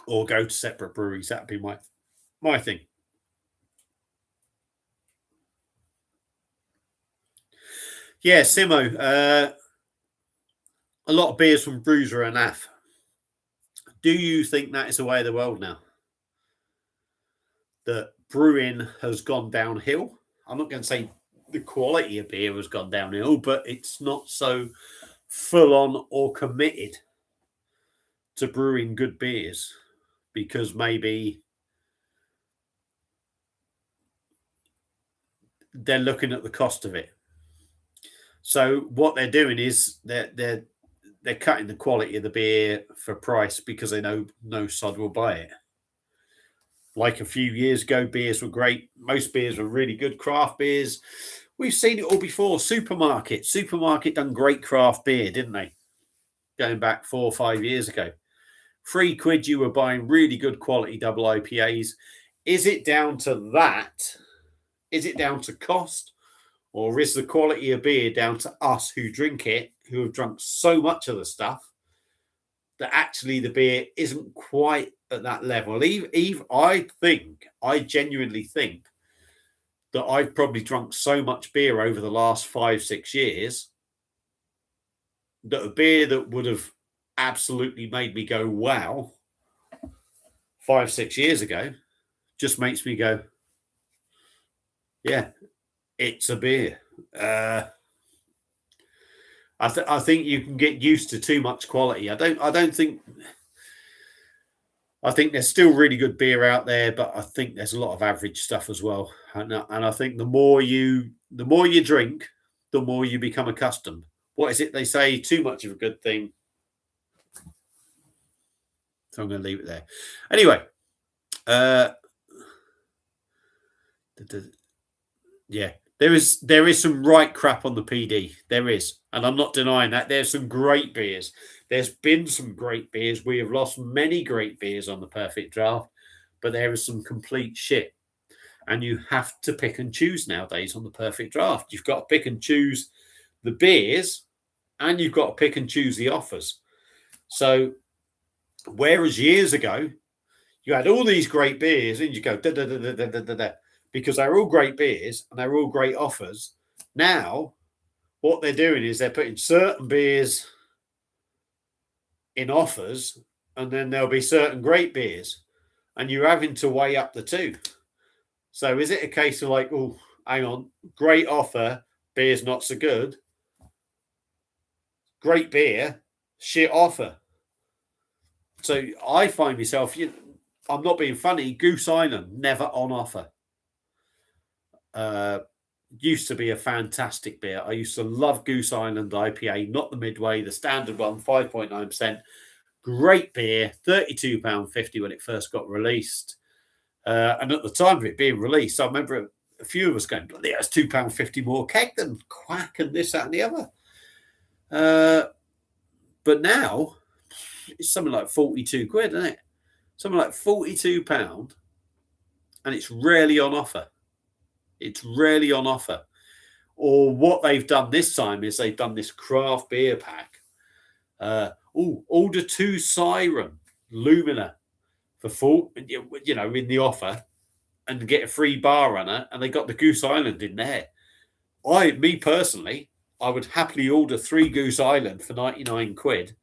or go to separate breweries. That'd be my thing. Yeah, Simo. A lot of beers from Bruiser and AF. Do you think that is the way of the world now? That brewing has gone downhill? I'm not going to say the quality of beer has gone downhill, but it's not so full on or committed to brewing good beers because maybe they're looking at the cost of it. So what they're doing is they're cutting the quality of the beer for price because they know no sod will buy it. Like a few years ago, beers were great. Most beers were really good. Craft beers, we've seen it all before. Supermarket done great craft beer, didn't they? Going back 4 or 5 years ago. £3 you were buying really good quality double IPAs. Is it down to that? Is it down to cost? Or is the quality of beer down to us who drink it, who have drunk so much of the stuff, that actually the beer isn't quite at that level? I genuinely think that I've probably drunk so much beer over the last 5-6 years that a beer that would have absolutely made me go, wow, 5-6 years ago, just makes me go, yeah, it's a beer. I think you can get used to too much quality. I think there's still really good beer out there, but I think there's a lot of average stuff as well. And I think the more you drink, the more you become accustomed. What is it they say? Too much of a good thing. So I'm going to leave it there. Anyway, yeah, there is some right crap on the PD. There is, and I'm not denying that. There's some great beers. There's been some great beers. We have lost many great beers on the Perfect Draft, but there is some complete shit. And you have to pick and choose nowadays on the Perfect Draft. You've got to pick and choose the beers, and you've got to pick and choose the offers. So, whereas years ago, you had all these great beers, and you go da da da da da da da, because they're all great beers and they're all great offers. Now, what they're doing is they're putting certain beers in offers, and then there'll be certain great beers, and you're having to weigh up the two. So is it a case of like, oh, hang on, great offer, beer's not so good. Great beer, shit offer. So I find myself, I'm not being funny, Goose Island never on offer. Used to be a fantastic beer. I used to love Goose Island IPA, not the Midway, the standard one, 5.9%. Great beer, £32.50 when it first got released. And at the time of it being released, I remember a few of us going, bloody, that's £2.50 more keg than Quack and this, that, and the other. But now it's something like 42 quid, isn't it? Something like £42, and it's rarely on offer. It's rarely on offer. Or what they've done this time is they've done this craft beer pack. Order 2 Siren Lumina for full, in the offer, and get a free bar runner, and they got the Goose Island in there. Me personally, I would happily order 3 Goose Island for 99 quid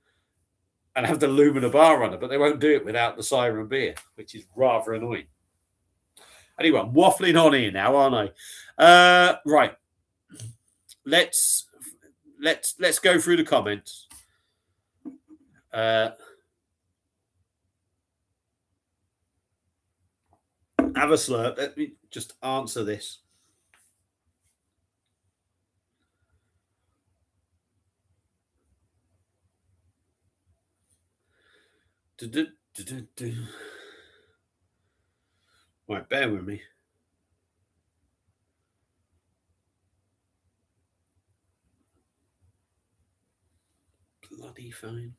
and have the Lumina bar runner, but they won't do it without the Siren beer, which is rather annoying. Anyway, I'm waffling on here now, aren't I? Right. Let's go through the comments. Have a slurp. Let me just answer this. Right, bear with me. Bloody fine.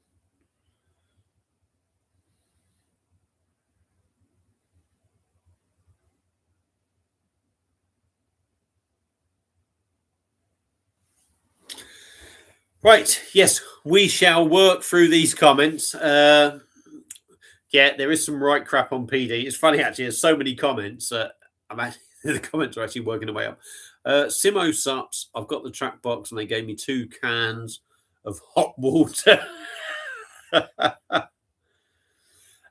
Right, yes, we shall work through these comments. Yeah, there is some right crap on PD. It's funny, actually, there's so many comments. The comments are actually working their way up. Simo Sups, I've got the track box, and they gave me 2 cans of hot water.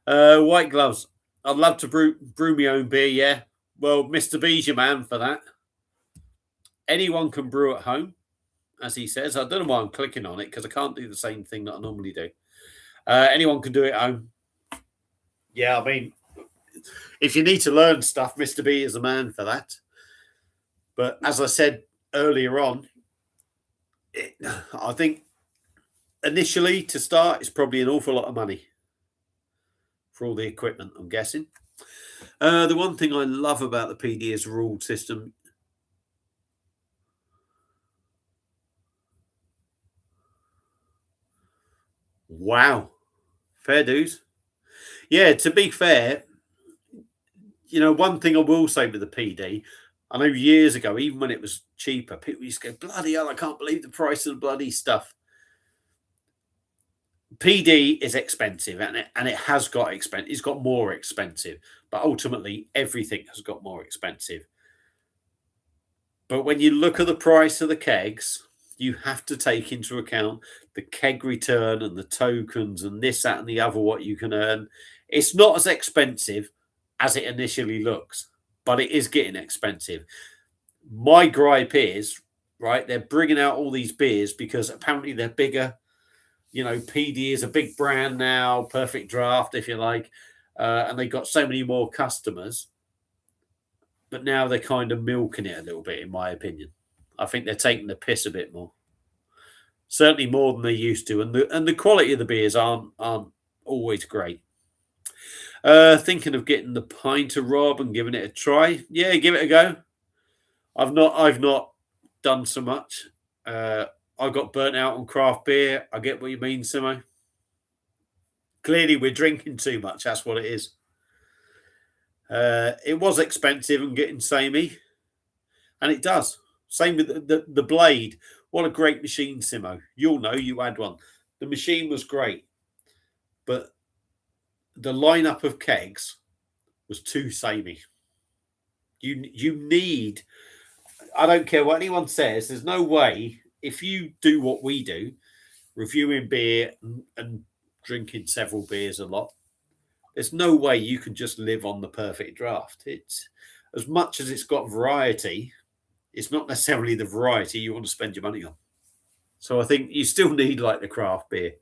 White Gloves, I'd love to brew my own beer, yeah. Well, Mr. B's your man for that. Anyone can brew at home, as he says. I don't know why I'm clicking on it, because I can't do the same thing that I normally do. Anyone can do it at home. Yeah, I mean, if you need to learn stuff, Mr. B is the man for that. But as I said earlier on, I think initially to start, it's probably an awful lot of money for all the equipment, I'm guessing. The one thing I love about the PD is the rule system. Wow. Fair dues. Yeah, to be fair, one thing I will say with the PD, I know years ago, even when it was cheaper, people used to go, bloody hell, I can't believe the price of the bloody stuff. PD is expensive, and it has got expensive. It's got more expensive, but ultimately everything has got more expensive. But when you look at the price of the kegs, you have to take into account the keg return and the tokens and this, that, and the other, what you can earn. It's not as expensive as it initially looks, but it is getting expensive. My gripe is, right, they're bringing out all these beers because apparently they're bigger. PD is a big brand now, Perfect Draft, if you like, and they got so many more customers. But now they're kind of milking it a little bit, in my opinion. I think they're taking the piss a bit more. Certainly more than they used to, and the quality of the beers aren't always great. Thinking of getting the pint of Rob and giving it a try. Yeah, give it a go. I've not done so much. I got burnt out on craft beer. I get what you mean, Simo. Clearly, we're drinking too much. That's what it is. It was expensive and getting samey, and it does. Same with the blade. What a great machine, Simo. You'll know, you had one. The machine was great, but the lineup of kegs was too samey. You need, I don't care what anyone says, there's no way, if you do what we do, reviewing beer and drinking several beers a lot, there's no way you can just live on the Perfect Draft. It's, as much as it's got variety, it's not necessarily the variety you want to spend your money on. So I think you still need like the craft beer.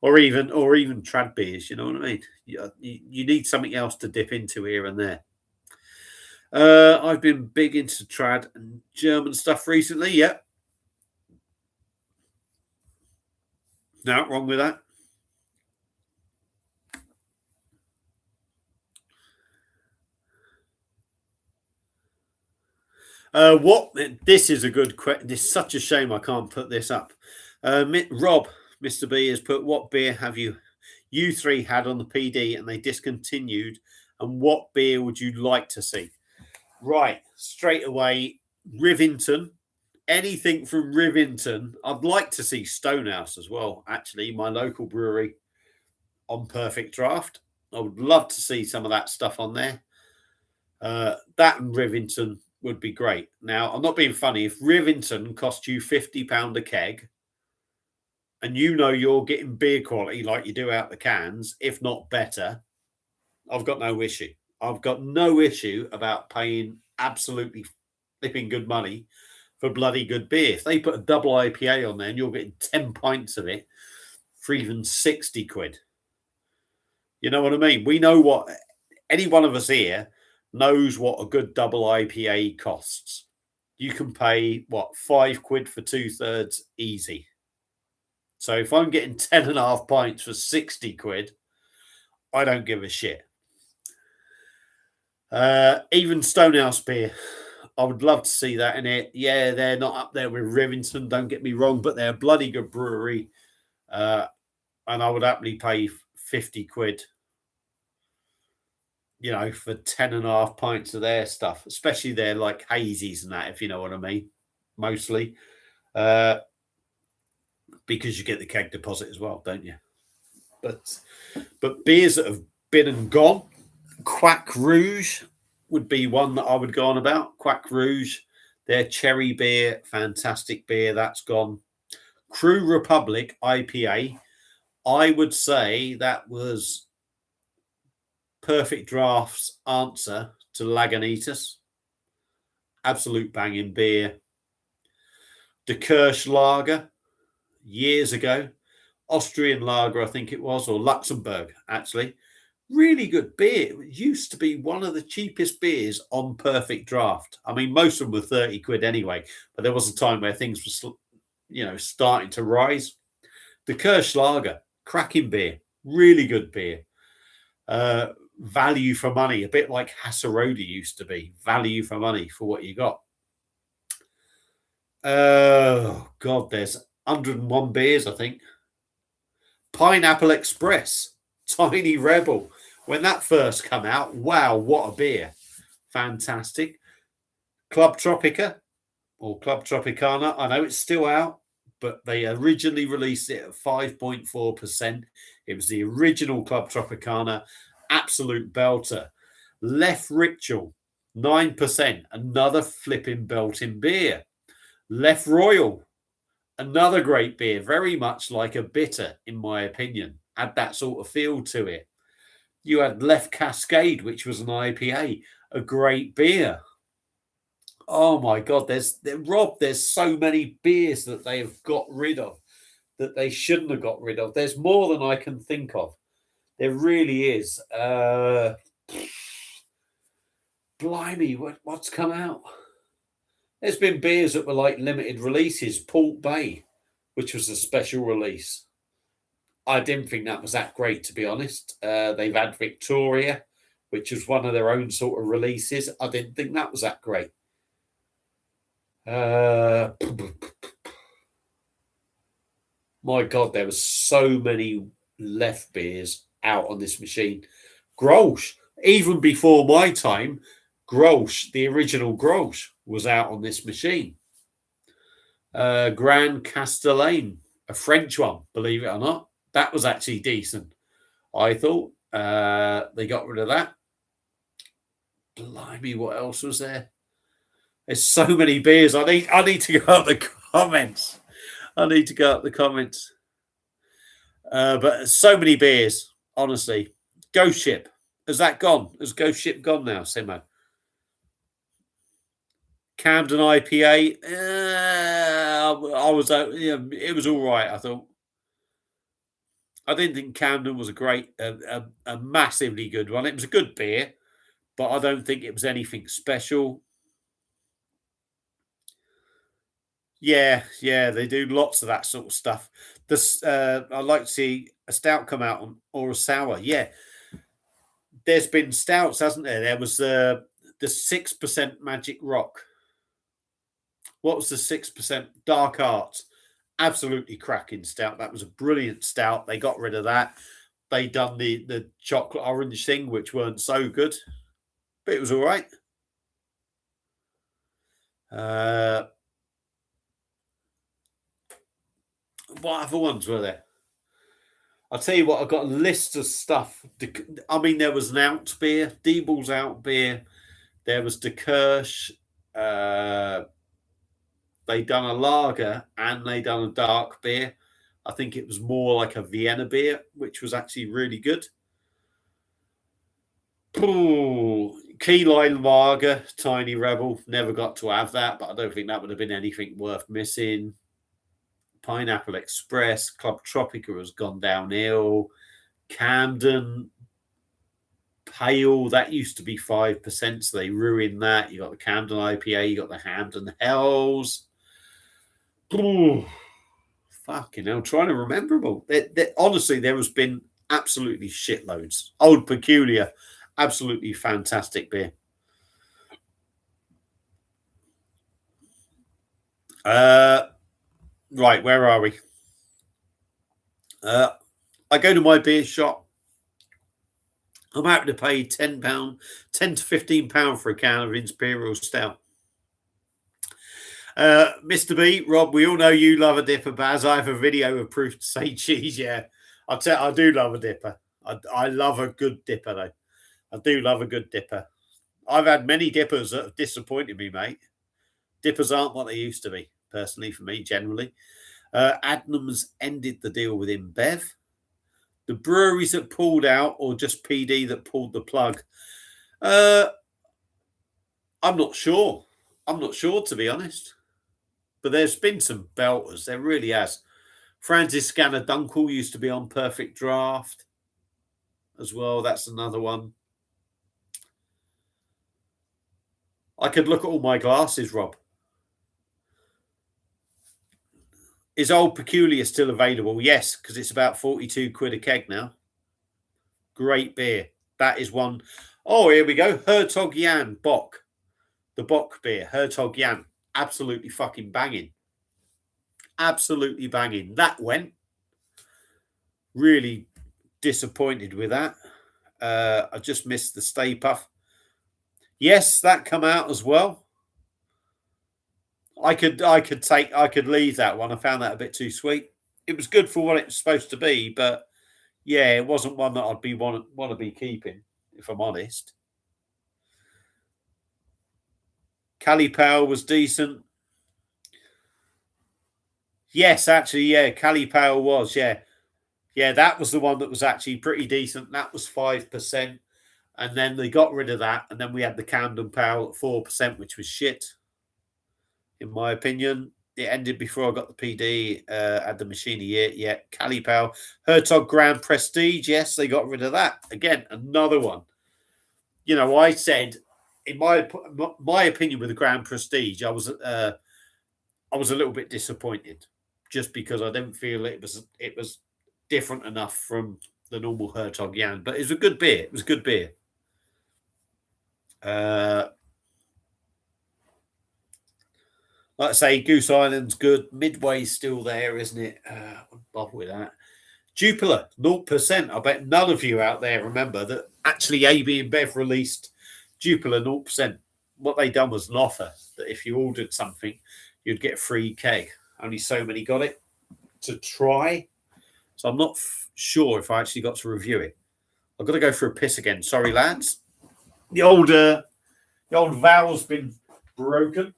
or even trad beers. You know what I mean? You need something else to dip into here and there. I've been big into trad and German stuff recently. Yeah, no wrong with that. What? This is a good question. It's such a shame I can't put this up. Rob, Mr. B, has put, what beer have you three had on the PD and they discontinued, and what beer would you like to see? Right, straight away, Rivington. Anything from Rivington. I'd like to see Stonehouse as well, actually, my local brewery on Perfect Draft. I would love to see some of that stuff on there. That and Rivington would be great. Now, I'm not being funny. If Rivington cost you £50 a keg, and you know you're getting beer quality like you do out the cans, if not better, I've got no issue. I've got no issue about paying absolutely flipping good money for bloody good beer. If they put a double IPA on there and you're getting 10 pints of it for even 60 quid, you know what I mean? We know what any one of us here knows what a good double IPA costs. You can pay what, £5 for 2/3 easy. So if I'm getting 10.5 pints for 60 quid, I don't give a shit. Even Stonehouse beer, I would love to see that in it. Yeah, they're not up there with Rivington, don't get me wrong, but they're a bloody good brewery. And I would happily pay 50 quid, for 10.5 pints of their stuff, especially their like hazies and that, if you know what I mean, mostly. Because you get the keg deposit as well, don't you? But beers that have been and gone, Quack Rouge would be one that I would go on about. Quack Rouge, their cherry beer, fantastic beer, that's gone. Crew Republic IPA, I would say that was Perfect Draft's answer to Lagunitas. Absolute banging beer. De Kirsch Lager, years ago. Austrian lager, I think it was, or Luxembourg, actually. Really good beer. It used to be one of the cheapest beers on Perfect Draft. I mean, most of them were 30 quid anyway, but there was a time where things were, starting to rise. The Kirsch Lager, cracking beer, really good beer. Value for money, a bit like Hasserode used to be. Value for money for what you got. Oh, God, there's 101 beers, I think. Pineapple Express, Tiny Rebel. When that first came out, wow, what a beer. Fantastic. Club Tropica or Club Tropicana. I know it's still out, but they originally released it at 5.4%. It was the original Club Tropicana. Absolute belter. Left Ritual, 9%. Another flipping belting beer. Left Royal, another great beer, very much like a bitter, in my opinion. Had that sort of feel to it. You had Left Cascade, which was an IPA, a great beer. Oh my God, there's so many beers that they have got rid of that they shouldn't have got rid of. There's more than I can think of. There really is. Blimey, what's come out? There's been beers that were like limited releases. Port Bay, which was a special release. I didn't think that was that great, to be honest. They've had Victoria, which was one of their own sort of releases. I didn't think that was that great. My God, there were so many left beers out on this machine. Grolsch, even before my time, Grolsch, the original Grolsch, was out on this machine. Grand Castellane, a French one, believe it or not. That was actually decent, I thought. They got rid of that. Blimey, what else was there? There's so many beers. I need to go up the comments. But so many beers, honestly. Ghost Ship. Has that gone? Has Ghost Ship gone now, Simo? Camden IPA. It was all right, I thought. I didn't think Camden was a massively good one. It was a good beer, but I don't think it was anything special. Yeah, yeah, they do lots of that sort of stuff. This I'd like to see a stout come out or a sour. Yeah, there's been stouts, hasn't there? There was the 6% Magic Rock. What was the 6% Dark Arts? Absolutely cracking stout. That was a brilliant stout. They got rid of that. They done the chocolate orange thing, which weren't so good, but it was all right. Uh, what other ones were there? I'll tell you what, I've got a list of stuff. I mean, there was an out beer, Diebel's out beer. There was De Kirsch. They done a lager and they done a dark beer. I think it was more like a Vienna beer, which was actually really good. Ooh, Key Lime Lager, Tiny Rebel. Never got to have that, but I don't think that would have been anything worth missing. Pineapple Express, Club Tropica has gone downhill. Camden Pale, that used to be 5%, so they ruined that. You got the Camden IPA, you got the Hampden Hells. Ooh, fucking hell, trying to remember them all. Honestly, there has been absolutely shitloads. Old Peculiar, absolutely fantastic beer. Right, where are we? I go to my beer shop. I'm happy to pay £10, £10 to £15 for a can of Imperial Stout. Mr. B, Rob, we all know you love a dipper, Baz. I have a video of proof to say cheese. Yeah, I do love a dipper. I love a good dipper, though. I do love a good dipper. I've had many dippers that have disappointed me, mate. Dippers aren't what they used to be, personally, for me, generally. Adnams ended the deal with InBev. The breweries that pulled out, or just PD that pulled the plug, I'm not sure. I'm not sure, to be honest. But there's been some belters. There really has. Francis Scanner Dunkel used to be on Perfect Draft as well. That's another one. I could look at all my glasses, Rob. Is Old Peculiar still available? Yes, because it's about 42 quid a keg now. Great beer. That is one. Oh, here we go. Hertog Jan Bock. The Bock beer. Hertog Jan. Absolutely fucking banging. Absolutely banging. That went. Really disappointed with that. I just missed the Stay Puff. Yes, that come out as well. I could leave that one. I found that a bit too sweet. It was good for what it was supposed to be, but yeah, it wasn't one that I'd be want to be keeping, if I'm honest. Cali Powell was decent. Yes, actually, yeah, Cali Powell was, yeah. Yeah, that was the one that was actually pretty decent. That was 5%. And then they got rid of that. And then we had the Camden Powell at 4%, which was shit, in my opinion. It ended before I got the PD, had the machine yet. Yeah, Cali Powell. Hertog Grand Prestige. Yes, they got rid of that. Again, another one. You know, I said, in my opinion, with the Grand Prestige, I was a little bit disappointed, just because I didn't feel it was different enough from the normal Hertog Jan. But it was a good beer. It was a good beer. Like I say, Goose Island's good. Midway's still there, isn't it? I'm bothered with that. Jupiler, 0%. I bet none of you out there remember that actually AB InBev released Jupiler 0%. What they done was an offer that if you ordered something, you'd get a free keg. Only so many got it to try. So I'm not sure if I actually got to review it. I've got to go for a piss again. Sorry, lads. The old valve's been broken.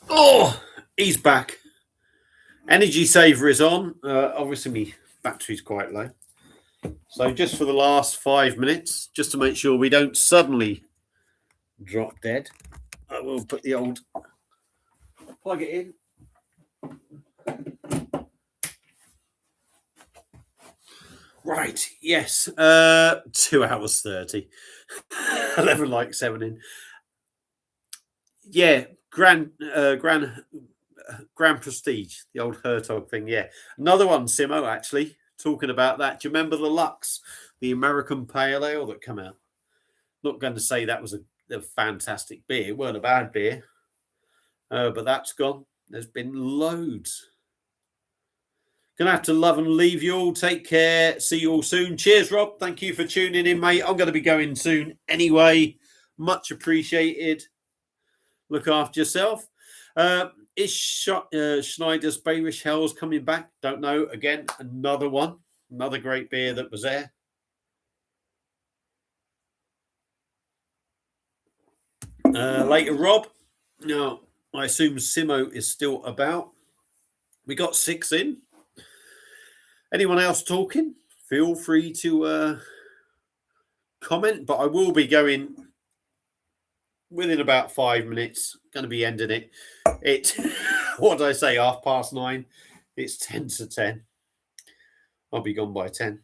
Oh, he's back. Energy saver is on. Obviously, my battery's quite low. So just for the last 5 minutes, just to make sure we don't suddenly drop dead, I will put the old plug it in. Right, yes. 2 hours 30. 11 like 7 in. Yeah, Grand Prestige, the old Hertog thing. Yeah, another one, Simo. Actually, talking about that. Do you remember the Lux, the American Pale Ale that came out? Not going to say that was a fantastic beer. It weren't a bad beer, but that's gone. There's been loads. Gonna have to love and leave you all. Take care. See you all soon. Cheers, Rob. Thank you for tuning in, mate. I'm going to be going soon anyway. Much appreciated. Look after yourself. Is Schneider's Bayerisch Hells coming back? Don't know. Again, another one. Another great beer that was there. Later, Rob. Now, I assume Simo is still about. We got 6 in. Anyone else talking? Feel free to comment, but I will be going within about 5 minutes. Going to be ending it. What did I say? 9:30. It's 10 to 10. I'll be gone by 10.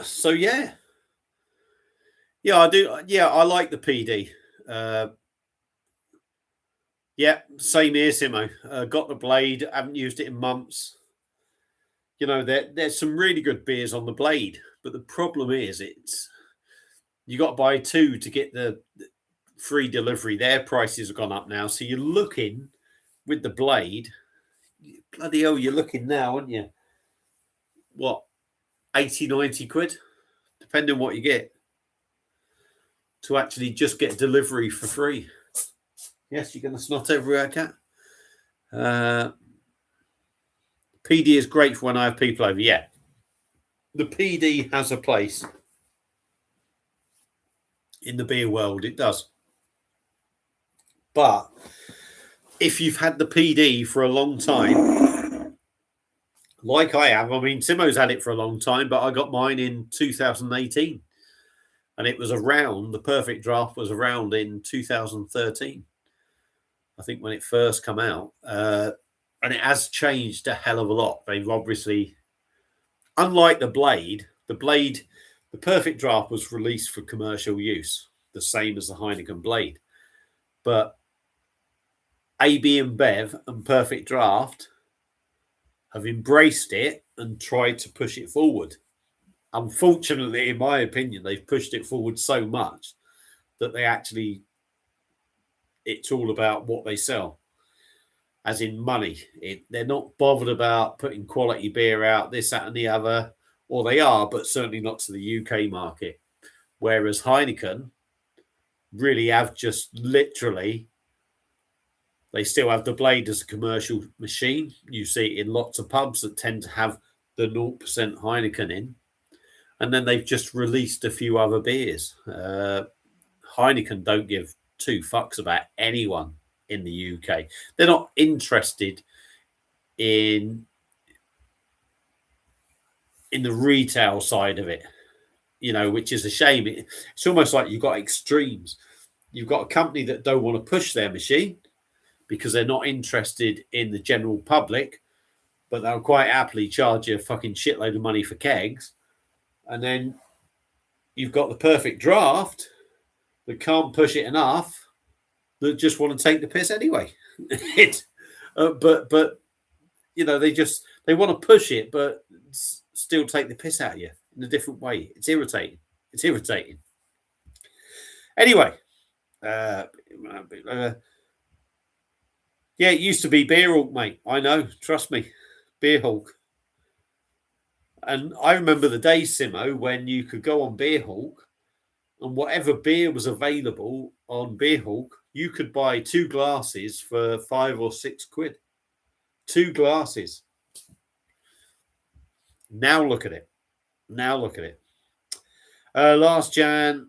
So yeah, I do. Yeah, I like the PD. Yeah, same here, Simo. Got the Blade. Haven't used it in months. You know, there's some really good beers on the Blade, but the problem is you got to buy 2 to get the free delivery. Their prices have gone up now, so you're looking with the Blade. Bloody hell, you're looking now, aren't you? What, 80, 90 quid, depending on what you get, to actually just get delivery for free. Yes, you're going to snot everywhere, cat. PD is great for when I have people over. Yeah, the PD has a place in the beer world. It does. But if you've had the PD for a long time, like I have, I mean, Simo's had it for a long time, but I got mine in 2018. And it was around, the Perfect Draft was around in 2013. I think when it first came out. And it has changed a hell of a lot. They've obviously, unlike the Perfect Draft was released for commercial use, the same as the Heineken Blade. But AB InBev and Perfect Draft have embraced it and tried to push it forward. Unfortunately, in my opinion, they've pushed it forward so much that it's all about what they sell, as in money. They're not bothered about putting quality beer out, this, that, and the other, or they are, but certainly not to the UK market. Whereas Heineken really have just literally, they still have the Blade as a commercial machine. You see it in lots of pubs that tend to have the 0% Heineken in. And then they've just released a few other beers. Heineken don't give 2 fucks about anyone in the UK. They're not interested in the retail side of it, you know, which is a shame. It's almost like you've got extremes. You've got a company that don't want to push their machine because they're not interested in the general public, but they'll quite happily charge you a fucking shitload of money for kegs. And then you've got the Perfect Draft that can't push it enough, that just want to take the piss anyway. But you know, they want to push it, but still take the piss out of you in a different way. It's irritating. Anyway, yeah, it used to be Beer Hulk, mate. I know, trust me, Beer Hulk. And I remember the days, Simo, when you could go on Beer Hulk, and whatever beer was available on Beer Hulk, you could buy 2 glasses for 5 or 6 quid. 2 glasses. Now look at it. Last Jan.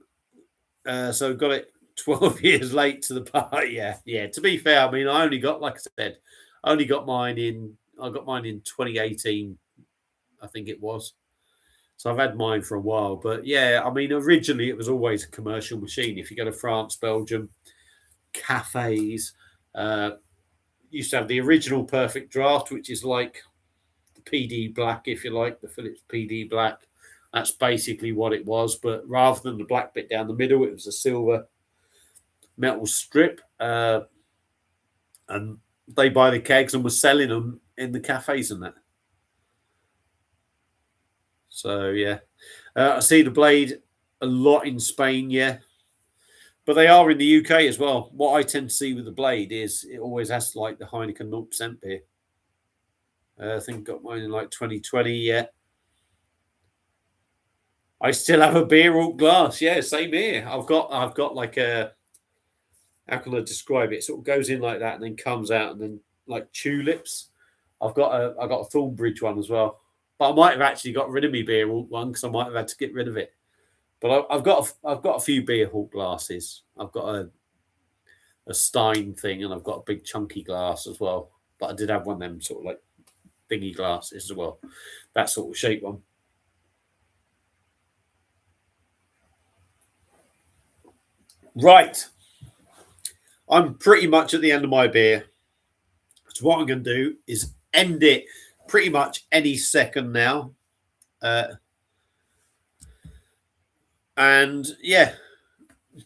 So got it 12 years late to the party. Yeah. To be fair, I mean, I only got, like I said, I got mine in 2018, I think it was. So I've had mine for a while. But yeah, I mean, originally it was always a commercial machine. If you go to France, Belgium, cafes, used to have the original Perfect Draft, which is like the PD Black, if you like, the Philips PD Black. That's basically what it was. But rather than the black bit down the middle, it was a silver metal strip. And they buy the kegs and were selling them in the cafes and that. So yeah, I see the Blade a lot in Spain. Yeah, but they are in the UK as well. What I tend to see with the Blade is it always has like the Heineken 0% beer. I think got mine in like 2020. Yeah, I still have a beer alt glass. Yeah, same here. I've got like a, how can I describe it? It sort of goes in like that and then comes out and then like tulips. I got a Thornbridge one as well, but I might have actually got rid of my beer alt one because I might have had to get rid of it. But I've got a few beer halt glasses. I've got a Stein thing and I've got a big chunky glass as well. But I did have one of them sort of like thingy glasses as well, that sort of shape one. Right. I'm pretty much at the end of my beer. So what I'm going to do is end it pretty much any second now. And yeah,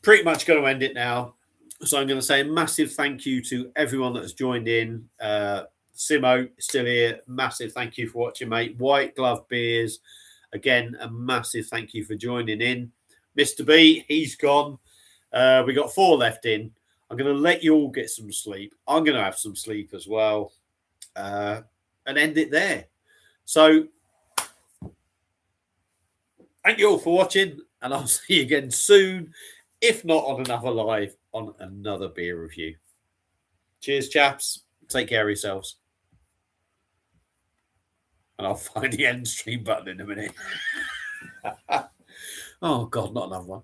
pretty much going to end it now. So I'm going to say a massive thank you to everyone that has joined in. Simo still here. Massive thank you for watching, mate. White Glove Beers, again, a massive thank you for joining in. Mr. B, he's gone. We got 4 left in. I'm going to let you all get some sleep. I'm going to have some sleep as well, and end it there. So thank you all for watching, and I'll see you again soon, if not on another live, on another beer review. Cheers, chaps. Take care of yourselves. And I'll find the end stream button in a minute. Oh, God, not another one.